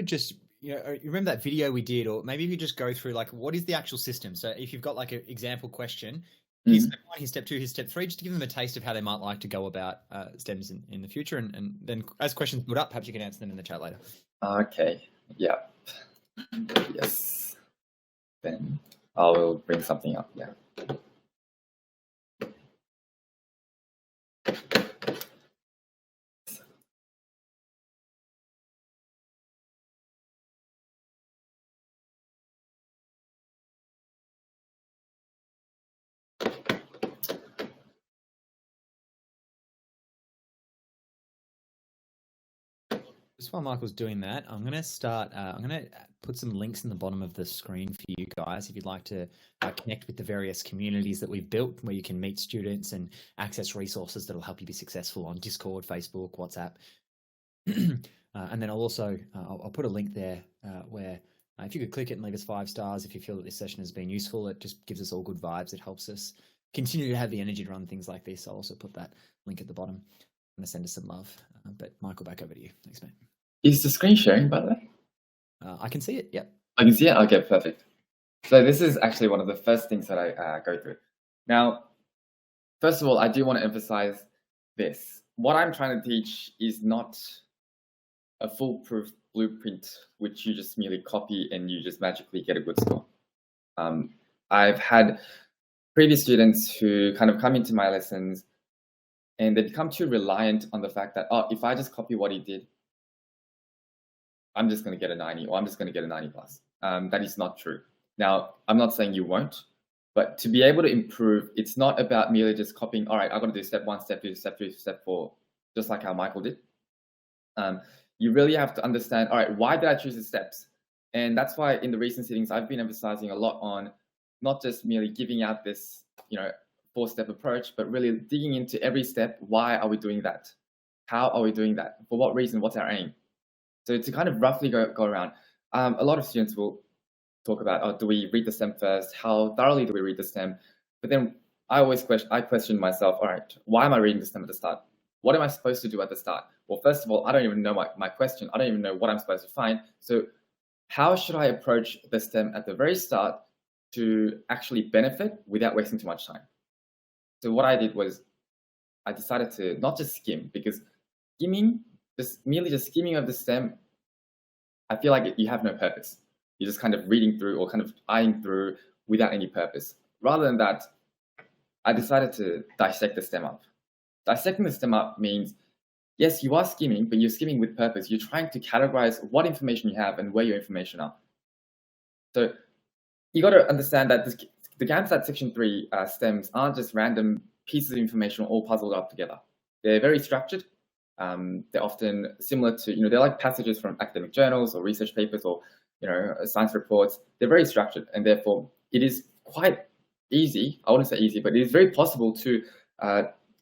Speaker 1: just, you remember that video we did, or maybe if you just go through like, what is the actual system? So if you've got like an example question, here's step 1, here's step 2, here's step 3, just to give them a taste of how they might like to go about stems in the future. And then as questions build up, perhaps you can answer them in the chat later.
Speaker 11: Okay. Yeah. Yes. Then I will bring something up. Yeah.
Speaker 1: Just while Michael's doing that, I'm going to put some links in the bottom of the screen for you guys if you'd like to connect with the various communities that we've built, where you can meet students and access resources that'll help you be successful on Discord, Facebook, WhatsApp. And then I'll put a link there where if you could click it and leave us 5 stars if you feel that this session has been useful. It just gives us all good vibes. It helps us continue to have the energy to run things like this. I'll also put that link at the bottom. I'm going to send us some love. But Michael, back over to you. Thanks, mate.
Speaker 11: Is the screen sharing, by the way?
Speaker 1: I can see it, yep.
Speaker 11: I can see it? Okay, perfect. So this is actually one of the first things that I go through. Now, first of all, I do want to emphasize this. What I'm trying to teach is not a foolproof blueprint, which you just merely copy and you just magically get a good score. I've had previous students who kind of come into my lessons and they become too reliant on the fact that, if I just copy what he did, I'm just going to get a 90, or I'm just going to get a 90 plus. That is not true. Now, I'm not saying you won't, but to be able to improve, it's not about merely just copying, all right, I've got to do step 1, step 2, step 3, step 4, just like how Michael did. You really have to understand, all right, why did I choose the steps? And that's why in the recent sittings, I've been emphasizing a lot on not just merely giving out this, 4-step approach, but really digging into every step. Why are we doing that? How are we doing that? For what reason? What's our aim? So to kind of roughly go around, a lot of students will talk about, oh, do we read the STEM first? How thoroughly do we read the STEM? But then I question myself, all right, why am I reading the STEM at the start? What am I supposed to do at the start? Well, first of all, I don't even know my question. I don't even know what I'm supposed to find. So how should I approach the STEM at the very start to actually benefit without wasting too much time? So what I did was I decided to not just skim, because merely just skimming of the STEM, I feel like you have no purpose. You're just kind of reading through or kind of eyeing through without any purpose. Rather than that, I decided to dissect the STEM up. Dissecting the STEM up means, yes, you are skimming, but you're skimming with purpose. You're trying to categorize what information you have and where your information are. So you got to understand that the GAMSAT Section 3 STEMs aren't just random pieces of information all puzzled up together. They're very structured. They're often similar to, they're like passages from academic journals or research papers or, science reports. They're very structured, and therefore it is quite easy. I wouldn't say easy, but it is very possible to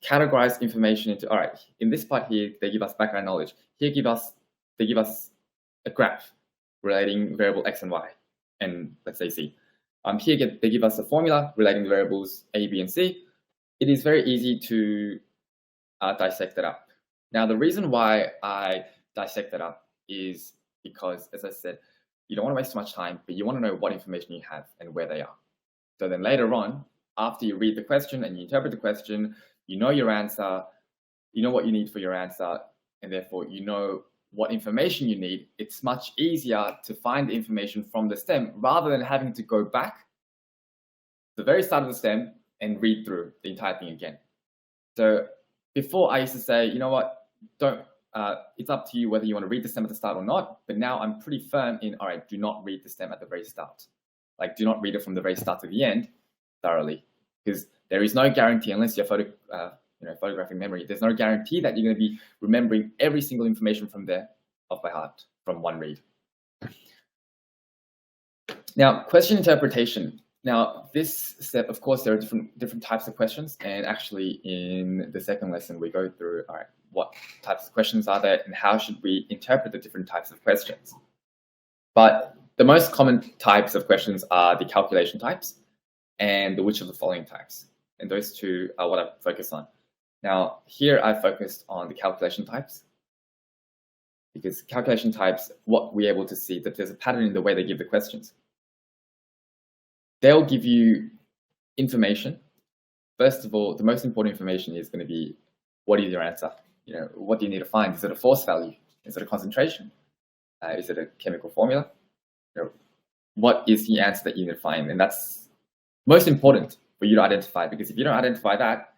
Speaker 11: categorize information into, all right, in this part here, they give us background knowledge. Here they give us a graph relating variable X and Y, and let's say Z. Here they give us a formula relating the variables A, B, and C. It is very easy to dissect that up. Now, the reason why I dissect that up is because, as I said, you don't want to waste too much time, but you want to know what information you have and where they are. So then later on, after you read the question and you interpret the question, you know your answer, you know what you need for your answer, and therefore you know what information you need. It's much easier to find the information from the STEM rather than having to go back to the very start of the STEM and read through the entire thing again. So before I used to say, you know what, it's up to you whether you want to read the STEM at the start or not. But now I'm pretty firm in, all right, do not read the STEM at the very start. Like, do not read it from the very start to the end thoroughly, because there is no guarantee, unless you're photographing memory, there's no guarantee that you're going to be remembering every single information from there off by heart from one read. Now, question interpretation. Now, this step, of course, there are different types of questions, and actually in the second lesson we go through, all right, what types of questions are there and how should we interpret the different types of questions. But the most common types of questions are the calculation types and the which of the following types. And those two are what I focus on. Now, here I focused on the calculation types, because calculation types, what we're able to see that there's a pattern in the way they give the questions. They'll give you information. First of all, the most important information is going to be, what is your answer? What do you need to find? Is it a force value? Is it a concentration? Is it a chemical formula? What is the answer that you need to find? And that's most important for you to identify, because if you don't identify that,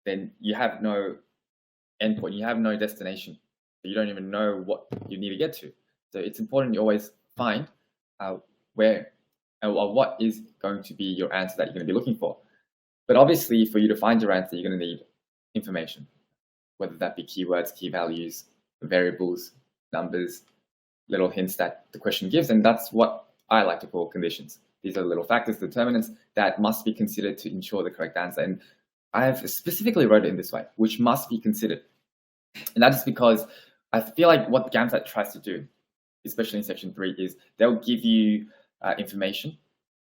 Speaker 11: then you have no endpoint, you have no destination. You don't even know what you need to get to. So it's important you always find what is going to be your answer that you're going to be looking for. But obviously, for you to find your answer, you're going to need information, whether that be keywords, key values, variables, numbers, little hints that the question gives. And that's what I like to call conditions. These are little factors, determinants that must be considered to ensure the correct answer. And I have specifically wrote it in this way, which must be considered. And that is because I feel like what the GAMSAT tries to do, especially in Section 3, is they'll give you information,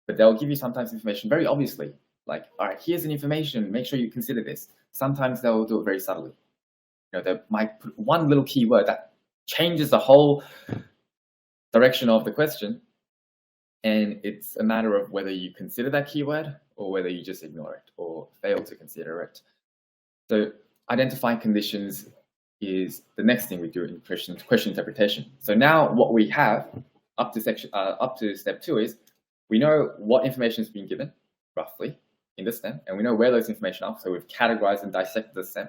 Speaker 11: but they'll give you sometimes information very obviously. Like, all right, here's an information, make sure you consider this. Sometimes they'll do it very subtly. They might put one little keyword that changes the whole direction of the question. And it's a matter of whether you consider that keyword or whether you just ignore it or fail to consider it. So identifying conditions is the next thing we do in question interpretation. So now what we have up to step 2 is we know what information is being given roughly in the STEM, and we know where those information are. So we've categorized and dissected the STEM.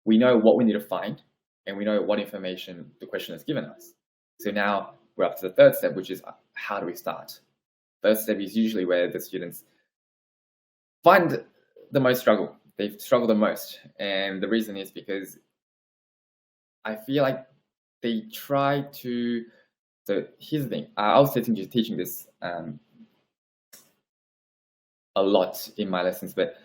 Speaker 11: We know what we need to find, and we know what information the question has given us. So now we're up to the third step, which is how do we start? first step is usually where the students find the most struggle. They struggle the most. And the reason is because I feel like they try to, so here's the thing, I was teaching this a lot in my lessons, but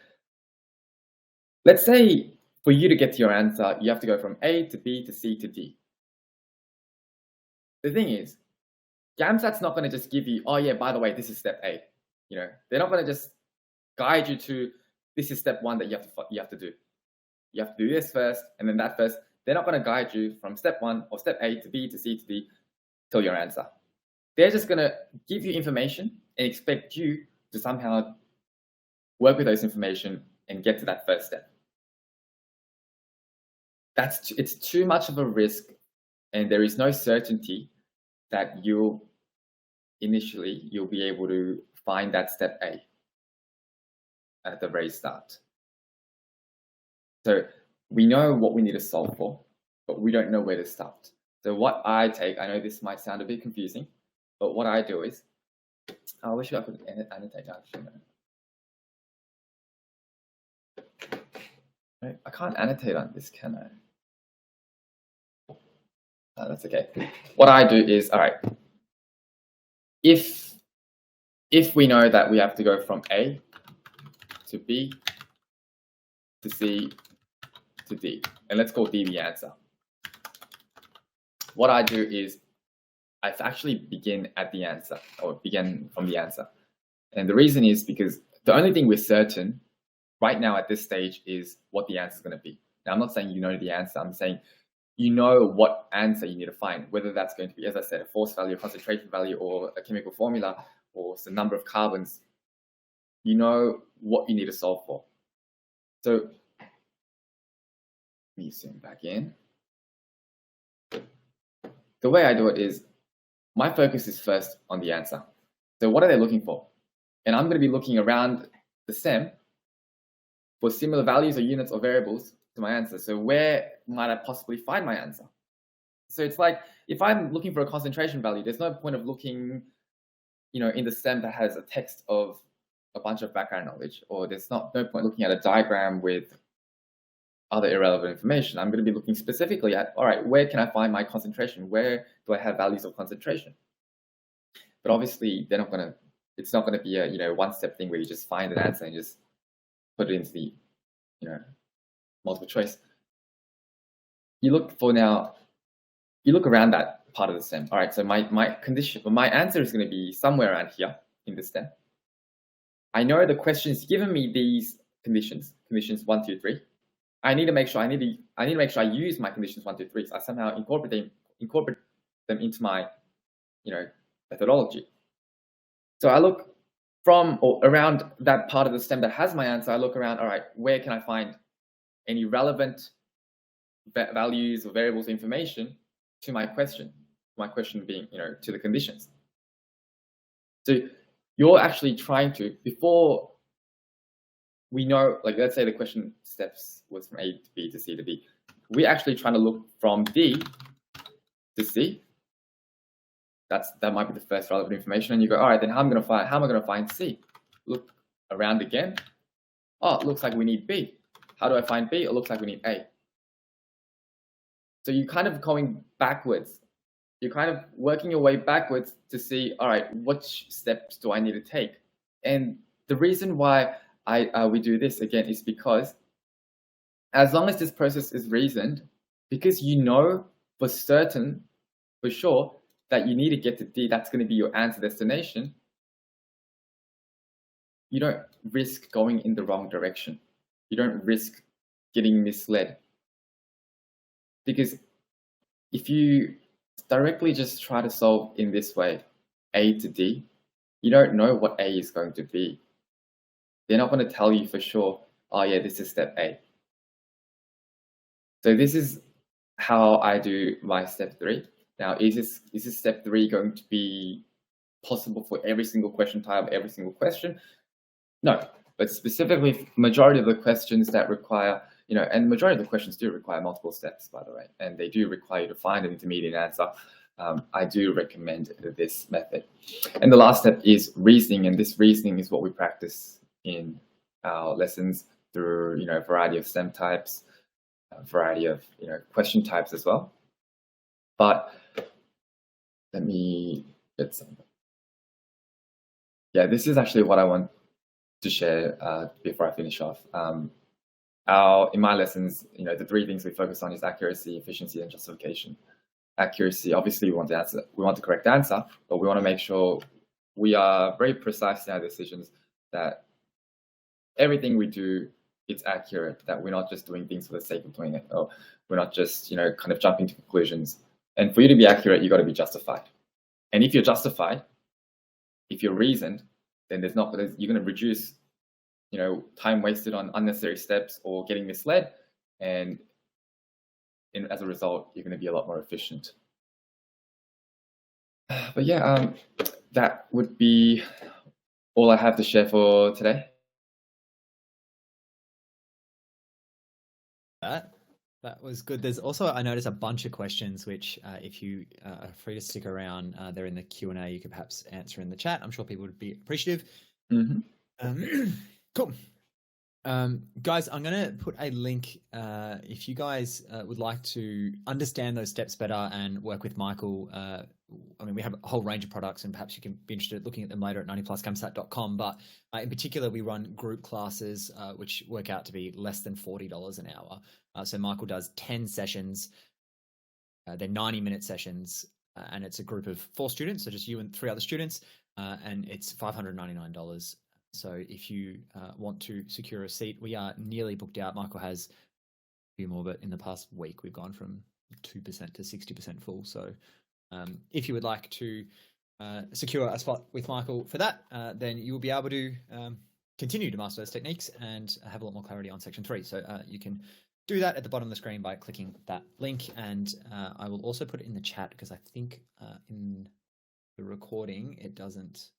Speaker 11: let's say for you to get to your answer, you have to go from A to B to C to D. The thing is, GAMSAT's not going to just give you, oh yeah, by the way, this is step A. You know, they're not going to just guide you to, this is step 1 that you have to do. You have to do this first, and then that first. They're not going to guide you from step 1 or step A to B to C to D till your answer. They're just going to give you information and expect you to somehow work with those information and get to that first step. It's too much of a risk, and there is no certainty that you'll be able to find that step A at the very start. So we know what we need to solve for, but we don't know where to start. So what I take, I know this might sound a bit confusing, but what I do is, I wish I could annotate actually. I can't annotate on this, can I? Oh, that's okay. What I do is, all right, if we know that we have to go from A to B to C to D, and let's call D the answer. What I do is I actually begin at the answer, or begin from the answer. And the reason is because the only thing we're certain right now at this stage is what the answer is going to be. Now, I'm not saying you know the answer. I'm saying you know what answer you need to find, whether that's going to be, as I said, a force value, a concentration value, or a chemical formula, or the number of carbons. You know what you need to solve for. So let me zoom back in. The way I do it is my focus is first on the answer. So what are they looking for? And I'm going to be looking around the SEM for similar values or units or variables to my answer. So where might I possibly find my answer? So it's like, if I'm looking for a concentration value, there's no point of looking, in the SEM that has a text of a bunch of background knowledge, or there's no point looking at a diagram with other irrelevant information. I'm going to be looking specifically at, all right, where can I find my concentration? Where do I have values of concentration? But obviously, it's not going to be a one-step thing where you just find an answer and just put it into the multiple choice. You look around that part of the STEM. All right, so my answer is going to be somewhere around here in the STEM. I know the question's given me these conditions 1, 2, 3. I need to make sure I use my conditions 1, 2, 3. So I somehow incorporate them into my methodology. So I look from or around that part of the STEM that has my answer. I look around, all right, where can I find any relevant values or variables information to my question? My question being, to the conditions. So you're actually trying to, before we know, like let's say the question steps was from A to B to C to D, we're actually trying to look from D to C. That might be the first relevant information, and you go, all right, then how am I going to find C? Look around again. Oh, it looks like we need B. How do I find B? It looks like we need A. So you're kind of going backwards. You're kind of working your way backwards to see, all right, which steps do I need to take? And the reason why we do this again is because as long as this process is reasoned, because you know for certain, for sure, that you need to get to D, that's going to be your answer destination, you don't risk going in the wrong direction. You don't risk getting misled. Because if you directly just try to solve in this way, A to D, you don't know what A is going to be. They're not going to tell you for sure, oh yeah, this is step A. So this is how I do my step 3. Now, is this step 3 going to be possible for every single question type, every single question? No, but specifically, majority of the questions that require, and majority of the questions do require multiple steps, by the way, and they do require you to find an intermediate answer. I do recommend this method. And the last step is reasoning, and this reasoning is what we practice in our lessons through, a variety of STEM types, a variety of, question types as well. But let me get some. Yeah, this is actually what I want to share before I finish off. In my lessons, the three things we focus on is accuracy, efficiency, and justification. Accuracy, obviously, we want the correct answer, but we want to make sure we are very precise in our decisions, that everything we do is accurate, that we're not just doing things for the sake of doing it, or we're not just, kind of jumping to conclusions. And for you to be accurate, you've got to be justified. And if you're justified, if you're reasoned, then you're going to reduce, time wasted on unnecessary steps or getting misled, and as a result, you're going to be a lot more efficient. But yeah, that would be all I have to share for today.
Speaker 1: That was good. There's also, I noticed, a bunch of questions which, if you are free to stick around, they're in the Q&A. You could perhaps answer in the chat. I'm sure people would be appreciative.
Speaker 11: Mm-hmm.
Speaker 1: Cool. Guys, I'm going to put a link if you guys would like to understand those steps better and work with Michael. We have a whole range of products, and perhaps you can be interested in looking at them later at 90plusgamsat.com. But in particular, we run group classes, which work out to be less than $40 an hour. So Michael does 10 sessions. They're 90-minute sessions, and it's a group of 4 students, so just you and 3 other students, and it's $599. So if you want to secure a seat, we are nearly booked out. Michael has a few more, but in the past week, we've gone from 2% to 60% full. So if you would like to secure a spot with Michael for that, then you will be able to continue to master those techniques and have a lot more clarity on section 3. So you can do that at the bottom of the screen by clicking that link. And I will also put it in the chat, because I think in the recording, it doesn't,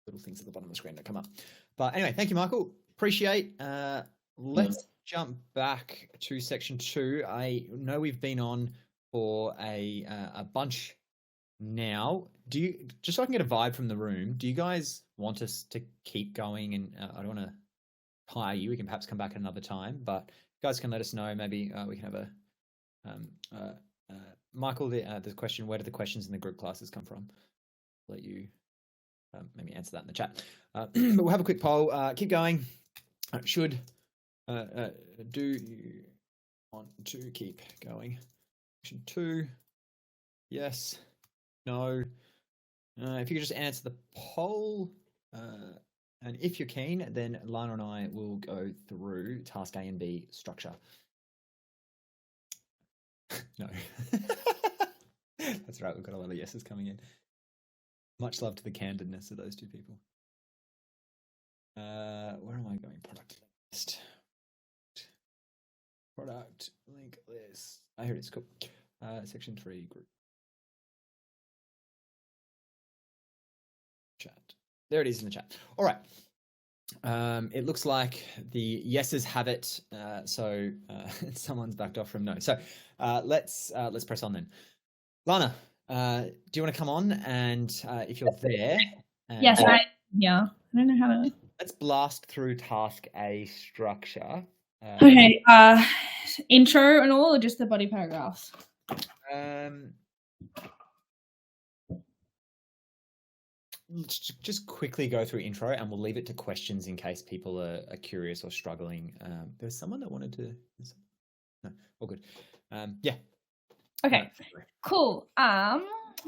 Speaker 1: little things at the bottom of the screen that come up. But anyway, thank you, Michael. Appreciate. Let's jump back to section 2. I know we've been on for a bunch now. Do you, just so I can get a vibe from the room, do you guys want us to keep going? And I don't want to hire you. We can perhaps come back at another time, but you guys can let us know. Maybe we can have a Michael, the question, where do the questions in the group classes come from? I'll let you maybe answer that in the chat. But we'll have a quick poll. Keep going. Do you want to keep going? Section 2. Yes. No. If you could just answer the poll. And if you're keen, then Lana and I will go through task A and B structure. No. That's right. We've got a lot of yeses coming in. Much love to the candidness of those two people. Where am I going? Product list. Product link list. Here it is. Cool. Section 3 group. Chat. There it is in the chat. All right. It looks like the yeses have it. So someone's backed off from no. So let's press on then. Lana, do you want to come on? And if you're there,
Speaker 2: yes, yeah. I don't know how to.
Speaker 1: Let's blast through task A structure.
Speaker 2: Okay. Intro and all, or just the body paragraphs?
Speaker 1: Let's just quickly go through intro, and we'll leave it to questions in case people are curious or struggling. There's someone that wanted to. No, all good. Yeah.
Speaker 2: Okay. Cool.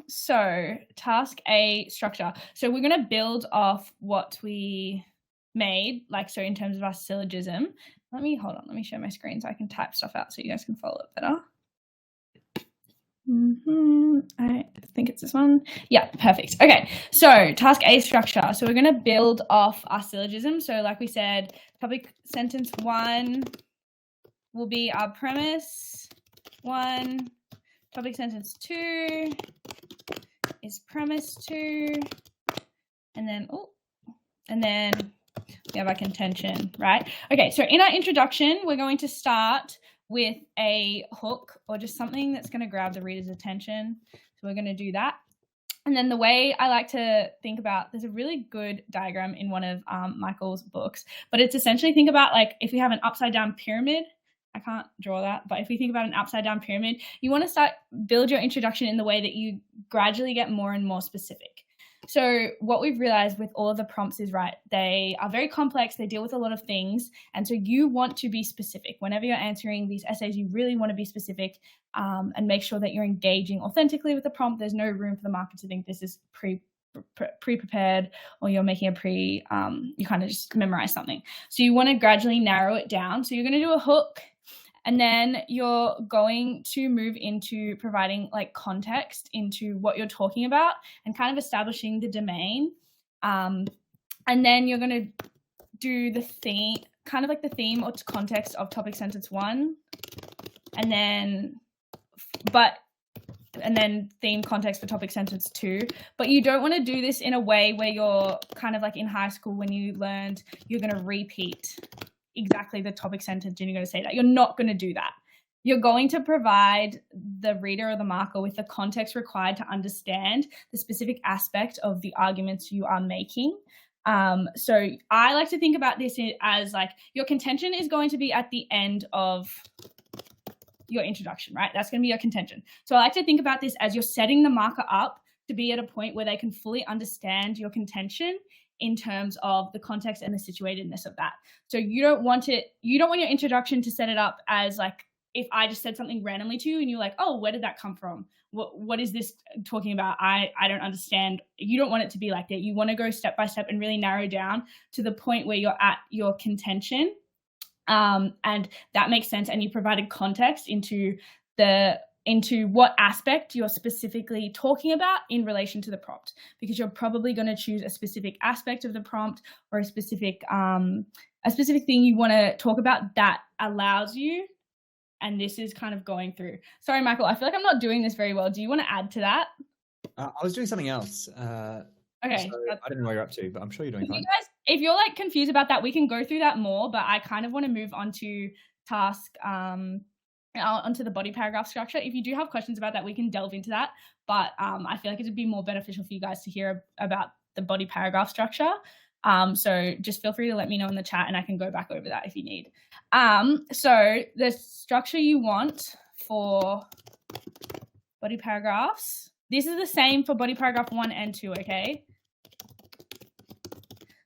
Speaker 2: So task A structure. So we're going to build off what we made, like, so in terms of our syllogism. Let me share my screen so I can type stuff out so you guys can follow it better. I think it's this one. Yeah, perfect. Okay, so task A structure. So we're going to build off our syllogism. So like we said, topic sentence 1 will be our premise 1. Topic sentence 2 is premise 2. And then we have our contention, right? Okay, so in our introduction, we're going to start with a hook or just something that's going to grab the reader's attention. So we're going to do that. And then the way I like to think about, there's a really good diagram in one of Michael's books, but it's essentially think about like if we have an upside down pyramid. I can't draw that, but if we think about an upside down pyramid, you want to build your introduction in the way that you gradually get more and more specific. So what we've realized with all of the prompts is, right, they are very complex, they deal with a lot of things, and so you want to be specific. Whenever you're answering these essays, you really want to be specific and make sure that you're engaging authentically with the prompt. There's no room for the marker to think this is pre-prepared or you're making you kind of just memorize something. So you want to gradually narrow it down. So you're going to do a hook, and then you're going to move into providing like context into what you're talking about and kind of establishing the domain. And then you're going to do the theme, kind of like the theme or context of topic sentence 1, and then theme context for topic sentence 2. But you don't want to do this in a way where you're kind of like in high school when you learned you're going to repeat exactly the topic sentence and you're going to say that. You're not going to do that. You're going to provide the reader or the marker with the context required to understand the specific aspect of the arguments you are making. So I like to think about this as like your contention is going to be at the end of your introduction, right? That's going to be your contention. So I like to think about this as you're setting the marker up to be at a point where they can fully understand your contention in terms of the context and the situatedness of that. So you don't want your introduction to set it up as like, if I just said something randomly to you and you're like, oh, where did that come from? What is this talking about? I don't understand. You don't want it to be like that. You want to go step by step and really narrow down to the point where you're at your contention. And that makes sense. And you provided context into what aspect you're specifically talking about in relation to the prompt, because you're probably going to choose a specific aspect of the prompt or a specific thing you want to talk about that allows you. And this is kind of going through. Sorry, Michael, I feel like I'm not doing this very well. Do you want to add to that?
Speaker 1: I was doing something else.
Speaker 2: Okay.
Speaker 1: So I don't know what you're up to, but I'm sure you're doing fine.
Speaker 2: You guys, if you're like confused about that, we can go through that more, but I kind of want to move on to task, onto the body paragraph structure. If you do have questions about that, we can delve into that. But I feel like it would be more beneficial for you guys to hear about the body paragraph structure. So just feel free to let me know in the chat and I can go back over that if you need. So the structure you want for body paragraphs, this is the same for body paragraph 1 and 2, okay?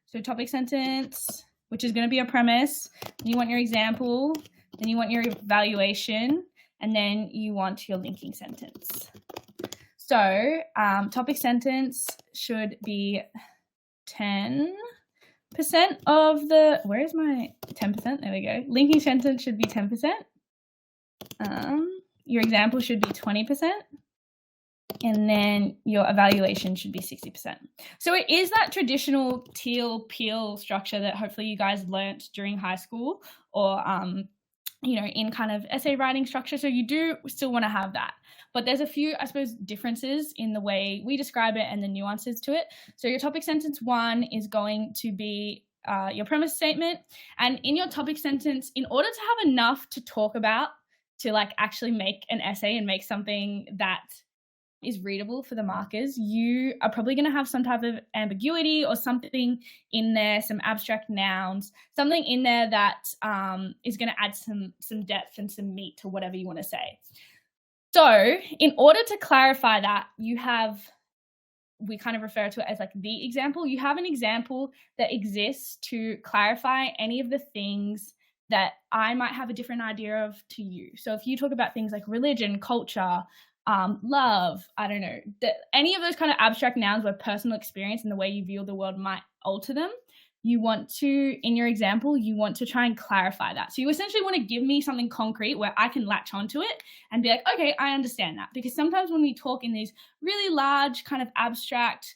Speaker 2: So topic sentence, which is going to be a premise. Then you want your example, then you want your evaluation, and then you want your linking sentence. So topic sentence should be 10% of the, where is my 10%? There we go. Linking sentence should be 10%. Your example should be 20%. And then your evaluation should be 60%. So it is that traditional teal peel structure that hopefully you guys learnt during high school or, in kind of essay writing structure. So you do still want to have that. But there's a few, I suppose, differences in the way we describe it and the nuances to it. So your topic sentence 1 is going to be your premise statement. And in your topic sentence, in order to have enough to talk about, to like actually make an essay and make something that is readable for the markers, you are probably going to have some type of ambiguity or something in there, some abstract nouns, something in there that is going to add some depth and some meat to whatever you want to say. So in order to clarify that, we kind of refer to it as like the example. You have an example that exists to clarify any of the things that I might have a different idea of to you. So if you talk about things like religion, culture, love, I don't know, any of those kind of abstract nouns where personal experience and the way you view the world might alter them, you want to, in your example, you want to try and clarify that. So you essentially want to give me something concrete where I can latch onto it and be like, okay, I understand that. Because sometimes when we talk in these really large kind of abstract,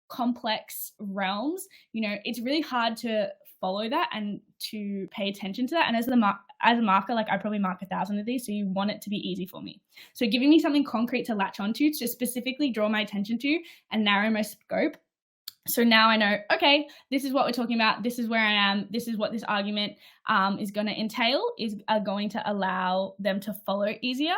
Speaker 2: complex realms, it's really hard to follow that and to pay attention to that. And as a marker, like I probably mark 1,000 of these, so you want it to be easy for me. So giving me something concrete to latch onto, to specifically draw my attention to and narrow my scope, So now I know, okay, this is what we're talking about. This is where I am. This is what this argument is going to entail, is going to allow them to follow easier.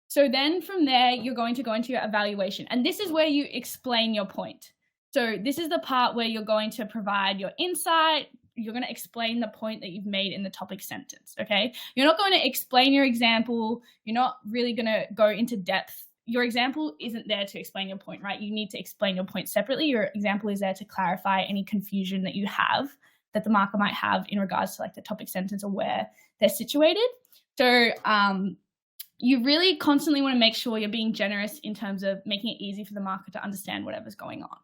Speaker 2: So then from there, you're going to go into your evaluation. And this is where you explain your point. So this is the part where you're going to provide your insight. You're going to explain the point that you've made in the topic sentence, okay? You're not going to explain your example. You're not really going to go into depth. Your example isn't there to explain your point, right? You need to explain your point separately. Your example is there to clarify any confusion that you have, that the marker might have in regards to like the topic sentence or where they're situated. So you really constantly want to make sure you're being generous in terms of making it easy for the marker to understand whatever's going on.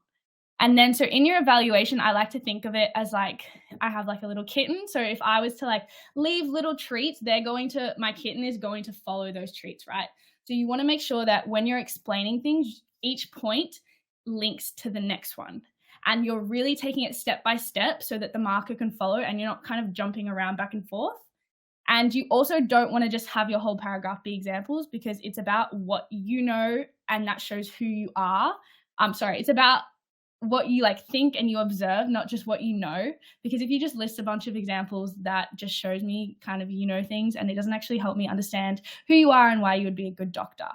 Speaker 2: And then so in your evaluation, I like to think of it as like, I have like a little kitten. So if I was to like leave little treats, my kitten is going to follow those treats, right? So you want to make sure that when you're explaining things, each point links to the next one. And you're really taking it step by step so that the marker can follow and you're not kind of jumping around back and forth. And you also don't want to just have your whole paragraph be examples, because it's about what you know and that shows who you are. It's about what you like think and you observe, not just what you know. Because if you just list a bunch of examples, that just shows me kind of you know things, and it doesn't actually help me understand who you are and why you would be a good doctor.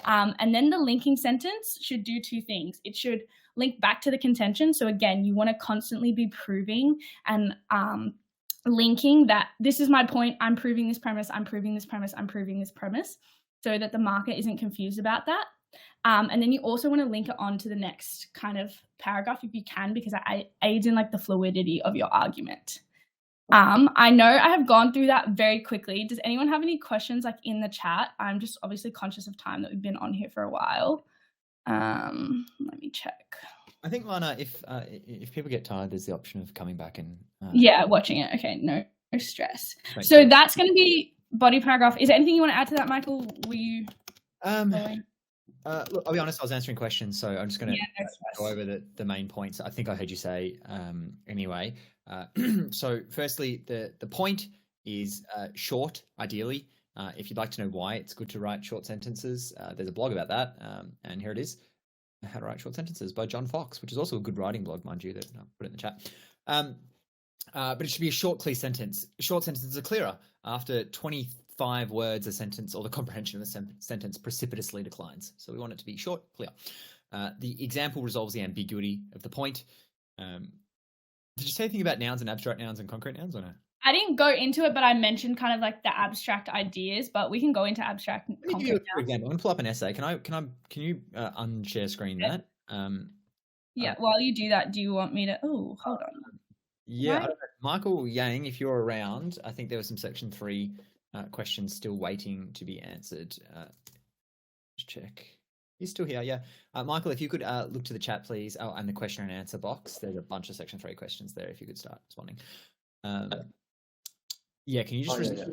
Speaker 2: And then the linking sentence should do two things. It should link back to the contention. So again, you want to constantly be proving and linking that this is my point, I'm proving this premise, I'm proving this premise, I'm proving this premise, so that the marker isn't confused about that. And then you also want to link it on to the next kind of paragraph if you can, because it aids in like the fluidity of your argument. I know I have gone through that very quickly. Does anyone have any questions like in the chat? I'm just obviously conscious of time that we've been on here for a while. Let me check.
Speaker 1: I think, Lana, if people get tired, there's the option of coming back and
Speaker 2: watching it. Okay, no stress. So that's going to be body paragraph. Is there anything you want to add to that, Michael? Were you
Speaker 1: look, I'll be honest, I was answering questions, so I'm just going to go over the main points. I think I heard you say anyway. So firstly, the point is short, ideally. If you'd like to know why it's good to write short sentences, there's a blog about that, and here it is. How to Write Short Sentences by John Fox, which is also a good writing blog, mind you, that I'll put it in the chat. But it should be a short, clear sentence. Short sentences are clearer. After 25 words, a sentence or the comprehension of the sentence precipitously declines. So we want it to be short, clear. The example resolves the ambiguity of the point. Did you say anything about nouns and abstract nouns and concrete nouns or no?
Speaker 2: I didn't go into it, but I mentioned kind of like the abstract ideas, but we can go into abstract.
Speaker 1: Let me give you a example. I'm going to pull up an essay. Can you unshare screen that?
Speaker 2: Yeah. While you do that, do you want me to? Oh, hold on.
Speaker 1: Yeah, Michael Yang, if you're around, I think there was some section 3 questions still waiting to be answered. Just check. He's still here. Yeah, Michael, if you could look to the chat, please. Oh, and the question and answer box. There's a bunch of section 3 questions there. If you could start responding. Yeah, can you just?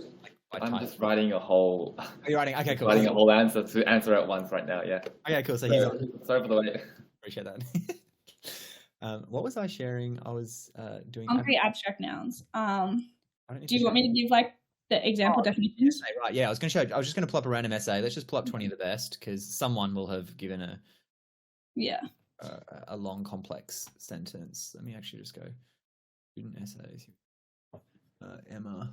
Speaker 11: I'm just writing a whole.
Speaker 1: Are you writing? Okay, cool.
Speaker 11: Writing a whole answer to answer at once right now. Yeah.
Speaker 1: Okay, cool. So he's on.
Speaker 11: Sorry for the wait.
Speaker 1: Appreciate that. What was I sharing? I was doing
Speaker 2: concrete abstract nouns. Do you want me to give like the example definitions?
Speaker 1: Right. Yeah, I was just going to pull up a random essay. Let's just pull up 20 of the best, because someone will have given a long complex sentence. Let me actually just go student essays. Emma.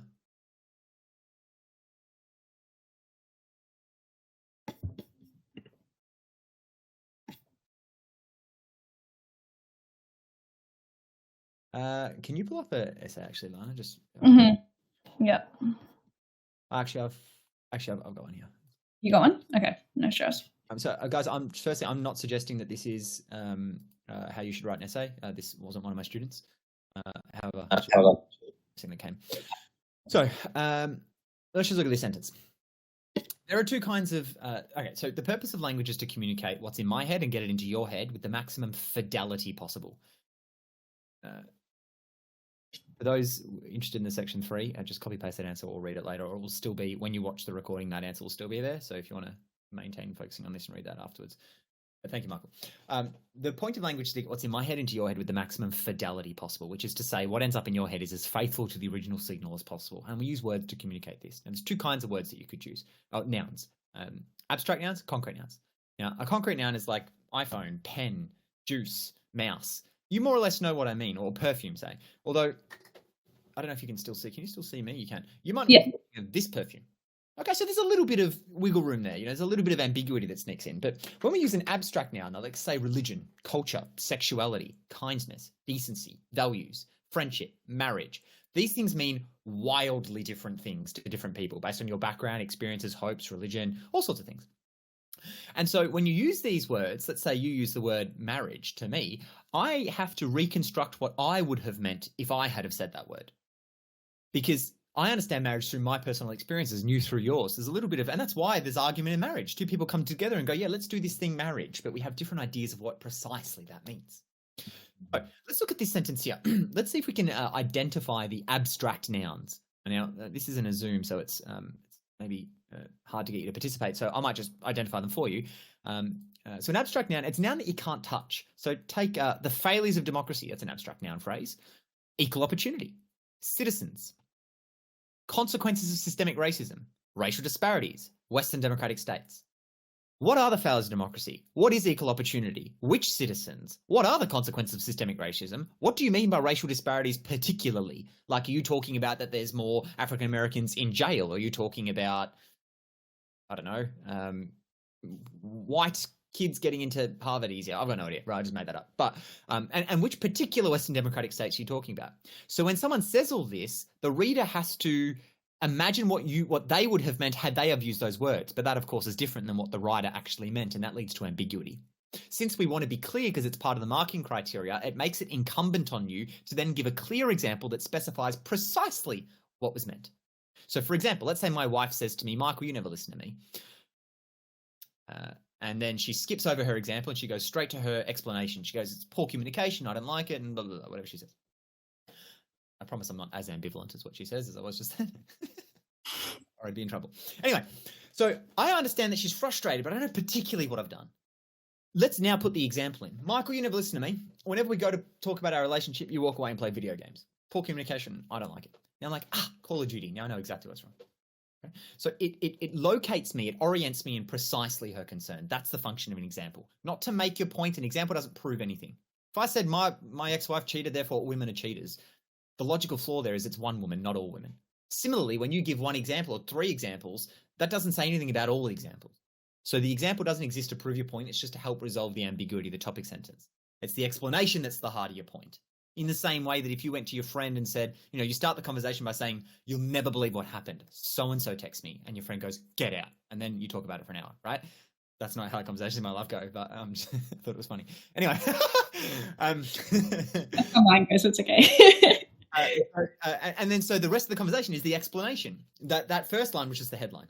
Speaker 1: Can you pull up an essay actually, Lana? Just
Speaker 2: Yeah.
Speaker 1: Actually, I've got one here.
Speaker 2: You got one? Okay, no stress.
Speaker 1: So, guys, I'm not suggesting that this is how you should write an essay. This wasn't one of my students. However, that came. So, let's just look at this sentence. There are two kinds of. Okay, so the purpose of language is to communicate what's in my head and get it into your head with the maximum fidelity possible. For those interested in the section 3, just copy paste that answer or read it later, or it will still be, when you watch the recording, that answer will still be there. So if you want to maintain focusing on this and read that afterwards. But thank you, Michael. The point of language is to get what's in my head into your head with the maximum fidelity possible, which is to say what ends up in your head is as faithful to the original signal as possible. And we use words to communicate this. And there's two kinds of words that you could use. Nouns. Abstract nouns, concrete nouns. Now, a concrete noun is like iPhone, pen, juice, mouse. You more or less know what I mean, or perfume, say. Although, I don't know if you can still see. Can you still see me? You can. You might not be thinking of this perfume. Okay, so there's a little bit of wiggle room there. There's a little bit of ambiguity that sneaks in. But when we use an abstract noun, like say religion, culture, sexuality, kindness, decency, values, friendship, marriage, these things mean wildly different things to different people based on your background, experiences, hopes, religion, all sorts of things. And so when you use these words, let's say you use the word marriage to me, I have to reconstruct what I would have meant if I had have said that word. Because I understand marriage through my personal experiences and you through yours. There's a little bit of, and that's why there's argument in marriage. Two people come together and go, yeah, let's do this thing marriage, but we have different ideas of what precisely that means. Right, let's look at this sentence here. Let's see if we can identify the abstract nouns. Now, this isn't a Zoom, so it's maybe hard to get you to participate, so I might just identify them for you. So an abstract noun, it's a noun that you can't touch. So take the failures of democracy, that's an abstract noun phrase. Equal opportunity, citizens, consequences of systemic racism, racial disparities, Western democratic states. What are the failures of democracy? What is equal opportunity? Which citizens? What are the consequences of systemic racism? What do you mean by racial disparities particularly? Like, are you talking about that there's more African Americans in jail? Are you talking about, I don't know, white kids getting into Harvard easier? I've got no idea, right? I just made that up. But and which particular Western democratic states are you talking about? So when someone says all this, the reader has to imagine what they would have meant had they have used those words. But that, of course, is different than what the writer actually meant, and that leads to ambiguity. Since we want to be clear because it's part of the marking criteria, it makes it incumbent on you to then give a clear example that specifies precisely what was meant. So, for example, let's say my wife says to me, Michael, you never listen to me. And then she skips over her example and she goes straight to her explanation. She goes, it's poor communication, I don't like it, and blah, blah, blah, whatever she says. I promise I'm not as ambivalent as what she says as I was just then. Or I'd be in trouble. Anyway, so I understand that she's frustrated, but I don't know particularly what I've done. Let's now put the example in. Michael, you never listen to me. Whenever we go to talk about our relationship, you walk away and play video games. Poor communication, I don't like it. Now I'm like, Call of Duty. Now I know exactly what's wrong. Okay? So it locates me, it orients me in precisely her concern. That's the function of an example. Not to make your point, an example doesn't prove anything. If I said my ex-wife cheated, therefore women are cheaters, the logical flaw there is it's one woman, not all women. Similarly, when you give one example or three examples, that doesn't say anything about all the examples. So the example doesn't exist to prove your point. It's just to help resolve the ambiguity of the topic sentence. It's the explanation that's the heart of your point. In the same way that if you went to your friend and said, you start the conversation by saying, you'll never believe what happened. So-and-so texts me, and your friend goes, get out. And then you talk about it for an hour, right? That's not how conversations in my life go, but I thought it was funny. Anyway.
Speaker 2: That's how mine goes, it's okay.
Speaker 1: And then so the rest of the conversation is the explanation. That first line was just the headline.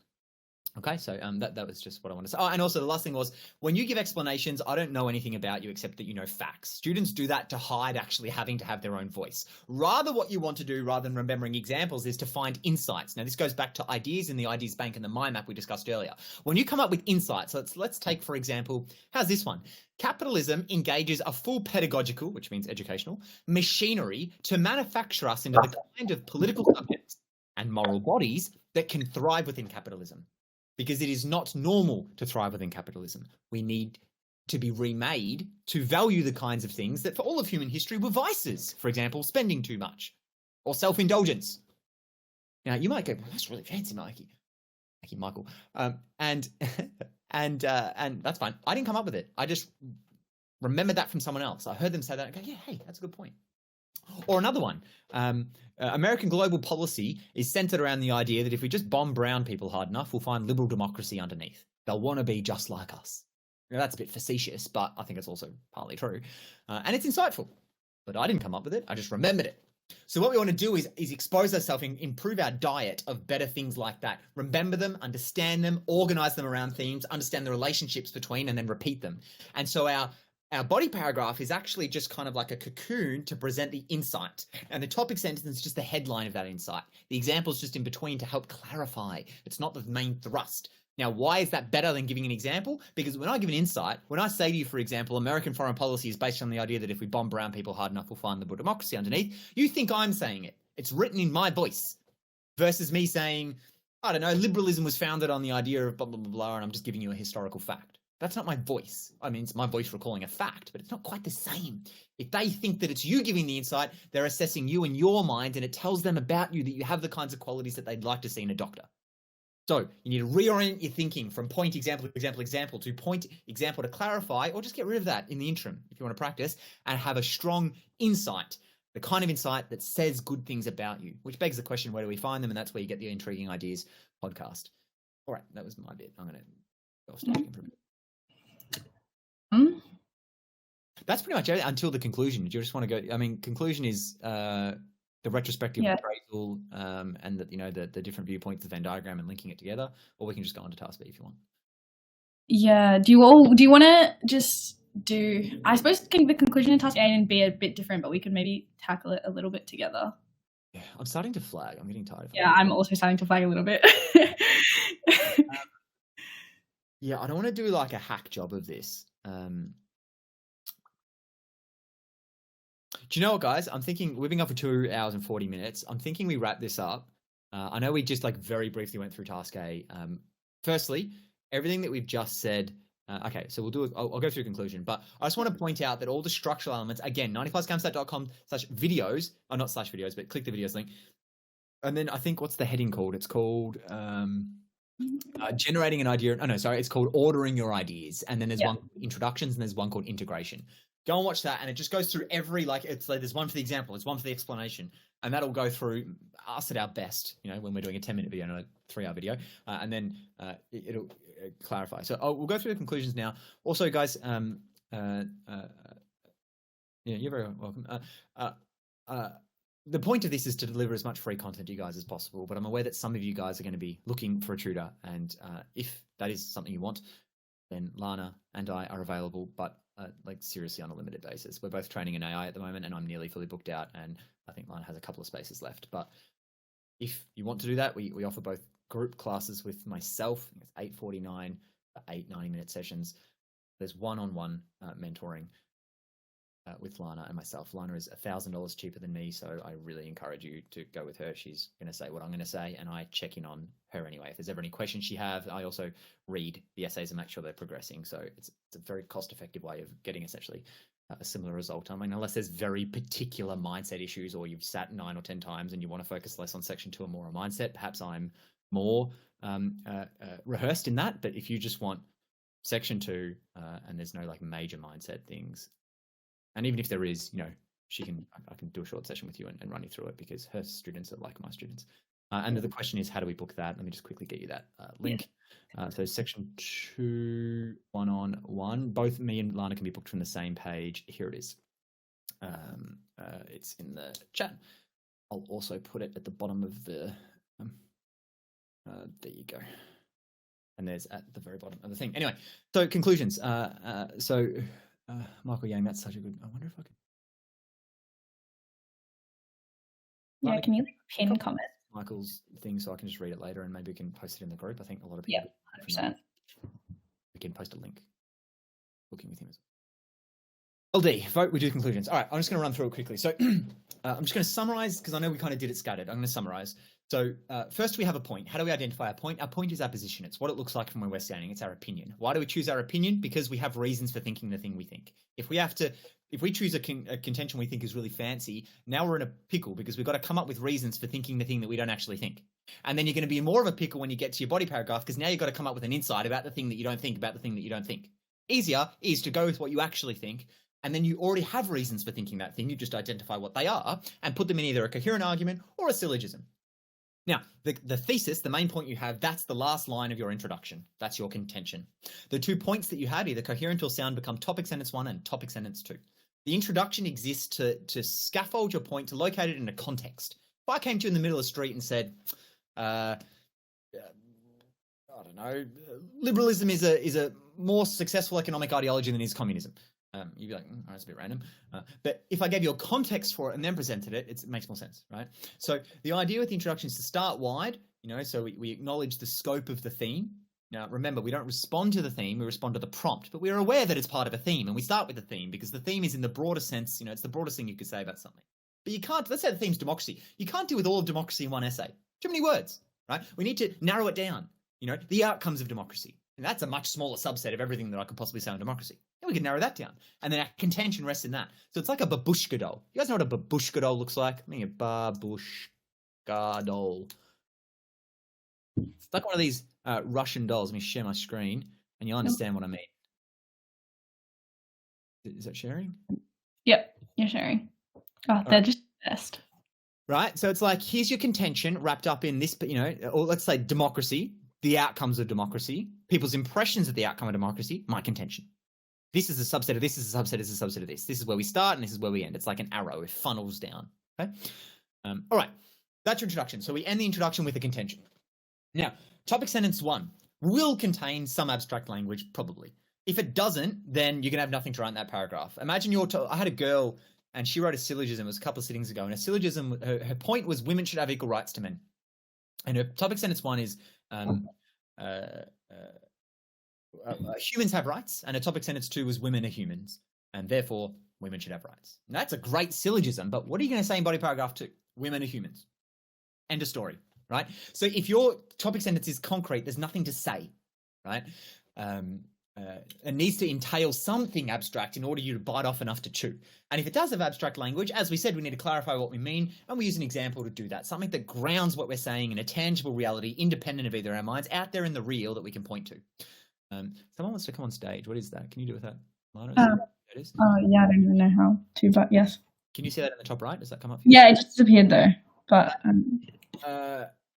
Speaker 1: Okay, so that was just what I wanted to say. Oh, and also the last thing was, when you give explanations, I don't know anything about you except that you know facts. Students do that to hide actually having to have their own voice. Rather, what you want to do, rather than remembering examples, is to find insights. Now, this goes back to ideas in the ideas bank and the mind map we discussed earlier. When you come up with insights, let's take, for example, how's this one? Capitalism engages a full pedagogical, which means educational, machinery to manufacture us into the kind of political subjects and moral bodies that can thrive within capitalism. Because it is not normal to thrive within capitalism. We need to be remade to value the kinds of things that for all of human history were vices. For example, spending too much or self-indulgence. Now, you might go, well, that's really fancy, Mikey. Thank you, Michael. And that's fine. I didn't come up with it. I just remembered that from someone else. I heard them say that and go, yeah, hey, that's a good point. Or another one, American global policy is centered around the idea that if we just bomb brown people hard enough, we'll find liberal democracy underneath. They'll want to be just like us. Now, that's a bit facetious, but I think it's also partly true. And it's insightful. But I didn't come up with it. I just remembered it. So what we want to do is expose ourselves and improve our diet of better things like that. Remember them, understand them, organize them around themes, understand the relationships between, and then repeat them. And so our body paragraph is actually just kind of like a cocoon to present the insight. And the topic sentence is just the headline of that insight. The example is just in between to help clarify. It's not the main thrust. Now, why is that better than giving an example? Because when I give an insight, when I say to you, for example, American foreign policy is based on the idea that if we bomb brown people hard enough, we'll find liberal democracy underneath, you think I'm saying it. It's written in my voice versus me saying, I don't know, liberalism was founded on the idea of blah, blah, blah, blah, and I'm just giving you a historical fact. That's not my voice. I mean, it's my voice recalling a fact, but it's not quite the same. If they think that it's you giving the insight, they're assessing you in your mind, and it tells them about you that you have the kinds of qualities that they'd like to see in a doctor. So you need to reorient your thinking from point, example, example, example to point, example to clarify, or just get rid of that in the interim if you want to practice, and have a strong insight, the kind of insight that says good things about you, which begs the question, where do we find them? And that's where you get the Intriguing Ideas podcast. All right, that was my bit. I'm going to go off stage for a bit. That's pretty much it until the conclusion. Do you just want to go? I mean, conclusion is the retrospective appraisal and the different viewpoints of the Venn diagram and linking it together, or we can just go on to task B if you want.
Speaker 2: Yeah. Do you want to just do? I suppose the conclusion in task A and B are a bit different, but we could maybe tackle it a little bit together.
Speaker 1: Yeah, I'm starting to flag. I'm getting tired of
Speaker 2: Yeah, I'm also starting to flag a little bit.
Speaker 1: Yeah, I don't want to do like a hack job of this. Do you know what, guys? I'm thinking we've been going for 2 hours and 40 minutes. I'm thinking we wrap this up. I know we just like very briefly went through task A. Firstly, everything that we've just said. Okay, so we'll do it. I'll go through conclusion, but I just want to point out that all the structural elements, again, 90plusgamsat.com/videos, or not /videos, but click the videos link. And then I think, what's the heading called? It's called generating an idea. Oh no, sorry. It's called ordering your ideas. And then there's one called introductions and there's one called integration. Go and watch that. And it just goes through every, it's like, there's one for the example. There's one for the explanation. And that'll go through us at our best, when we're doing a 10-minute video, not a 3-hour video. And then it'll clarify. So we'll go through the conclusions now. Also, guys, you're very welcome. The point of this is to deliver as much free content to you guys as possible, but I'm aware that some of you guys are going to be looking for a tutor, and if that is something you want, then Lana and I are available, but seriously on a limited basis. We're both training in AI at the moment, and I'm nearly fully booked out, and I think Lana has a couple of spaces left. But if you want to do that, we offer both group classes with myself. I think it's 8:49 for 8 90-minute sessions. There's one-on-one mentoring with Lana and myself. Lana is $1,000 cheaper than me, so I really encourage you to go with her. She's going to say what I'm going to say, and I check in on her anyway. If there's ever any questions she has, I also read the essays and make sure they're progressing. So it's a very cost-effective way of getting essentially a similar result. I mean, unless there's very particular mindset issues, or you've sat 9 or 10 times and you want to focus less on section 2 and more on mindset, perhaps I'm more rehearsed in that. But if you just want section 2 and there's no major mindset things, and even if there is, I can do a short session with you and run you through it, because her students are like my students. And the question is, how do we book that? Let me just quickly get you that link. So section 2, 1-on-1. Both me and Lana can be booked from the same page. Here it is. It's in the chat. I'll also put it at the bottom of the. There you go. And there's at the very bottom of the thing. Anyway, so conclusions. Michael Yang, that's such a good. I wonder if I could.
Speaker 2: Yeah, can you pin comment
Speaker 1: Michael's thing so I can just read it later, and maybe we can post it in the group? I think a lot of people.
Speaker 2: Yeah, 100%.
Speaker 1: We can post a link. Booking with him as well. LD, vote, we do conclusions. All right, I'm just going to run through it quickly. So I'm just going to summarize, because I know we kind of did it scattered. I'm going to summarize. So first we have a point. How do we identify a point? Our point is our position. It's what it looks like from where we're standing. It's our opinion. Why do we choose our opinion? Because we have reasons for thinking the thing we think. If we choose a contention we think is really fancy, now we're in a pickle, because we've got to come up with reasons for thinking the thing that we don't actually think. And then you're going to be in more of a pickle when you get to your body paragraph, because now you've got to come up with an insight about the thing that you don't think about the thing that you don't think. Easier is to go with what you actually think, and then you already have reasons for thinking that thing. You just identify what they are and put them in either a coherent argument or a syllogism. Now, the thesis, the main point you have, that's the last line of your introduction. That's your contention. The 2 points that you had, either coherent or sound, become topic sentence 1 and topic sentence 2. The introduction exists to scaffold your point, to locate it in a context. If I came to you in the middle of the street and said, I don't know, liberalism is a more successful economic ideology than is communism. You'd be like, oh, that's a bit random. But if I gave you a context for it and then presented it, it makes more sense, right? So the idea with the introduction is to start wide, so we acknowledge the scope of the theme. Now, remember, we don't respond to the theme, we respond to the prompt, but we're aware that it's part of a theme, and we start with the theme because the theme is in the broader sense, it's the broadest thing you could say about something. But you can't, let's say the theme's democracy. You can't deal with all of democracy in one essay. Too many words, right? We need to narrow it down, the outcomes of democracy. And that's a much smaller subset of everything that I could possibly say on democracy. And we can narrow that down. And then our contention rests in that. So it's like a babushka doll. You guys know what a babushka doll looks like? I mean, a babushka doll. It's like one of these Russian dolls. Let me share my screen, and you'll understand what I mean. Is that sharing?
Speaker 2: Yep, you're sharing. Oh, they're just the best.
Speaker 1: Right? So it's like, here's your contention wrapped up in this, or let's say democracy, the outcomes of democracy, people's impressions of the outcome of democracy, my contention. This is a subset of this, is a subset, this is a subset of this. This is where we start, and this is where we end. It's like an arrow. It funnels down. Okay? All right. That's your introduction. So we end the introduction with a contention. Now, topic sentence 1 will contain some abstract language, probably. If it doesn't, then you're going to have nothing to write in that paragraph. Imagine I had a girl, and she wrote a syllogism. It was a couple of sittings ago. And a syllogism, her point was women should have equal rights to men. And her topic sentence 1 is humans have rights. And her topic sentence 2 was women are humans. And therefore, women should have rights. Now, that's a great syllogism. But what are you going to say in body paragraph 2? Women are humans. End of story. Right? So if your topic sentence is concrete, there's nothing to say. Right? It needs to entail something abstract in order you to bite off enough to chew. And if it does have abstract language, as we said, we need to clarify what we mean, and we use an example to do that. Something that grounds what we're saying in a tangible reality, independent of either of our minds, out there in the real that we can point to. Someone wants to come on stage. What is that? Can you do with that, Lana? It is?
Speaker 2: Yeah, I don't even know how to, but yes.
Speaker 1: Can you see that in the top right? Does that come up for you?
Speaker 2: Yeah, it just disappeared though. But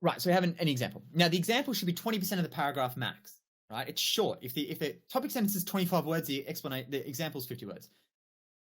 Speaker 1: right, so we have an example. Now, the example should be 20% of the paragraph max. Right, it's short. If the topic sentence is 25 words, the example is 50 words.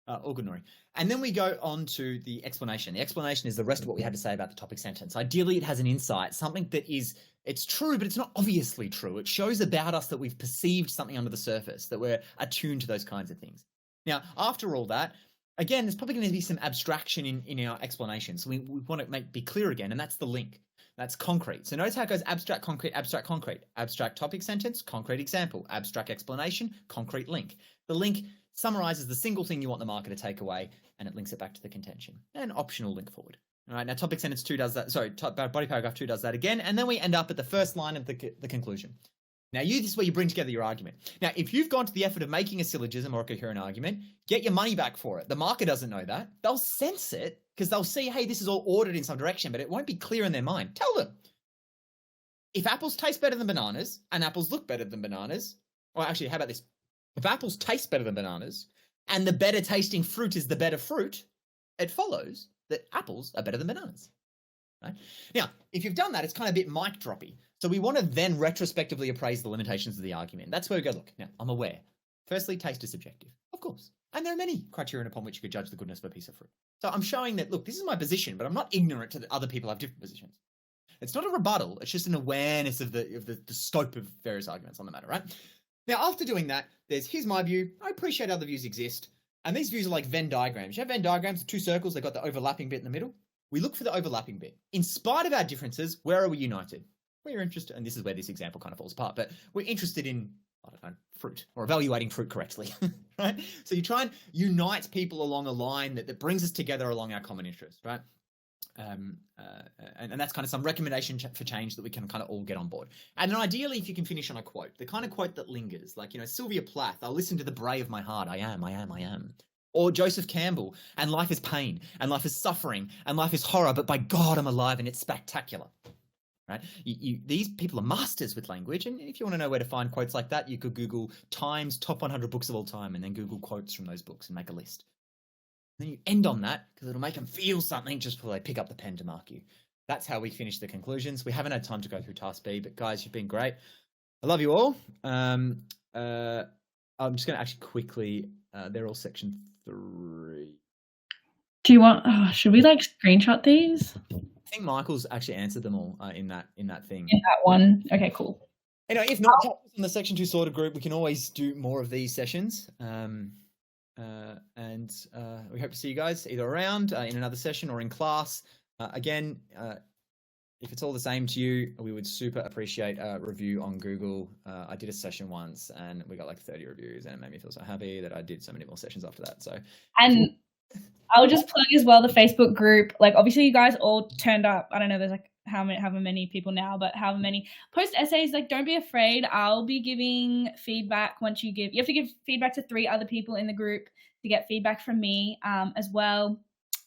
Speaker 1: All good, Nori. And then we go on to the explanation. The explanation is the rest of what we had to say about the topic sentence. Ideally, it has an insight, something that it's true, but it's not obviously true. It shows about us that we've perceived something under the surface, that we're attuned to those kinds of things. Now, after all that, again, there's probably going to be some abstraction in our explanation. So we want to be clear again, and that's the link. That's concrete. So notice how it goes abstract, concrete, abstract, concrete. Abstract topic sentence, concrete example. Abstract explanation, concrete link. The link summarizes the single thing you want the marker to take away, and it links it back to the contention. An optional link forward. All right, now topic sentence 2 does that. Sorry, body paragraph 2 does that again, and then we end up at the first line of the conclusion. Now, this is where you bring together your argument. Now, if you've gone to the effort of making a syllogism or a coherent argument, get your money back for it. The marker doesn't know that. They'll sense it because they'll see, hey, this is all ordered in some direction, but it won't be clear in their mind. Tell them. If apples taste better than bananas and apples look better than bananas, or actually, how about this? If apples taste better than bananas and the better tasting fruit is the better fruit, it follows that apples are better than bananas. Right? Now, if you've done that, it's kind of a bit mic droppy. So we want to then retrospectively appraise the limitations of the argument. That's where we go, look, now, I'm aware. Firstly, taste is subjective, of course. And there are many criterion upon which you could judge the goodness of a piece of fruit. So I'm showing that, look, this is my position, but I'm not ignorant to that other people have different positions. It's not a rebuttal. It's just an awareness of the scope of various arguments on the matter, right? Now, after doing that, here's my view. I appreciate other views exist. And these views are like Venn diagrams. You have Venn diagrams of two circles. They've got the overlapping bit in the middle. We look for the overlapping bit. In spite of our differences, where are we united? We're interested, and this is where this example kind of falls apart, but we're interested in, I don't know, fruit, or evaluating fruit correctly, right? So you try and unite people along a line that brings us together along our common interest, right? And that's kind of some recommendation for change that we can kind of all get on board. And then ideally, if you can finish on a quote, the kind of quote that lingers, like, Sylvia Plath, I'll listen to the bray of my heart, I am. Or Joseph Campbell, and life is pain, and life is suffering, and life is horror, but by God, I'm alive, and it's spectacular. Right? These people are masters with language, and if you want to know where to find quotes like that, you could Google Times top 100 books of all time, and then Google quotes from those books and make a list. And then you end on that, because it'll make them feel something just before they pick up the pen to mark you. That's how we finish the conclusions. We haven't had time to go through Task B, but guys, you've been great. I love you all. I'm just going to actually quickly, they're all section 3.
Speaker 2: Do you want, should we screenshot these?
Speaker 1: I think Michael's actually answered them all in that thing.
Speaker 2: In that one. Okay, cool.
Speaker 1: Anyway, if not, in the section 2 sorted group, we can always do more of these sessions. And we hope to see you guys either around in another session or in class. Again, if it's all the same to you, we would super appreciate a review on Google. I did a session once and we got 30 reviews, and it made me feel so happy that I did so many more sessions after that. So, and I'll just plug as well the Facebook group. Obviously you guys all turned up. I don't know, there's
Speaker 2: however many people now, but however many, post essays. Like, don't be afraid. I'll be giving feedback once you have to give feedback to 3 other people in the group to get feedback from me as well.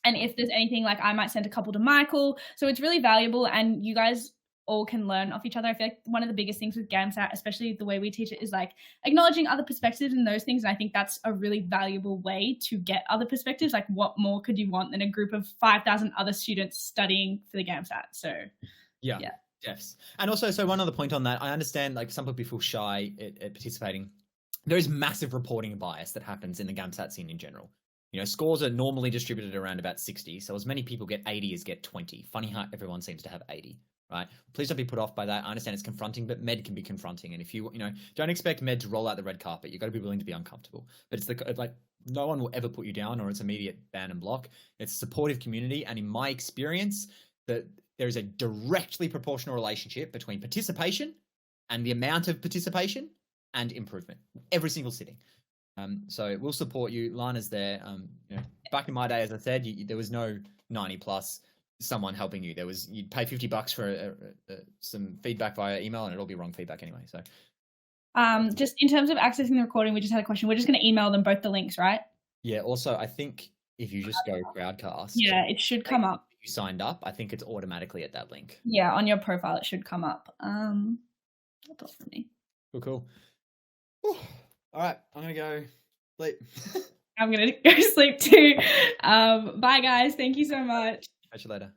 Speaker 2: And if there's anything, like, I might send a couple to Michael. So it's really valuable, and you guys all can learn off each other. I feel like one of the biggest things with GAMSAT, especially the way we teach it, is like acknowledging other perspectives and those things. And I think that's a really valuable way to get other perspectives. Like, what more could you want than a group of 5,000 other students studying for the GAMSAT? So
Speaker 1: yeah. Yes. And also, so one other point on that, I understand, like, some people feel shy at participating. There is massive reporting bias that happens in the GAMSAT scene in general. You know, scores are normally distributed around about 60. So as many people get 80 as get 20. Funny how everyone seems to have 80. Right? Please don't be put off by that. I understand it's confronting, but med can be confronting. And if you know, don't expect med to roll out the red carpet. You've got to be willing to be uncomfortable. But it's like, no one will ever put you down, or it's immediate ban and block. It's a supportive community. And in my experience, that there is a directly proportional relationship between participation and the amount of participation and improvement every single sitting. So we'll support you. Lana's there. You know, back in my day, as I said, there was no 90 plus someone helping you. There was, you'd pay $50 for some feedback via email, and it'll be wrong feedback anyway. So
Speaker 2: just in terms of accessing the recording, we just had a question. We're just going to email them both the links, right?
Speaker 1: Yeah. Also, I think if you just go Crowdcast,
Speaker 2: it should come up.
Speaker 1: If you signed up, I think it's automatically at that link.
Speaker 2: Yeah, on your profile it should come up. That's all for me.
Speaker 1: Cool. Whew. All right, I'm gonna go sleep.
Speaker 2: I'm gonna go sleep too. Bye guys, thank you so much.
Speaker 1: Catch you later.